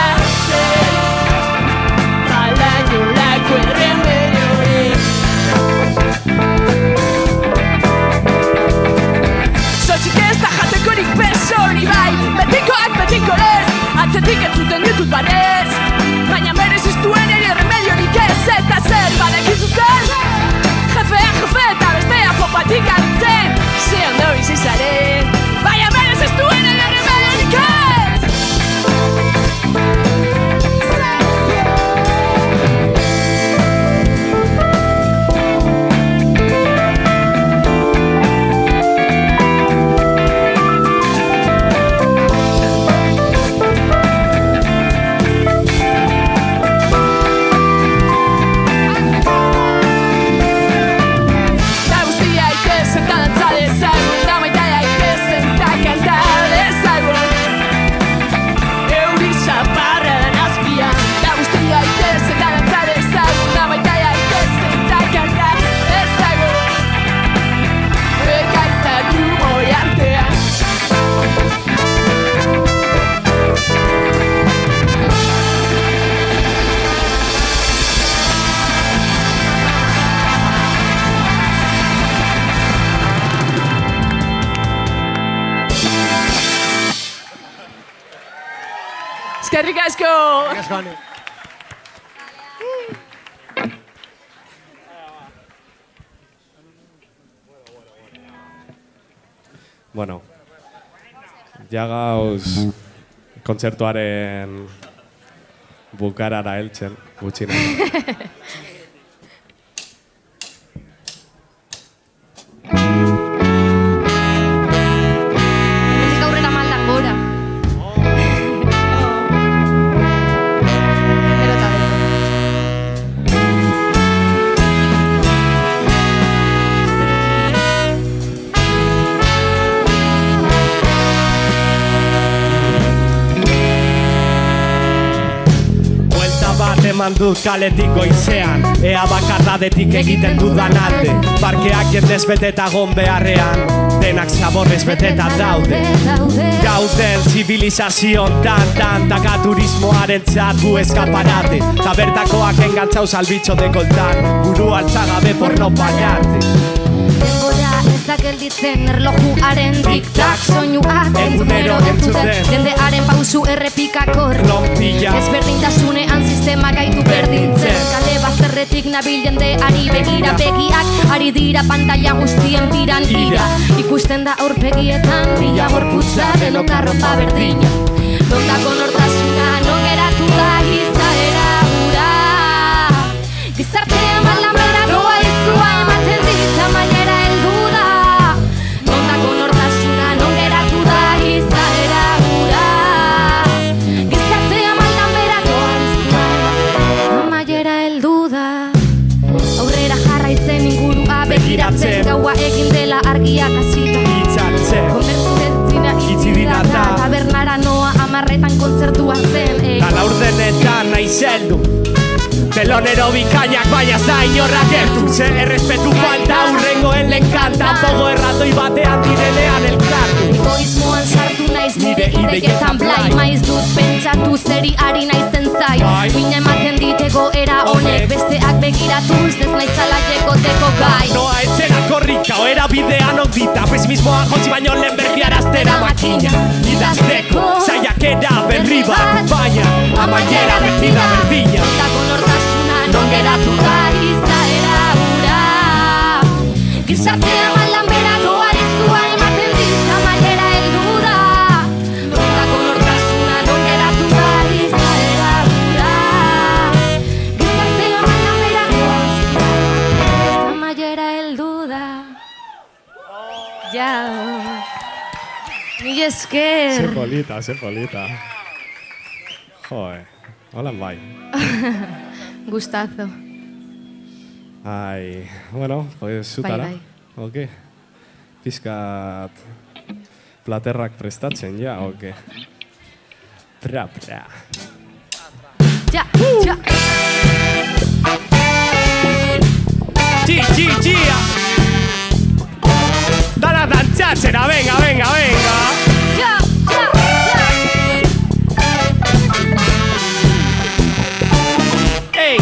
balainolako erremediorik. Sozik ez da jatekorik beso hori bai, betikoak betiko ez, atzetik entzuten ditut barez, baina merez ez duen ere remediorik ez, eta zer badekizu zer, jefea jefe eta bestea popatik hartzen, ze ondo bizizaren, baina merez ez duen ere remediorik ez. Eskerrik asko! Bueno, ja gauz kontzertuaren bukarara heltzen, gutxinez. Eman dut kaletik goizean, ea bakardadetik egiten dudan alde. Parkeak jendez beteta gon beharrean, denak zaborrez beteta daude. Gauden zibilizazioan tan taka turismoaren txatu eskaparate. Ta bertakoak engantzau salbitxo dekoltan, buru altzagabe porno pagarte. Denbora ez da gelditzen erlojuaren tik-tak soinuak entzunero entzuten jendearen pausu errepikakor ezberdintasunean sistema gaitu berdintzen kale bazterretik nabil jendeari begira begiak ari dira pantalla guztien biran ira ikusten da aurpegietan bila gorputza denok arropa berdina nondako nortasuna non geratu da izaera hura gizartea malamera doa izua ematen dit amaiera heldu da nondako nortasuna non geratu da izaera hura gizartea malamera doa izua amaiera heldu da aurrera jarraitzen ingurua begiratzen gaua egin dela argiak hasita komertzientzina itzidira da tabernara noa amarretan kontzertua zen Gala urdenetan naiz heldu telonero bikainak baina zain horrak gertu ze errespetu falta urrengoen lenkanta pogo erratoi batean direnean elkartu egoismoan sartu naiz nire ideietan blai maiz dut pentsatu zeri ari naizen zai uina ematen ditego era honek besteak begiratuz ez naizala jekoteko gai noa etxera korrika oera bidean okdita pesimismoa jotzi baino lehen berriaraztera makina idazteko saiakera berri bat baina amaiera beti da berdina non geratu da izaera hura gizartea malanbera doa izua ematen dit amaiera heldu da nondako nortasuna non geratu da izaera hura gizartea malanbera doa izua amaiera heldu da ja mila esker Ze polita Joe, holan bai Gustazo. Ai, bueno, pues zutara. Bai. Ok. Pizkat platerrak prestatzen, ja, ok. Pra. ya, ya. Gia. Dale a danzarcela, venga, venga, venga. Ya, ya, ya. Ey,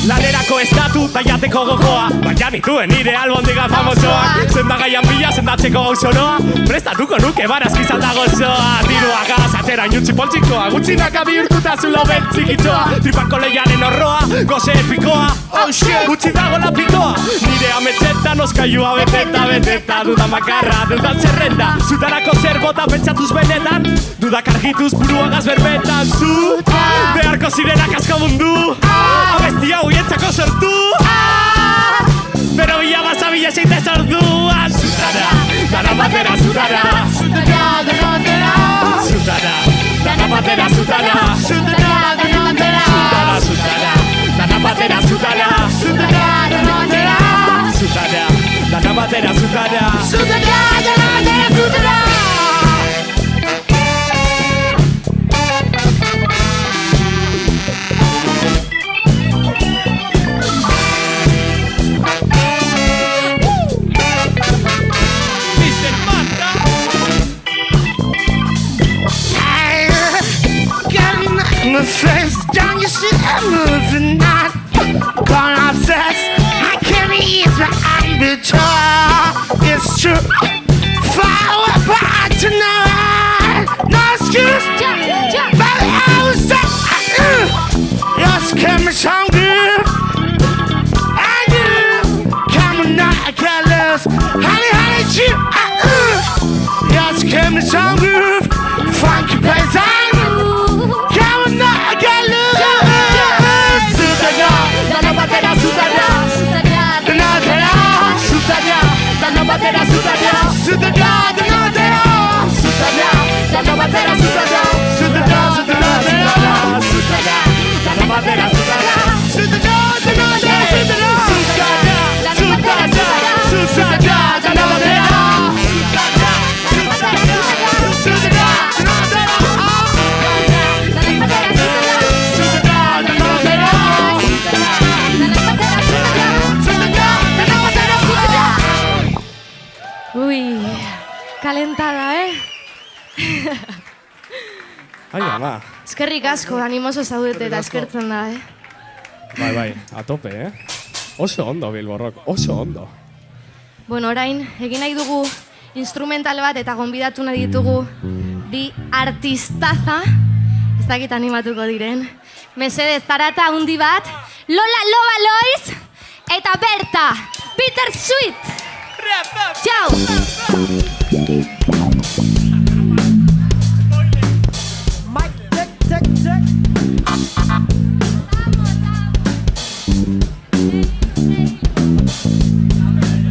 Lanerako estatu taiateko gogoa baina dituen nire albondiga famosoak Sendagaian bila sendatzeko gauzoroa Prestatuko nuke barazkizan da gozoa Diruak azatera inutzi poltsikoa Gutxinaka bihurtuta zulo bentzikitzoa Tripako lehiaren horroa, goze epikoa Gutxi dago lapikoa Nire ametxetan oskailua beteta Duda makarra, dudan zerrenda Zutarako zer bota pentsatuz benetan Dudak argituz buruagaz berbetan Zut, beharko zirenak asko mundu Abesti hau jentzako sortu Pero bila basa bila zeite sorduan Zutara, dana batera zutara Zutara, dana batera Zutara, dana batera zutara Zutara, dana batera Zutara, dana batera zutara Zutara, dana batera Zutara, dana batera zutara Zutara, dana batera zutara My face down, you see I'm moving not gonna obsess. I can't ease my ambition. It's true. Far apart tonight. No excuse. Baby, I was just coming some good. I do. Come on, not careless. Honey, cheap. Just coming some good. Funky place I batera zutara Zutara, danatera Zutara, dana batera zutara Zutara, danatera Zutara, dana batera zutara Zutara, danatera Zutara, zutara, dana batera Zutara, zutara, danatera Uy, calentada, Ai, ama. Eskerrik asko, animoso zaudete eta eskertzen da, Bai, a tope, Oso ondo, Bilborrok, oso ondo. Bueno, orain, egin nahi dugu instrumental bat eta gonbidatu nahi ditugu bi artistaza, ez dakit animatuko diren. Mesedez, zarata hundi bat, Lola Loba Loiz eta Berta, Peter Sweet. Ciao!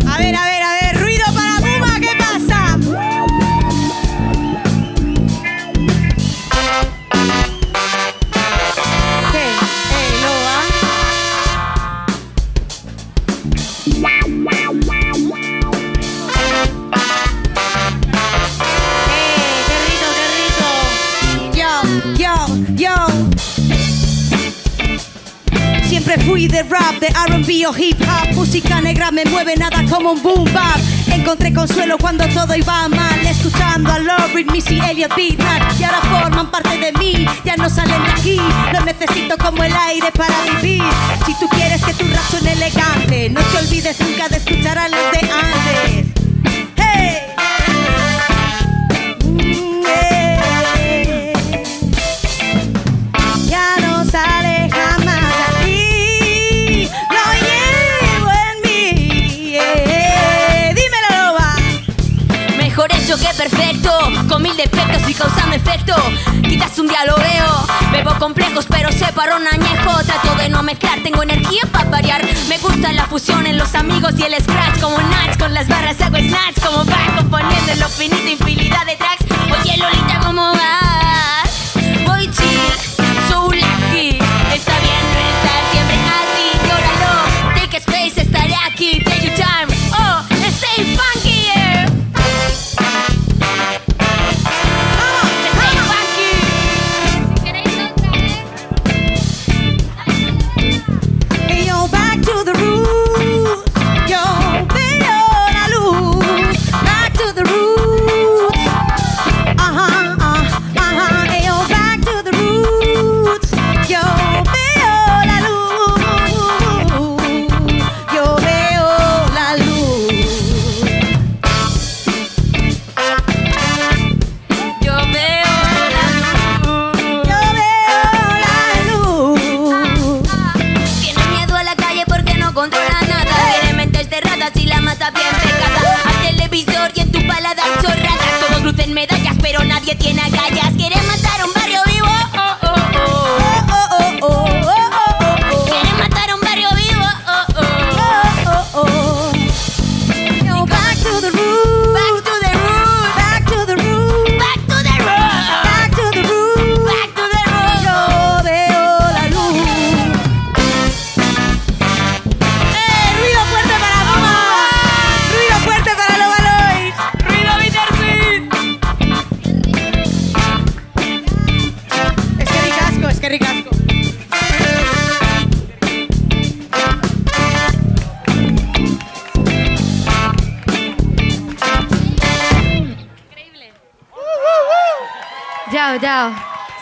A ver, ruido para Puma, ¿qué pasa? ¿Qué? Loba. Yo. Siempre fui de rap, de R&B o hip hop. Música negra me mueve nada como un boom bap. Encontré consuelo cuando todo iba mal, escuchando a Lord Reed, Missy Elliott, Beat Nat. Y ahora forman parte de mí, ya no salen de aquí. Lo necesito como el aire para vivir. Si tú quieres que tu rap suene elegante, no te olvides nunca de escuchar a los de antes. ¡Hey! Ya no sale jamás de aquí, lo llevo en mí, dímelo, Loba. Mejor hecho que perfecto, con 1000 defectos y causando efecto. Quitas un día lo veo, bebo complejos pero separo un añejo. Trato de no mezclar, tengo energía para variar. Me gusta la fusión en los amigos y el scratch. Como Natch, con las barras hago snatch. Como va componiendo en lo finito infinidad de tracks. Oye Lolita, ¿cómo vas? Voy chill, so lucky. Está bien no estar siempre así. Llóralo, take space, estaré aquí. Take your time, oh, stay funky, yeah. Stay funky. Eskerrik asko. Jau.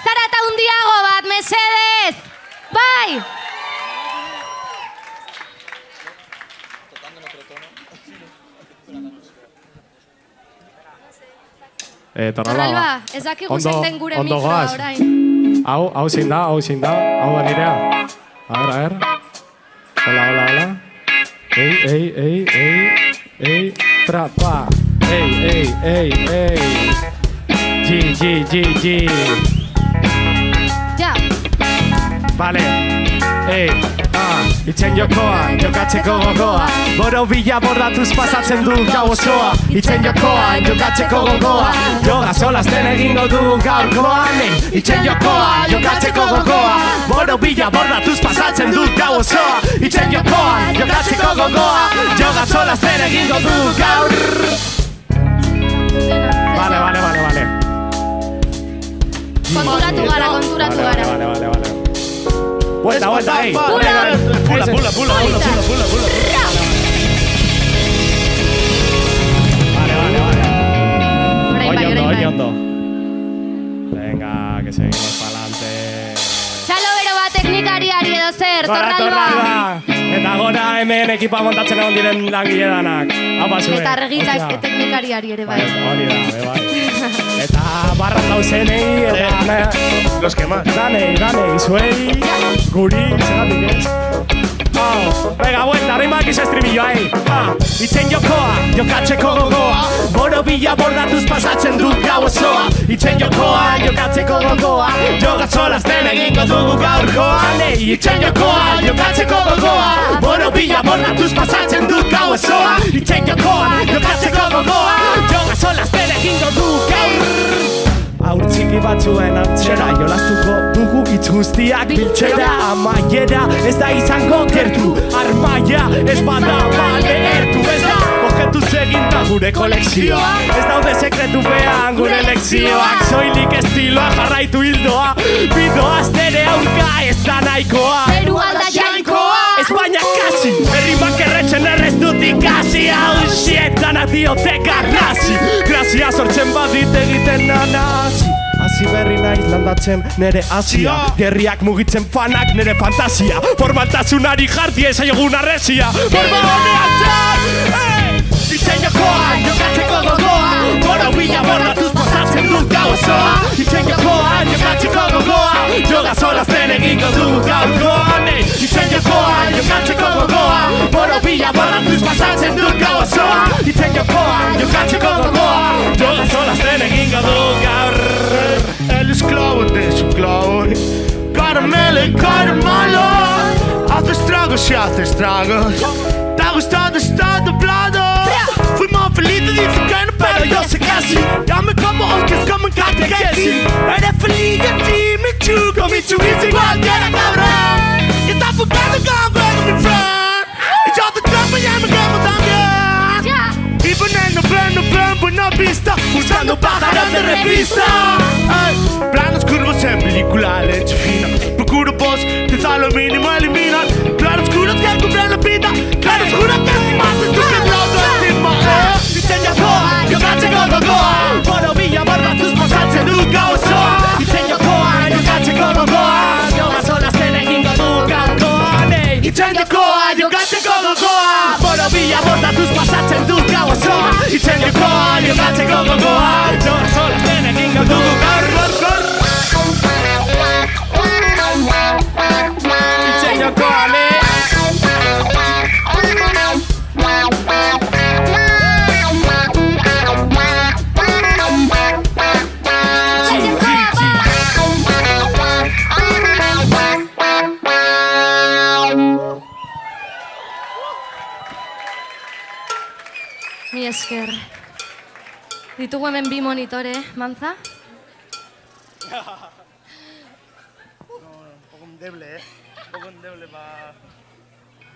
Zara eta hundiago bat, mesedez! Bai! Torralba, ez dakigu zein den gure mikroa orain. Hau zein da, hau da nirea. A ver. Hola. Ei, trapa. Ei. G. Ja. Vale. Itzen jokoa, jokatzeko gogoa. Borobila bordatuz pasatzen du gau osoa. Itzen jokoa, jokatzeko gogoa. Joga solazten egingo du gaurkoan. Itzen jokoa, jokatzeko gogoa. Borobila bordatuz pasatzen du gau osoa. Itzen jokoa, jokatzeko gogoa. Joga solazten egingo du gaur. Vale. Konturatu gara. Vale. Vuelta, ey. Pula. Vale. Oñondo. Venga, que seguimos pa'lante. Txalo bero bat teknikariari edo zer, torralba. Eta gora hemen ekipa montatzen egon diren langile danak. Hau zuen. Eta argita teknikariari ere bai. Hori da, bai. Eta barran dauzenei, eta... Los que más. Danei, zuei, guri, zeratik ez. Venga, vuelta, rimak izo estribilloa, Itzen jokoa, jokatzeko gogoa. Borobila bordatuz pasatzen du gau osoa. Itzen jokoa, jokatzeko gogoa. Joga solazten egingo dugu gaurkoan. Itzen jokoa, jokatzeko gogoa. Borobila bordatuz pasatzen du gau osoa. Itzen jokoa, jokatzeko gogoa. Joga solazten egingo dugu gaur. Aur txiki batzuen antzera jolastuko dugu hitz guztiak biltzera. Amaiera ez da izango gertu, armaia ez bada bale ertu. Ez da ojetuz eginda gure kolekzioa, ez daude sekretupean gure lekzioak. Soilik estiloa jarraitu hildoa, bidoaz nere aurka ez da nahikoa. Peru alda jainkoa, Espainia kasi, herrimak erretzen errez dut ikasi. Hau xietan diote garrasi, grazia sortzen badit egiten nanaz. Hasi berri naiz landatzen nere asia, gerriak mugitzen fanak nere fantasia. Formaltasunari jarti ezaiogun arresia. Borba honean zen! Itzen jokoa, jokatzeko gogoa. Borobila bordatuz pasatzen dut gau osoa. Itzen jokoa, jokatzeko gogoa. Joga solazten egingo dugu gaurkoan. Itzen jokoa, jokatzeko gogoa. Borobila bordatuz pasatzen dut gau osoa. Itzen jokoa, jokatzeko gogoa. Joga solazten egingo dugu gaur. El esclavo de su clavo. Caramelo y caramelo. Hace estragos y hace estragos. Te ha gustado estar doblado. Fuimos felices, dicen que no, pero yo sé que sí. Ya me como hostias como en catequesis. Eres feliz y así me chuco. Mi chubis igual que era cabrón. Y está buscando con juego mi friend. Y yo te trampo y ya me quemo también. Y poniendo buena pista, buscando pájaros de revista. Planos curvos en película, leche fina. Procuro vos, te da lo mínimo, eliminar. Claros oscuros que cubren la vida. Claros oscuros que estimaste tú que todo estima. Itzen jokoa, jokatzeko gogoa. Borobila bordatuz pasatzen du gau osoa. Itzen jokoa, jokatzeko gogoa. Joga solazten egingo du gaurkoan. Itzen jokoa, jokatzeko gogoa. Borobila bordatuz pasatzen du gau osoa. Itzen jokoa, jokatzeko gogoa. Joga solazten egingo du gaurkoan. Itzen jokoa, Mi esker. Ditugu hemen bi monitore, Mantza?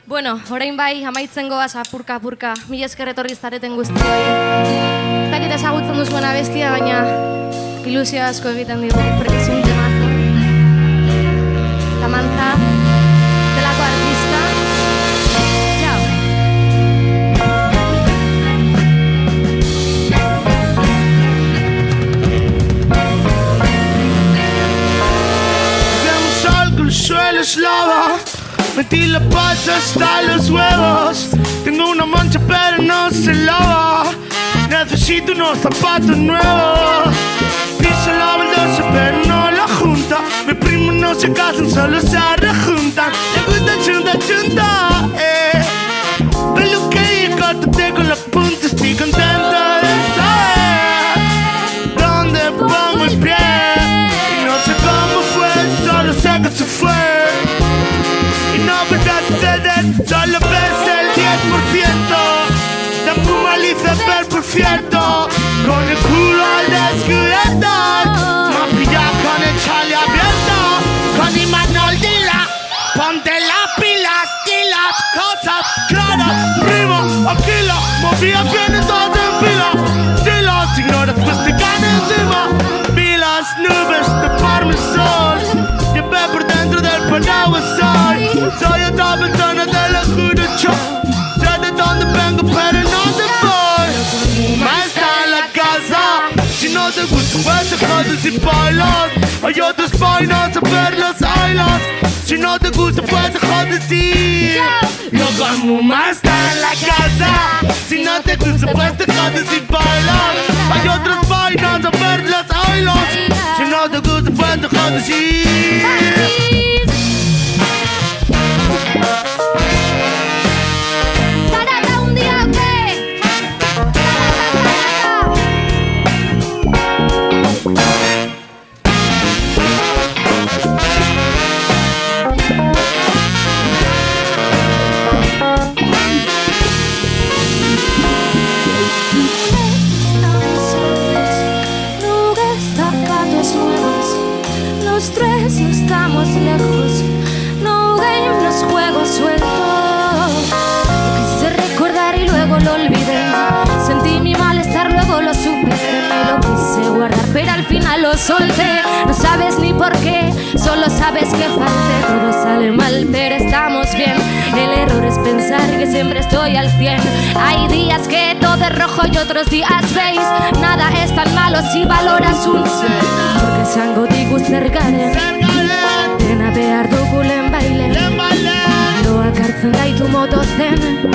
Bueno, orain bai, amaitzen goaz apurka. Mi esker etorri zareten guztioi. Ez dakit ezagutzen duzuen abestia, baina ilusio asko egiten digu, porque es un temazo. es lava. Metí la pata hasta los huevos. Tengo una mancha pero no se lava. Necesito unos zapatos nuevos. Piso la baldosa pero no la junta. Mi primo no se casan, solo se rejuntan. Le gusta chunta chunta, peluquería, córtate con la punta. Estoy contento de saber dónde pongo el pie. Y no sé cómo fue, solo sé que se fue. Y no volverá a suceder, solo ves el 10%. De tu malicia ver por cierto. Con el culo al descubierto. Me ha pillado con el chale abierto. Con Imanol Dila, ponte las pilas y las cosas claras. Primo, aquila, movía bien todas en fila. Si los ignoras pues te caen encima. Vi las nubes taparme el sol. Llevé por dentro del paraguas soy. Soy otra persona, te lo juro yo. Sé de dónde vengo pero no te voy. Más está en la casa. Si no te gusta pues te jodes y bailas. Hay otras vainas a verlas, haylas. Si no te gusta pues te jodes y yo como más está en la casa. Si no te gusta pues te jodes y bailas. Hay otras vainas a verlas, haylas. Si no te gusta pues te jodes y los tres no estamos lejos, no game, los juegos sueltos. Lo quise recordar y luego lo olvidé. Sentí mi malestar, luego lo superé. Me lo quise guardar, pero al final lo solté. No sabes ni por qué, solo sabes que falté. Todo sale mal, pero estamos bien. El error es pensar que siempre estoy al 100. Hay días que todo es rojo y otros días beige. Nada es tan malo si valoras un 100. Porque zango digu zergaren dena behar dugu lehen baile. Loak hartzen gaitu moto zen.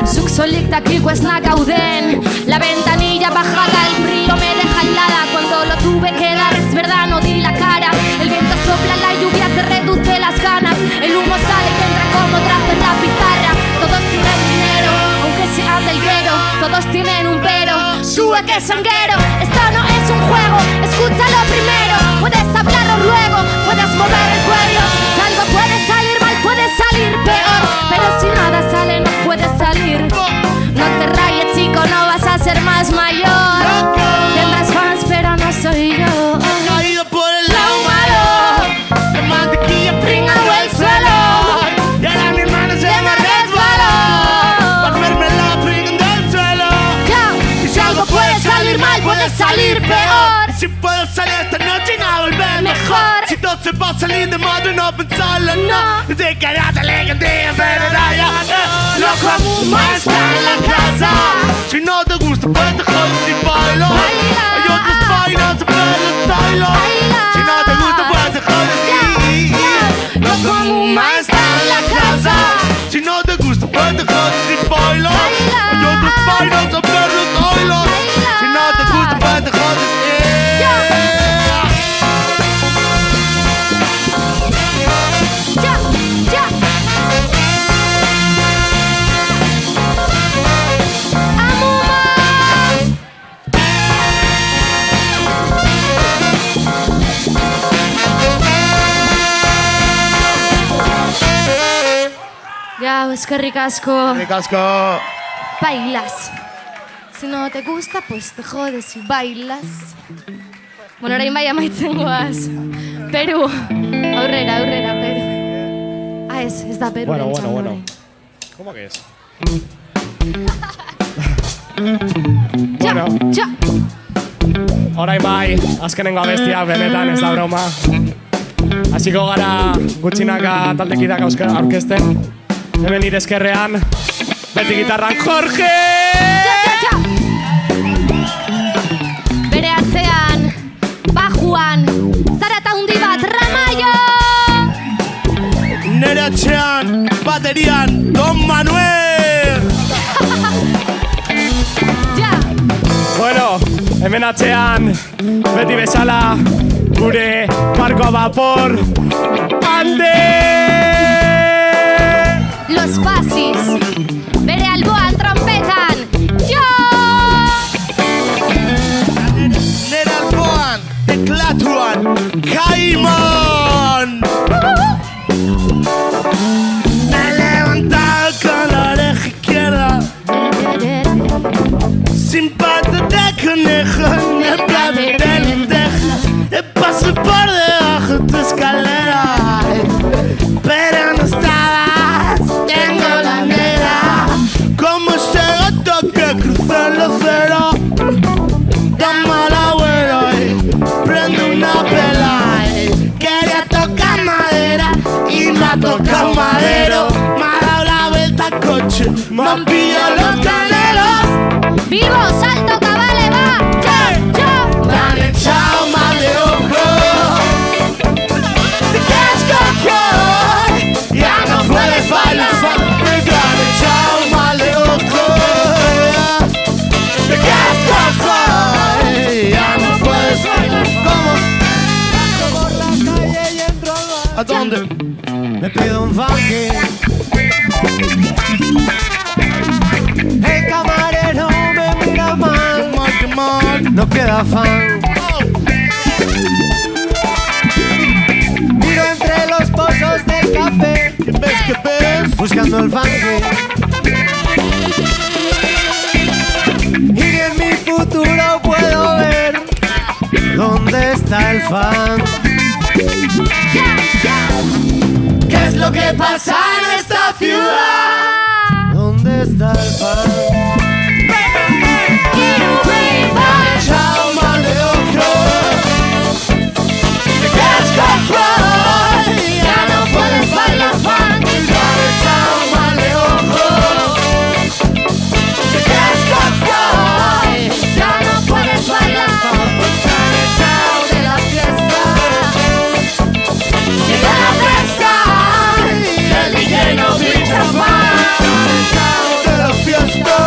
Zuk solik dakiko ez nagauden. La ventanilla bajada, el frío me deja helada. Cuando lo tuve que dar es verdad, no di la cara. El viento sopla, la lluvia te reduce las ganas. El humo sale y entra como trazo en la pizarra. Todos tienen dinero, aunque sean del guero. Todos tienen un pero, sube que es sanguero. Esto no es un juego, escúchalo primero. Puedes hablarlo luego, puedes mover el cuello. Algo puede salir mal, puede salir peor. Pero si nada sale no puede salir. No te rayes chico, no vas a ser más mayor. Tendrás fans pero no soy yo. caído por el lado malo. La mantequilla pringado el suelo. Y ahora mi hermano se me resbaló. Para verme la pringan del suelo. Y si algo puede salir mal, puede salir peor. Si puedo salir esta noche y no volver mejor. Si todo se va a salir de madre, no pensarlo, no. Desde que ya te le canté, pero ya lo común está en la casa. Si no te gusta, pues te jodes y bailo. Hay otras vainas, pero bailo. Si no te gusta, pues te jodes y lo común está en la casa. Si no te gusta, pues te jodes y bailo. Hay otras vainas, pero bailo. Si no te gusta, pues te jodes y Ya, eskerrik asko. Eskerrik asko. Bailas. Si no te gusta, pues te jodes y bailas. Bueno, orain bai amaitzen goaz. Peru. Aurrera, aurrera, Peru. Ah, ez da Peru. Bueno. ¿Cómo que es? Bueno. Orain bai, azkenengo abestia benetan ez da broma. Hasiko gara gutxinaka taldekideak aurkezten. Hemen nire eskerrean, beti gitarran Jorge! Bere atzean, bajuan, zarata hundi bat, Ramayo! baterian Don Manuel. Bueno, hemen atzean, beti bezala, gure barko a vapor, ande! Los Fasis, bere alboan trompetan, jo! Nere alboan, teklatuan, Caimón. Me he levantado con la oreja izquierda, sin pata de conejo, ni en plan de lentejas. Paso por debajo de tu escalera, pero no estabas, tengo la negra. Como ese gato que cruza el acero, llama al abuelo y prende una vela. Quería tocar madera y me ha tocado madero. Me ha dado la vuelta al coche, me han pillado los canelos. Bilbo, salto, cabale, va, yo. Me han echado mal de ojo. Te quedas cojo, ya no puedes bailar. Me han echado mal de ojo. Te quedas cojo, ya no puedes bailar. ¿Cómo? Por la calle y entro al bar. ¿A dónde? Me pido un funky. El camarero me mira mal. No queda fan. Miro entre los pozos del café. ¿Qué ves? Buscando el funky. Y en mi futuro puedo ver dónde está el fan. ¿Qué es lo que pasa en esta ciudad? ¿Dónde está el fan? Echado mal de ojo. Te quedas cojo, ya no puedes bailar fan. Te han echado mal de ojo. Te quedas cojo, ya no puedes bailar fan. Te han echado de la fiesta. Y de la fiesta, el DJ no pincha más. De la fiesta.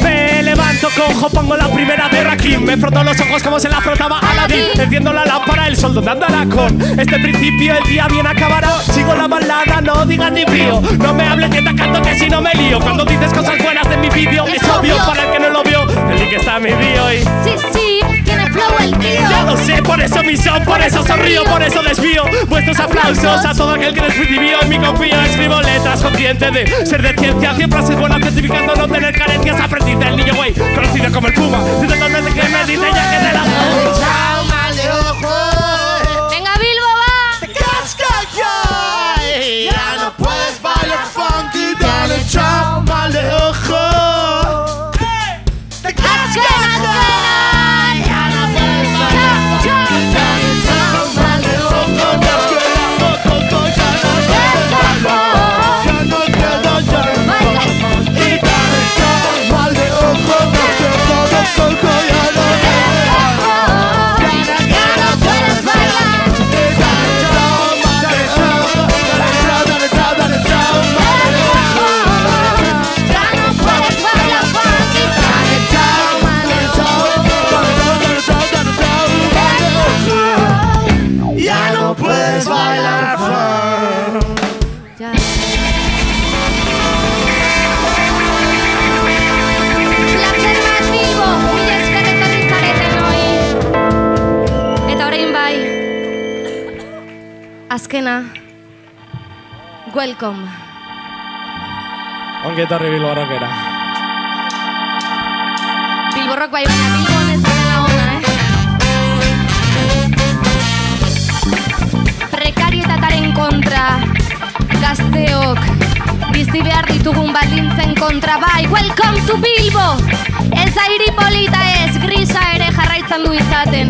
Me levanto, cojo, pongo la primera de Rakim. Me froto los ojos como se la frotaba Aladdin. Enciendo la lámpara, el sol donde andará con este principio, el día bien acabará. Sigo la balada, no digas ni frío. No me hables que te canto que si no me lío. Cuando dices cosas buenas de mi vídeo, es obvio para el que no lo vio. El link está en mi bio y... Sí, tiene flow el tío. Ya lo sé, por eso mi son, por eso sonrío, por eso desvío vuestros aplausos a todo aquel que desvivió. En mi confío, escribo letras consciente de ser de ciencia. 100 frases buenas certificando no tener carencias. Aprendí del niño güey, conocido como el Puma. Dice con el que me dice ya que te la echado mal de ojo. Venga, Bilbo, va. Te quedas cojo, ya no puedes bailar funky. Te han echado mal de ojo. Te quedas cojo, ya no puedes bailar funky. Te han echado mal de ojo. Ya no queda ya. Y te han echado mal de ojo. Coco, ya no puedes bailar. Ya no puedes bailar funk. Placer bat, Bilbo. Mila esker etorri zareten hoi. Eta orain bai. Azkena. Welcome. Ongi etorri Bilbo Rockera. Bilbo Rock bai, baina Bilbon ez dela ona, Prekarietataren kontra, gazteok, bizi behar ditugun baldintzen kontra, bai, welcome to Bilbo! Ez da hiri polita ez, grisa ere jarraitzen du izaten.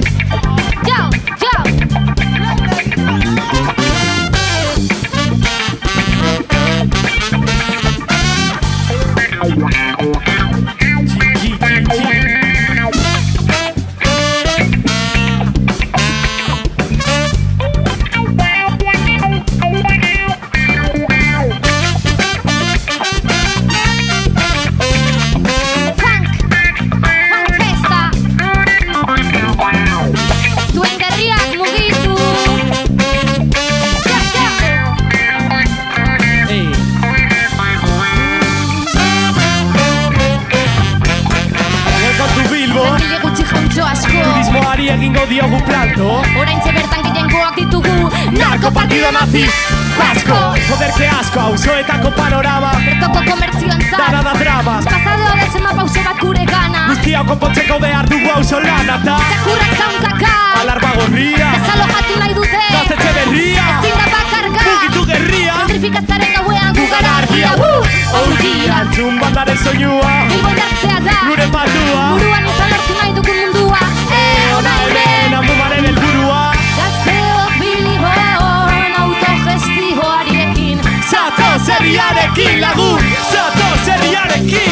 Jo! Hori egingo diogu planto. Oraintxe bertan gehiengoak ditugu Narko partido nazi Vasco. Joderke asko auzoetako panorama. Bertoko komertzioentzat Dana da drama. Pasado dezema pauso bat gure gana. Guztia konpontzeko behar dugu auzo lana ta Txakurrak zaunkaka Alarma gorria. Desalojatu nahi dute Gaztetxe berria. Ezin da bakarga Mugitu gerria. Gentrifikatzaren gauean gugara argia Ongia Antzun bandaren soinua. Bilboi hartzea da Gure patua. Buruan izan lortu nahi dugun mundua Ona hemen Amumaren helburua. Gazteok Bilbon autogestioarekin Zatoz herriarekin lagun. Zatoz herriarekin.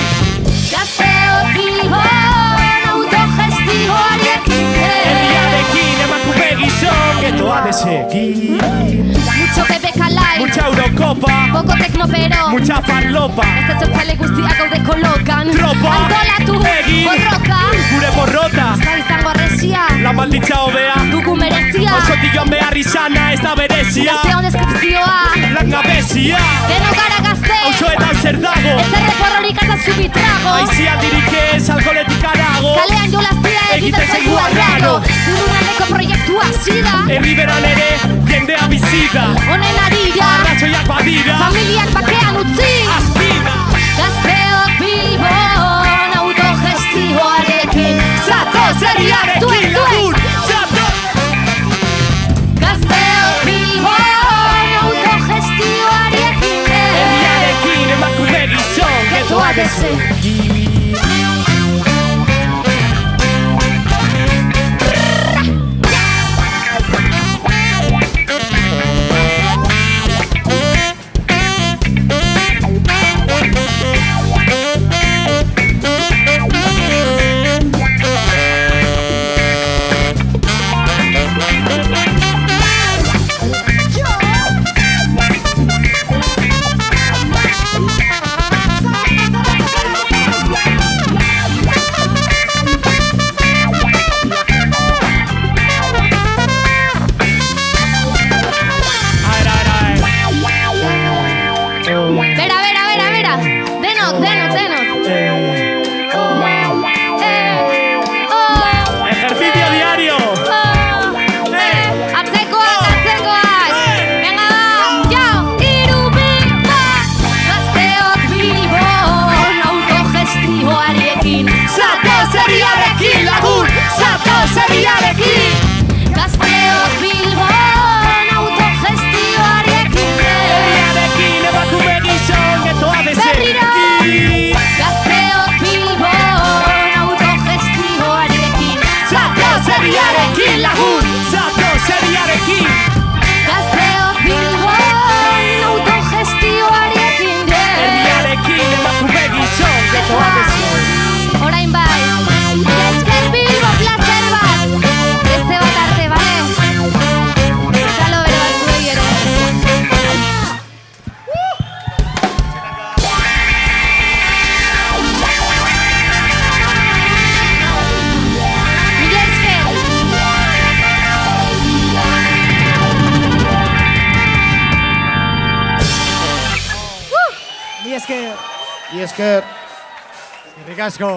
Gazteok Bilbon autogestioarekin Herriarekin emakume gizon Getoa desegin. Mucho bebeka light Mucha Eurocopa. Poco tecno pero Mucha farlopa. Ez zepale guztiak gaude kolokan Tropa. Antolatu Egin. borroka Gure borrota. Ez da izango arresia La malditza hobea. Dugu merezia Osotik joan behar izana ez da berezia. Gazteon deskripzioa Langabezia. Deno gara gazte Auzoetan zer dago. Ez erreporrorik eta zubitrago Aizia dirik ez alkoletik arago. Kalean jolaztia egiten zaigu arraro Durunaldeko proiektua zida Herriberan ere jendea bizida. Honen arira Arratzoiak badira. Familiak bakean utzi Azpida. Gazteok Bilbon autogestioarekin Zatoz herriarekin lagun. Zatoz. Gazteok Bilbon autogestioarekin Herriarekin emakume gizon Getoa desegin. Bera Denok Ejercicio diario. Atzekoak Venga ba, jau, hiru, bi, bat Gazteok Bilbon autogestioarekin Zatoz herriarekin lagun. Zatoz herriarekin. Gazteok Bilbon autogestioarekin Herriarekin emakume gizon Getoa desegin. Gazteok Bilbon autogestioarekin Zatoz herriarekin lagun. Zatoz herriarekin. Gazteok Bilbon autogestioarekin Herriarekin emakume gizon Getoa desegin. Orain bai, esker Bilbo plazer bat Beste bat arte, bale? Txalo bere bat zuei ere Mila esker Mi esker. Eskerrik asko.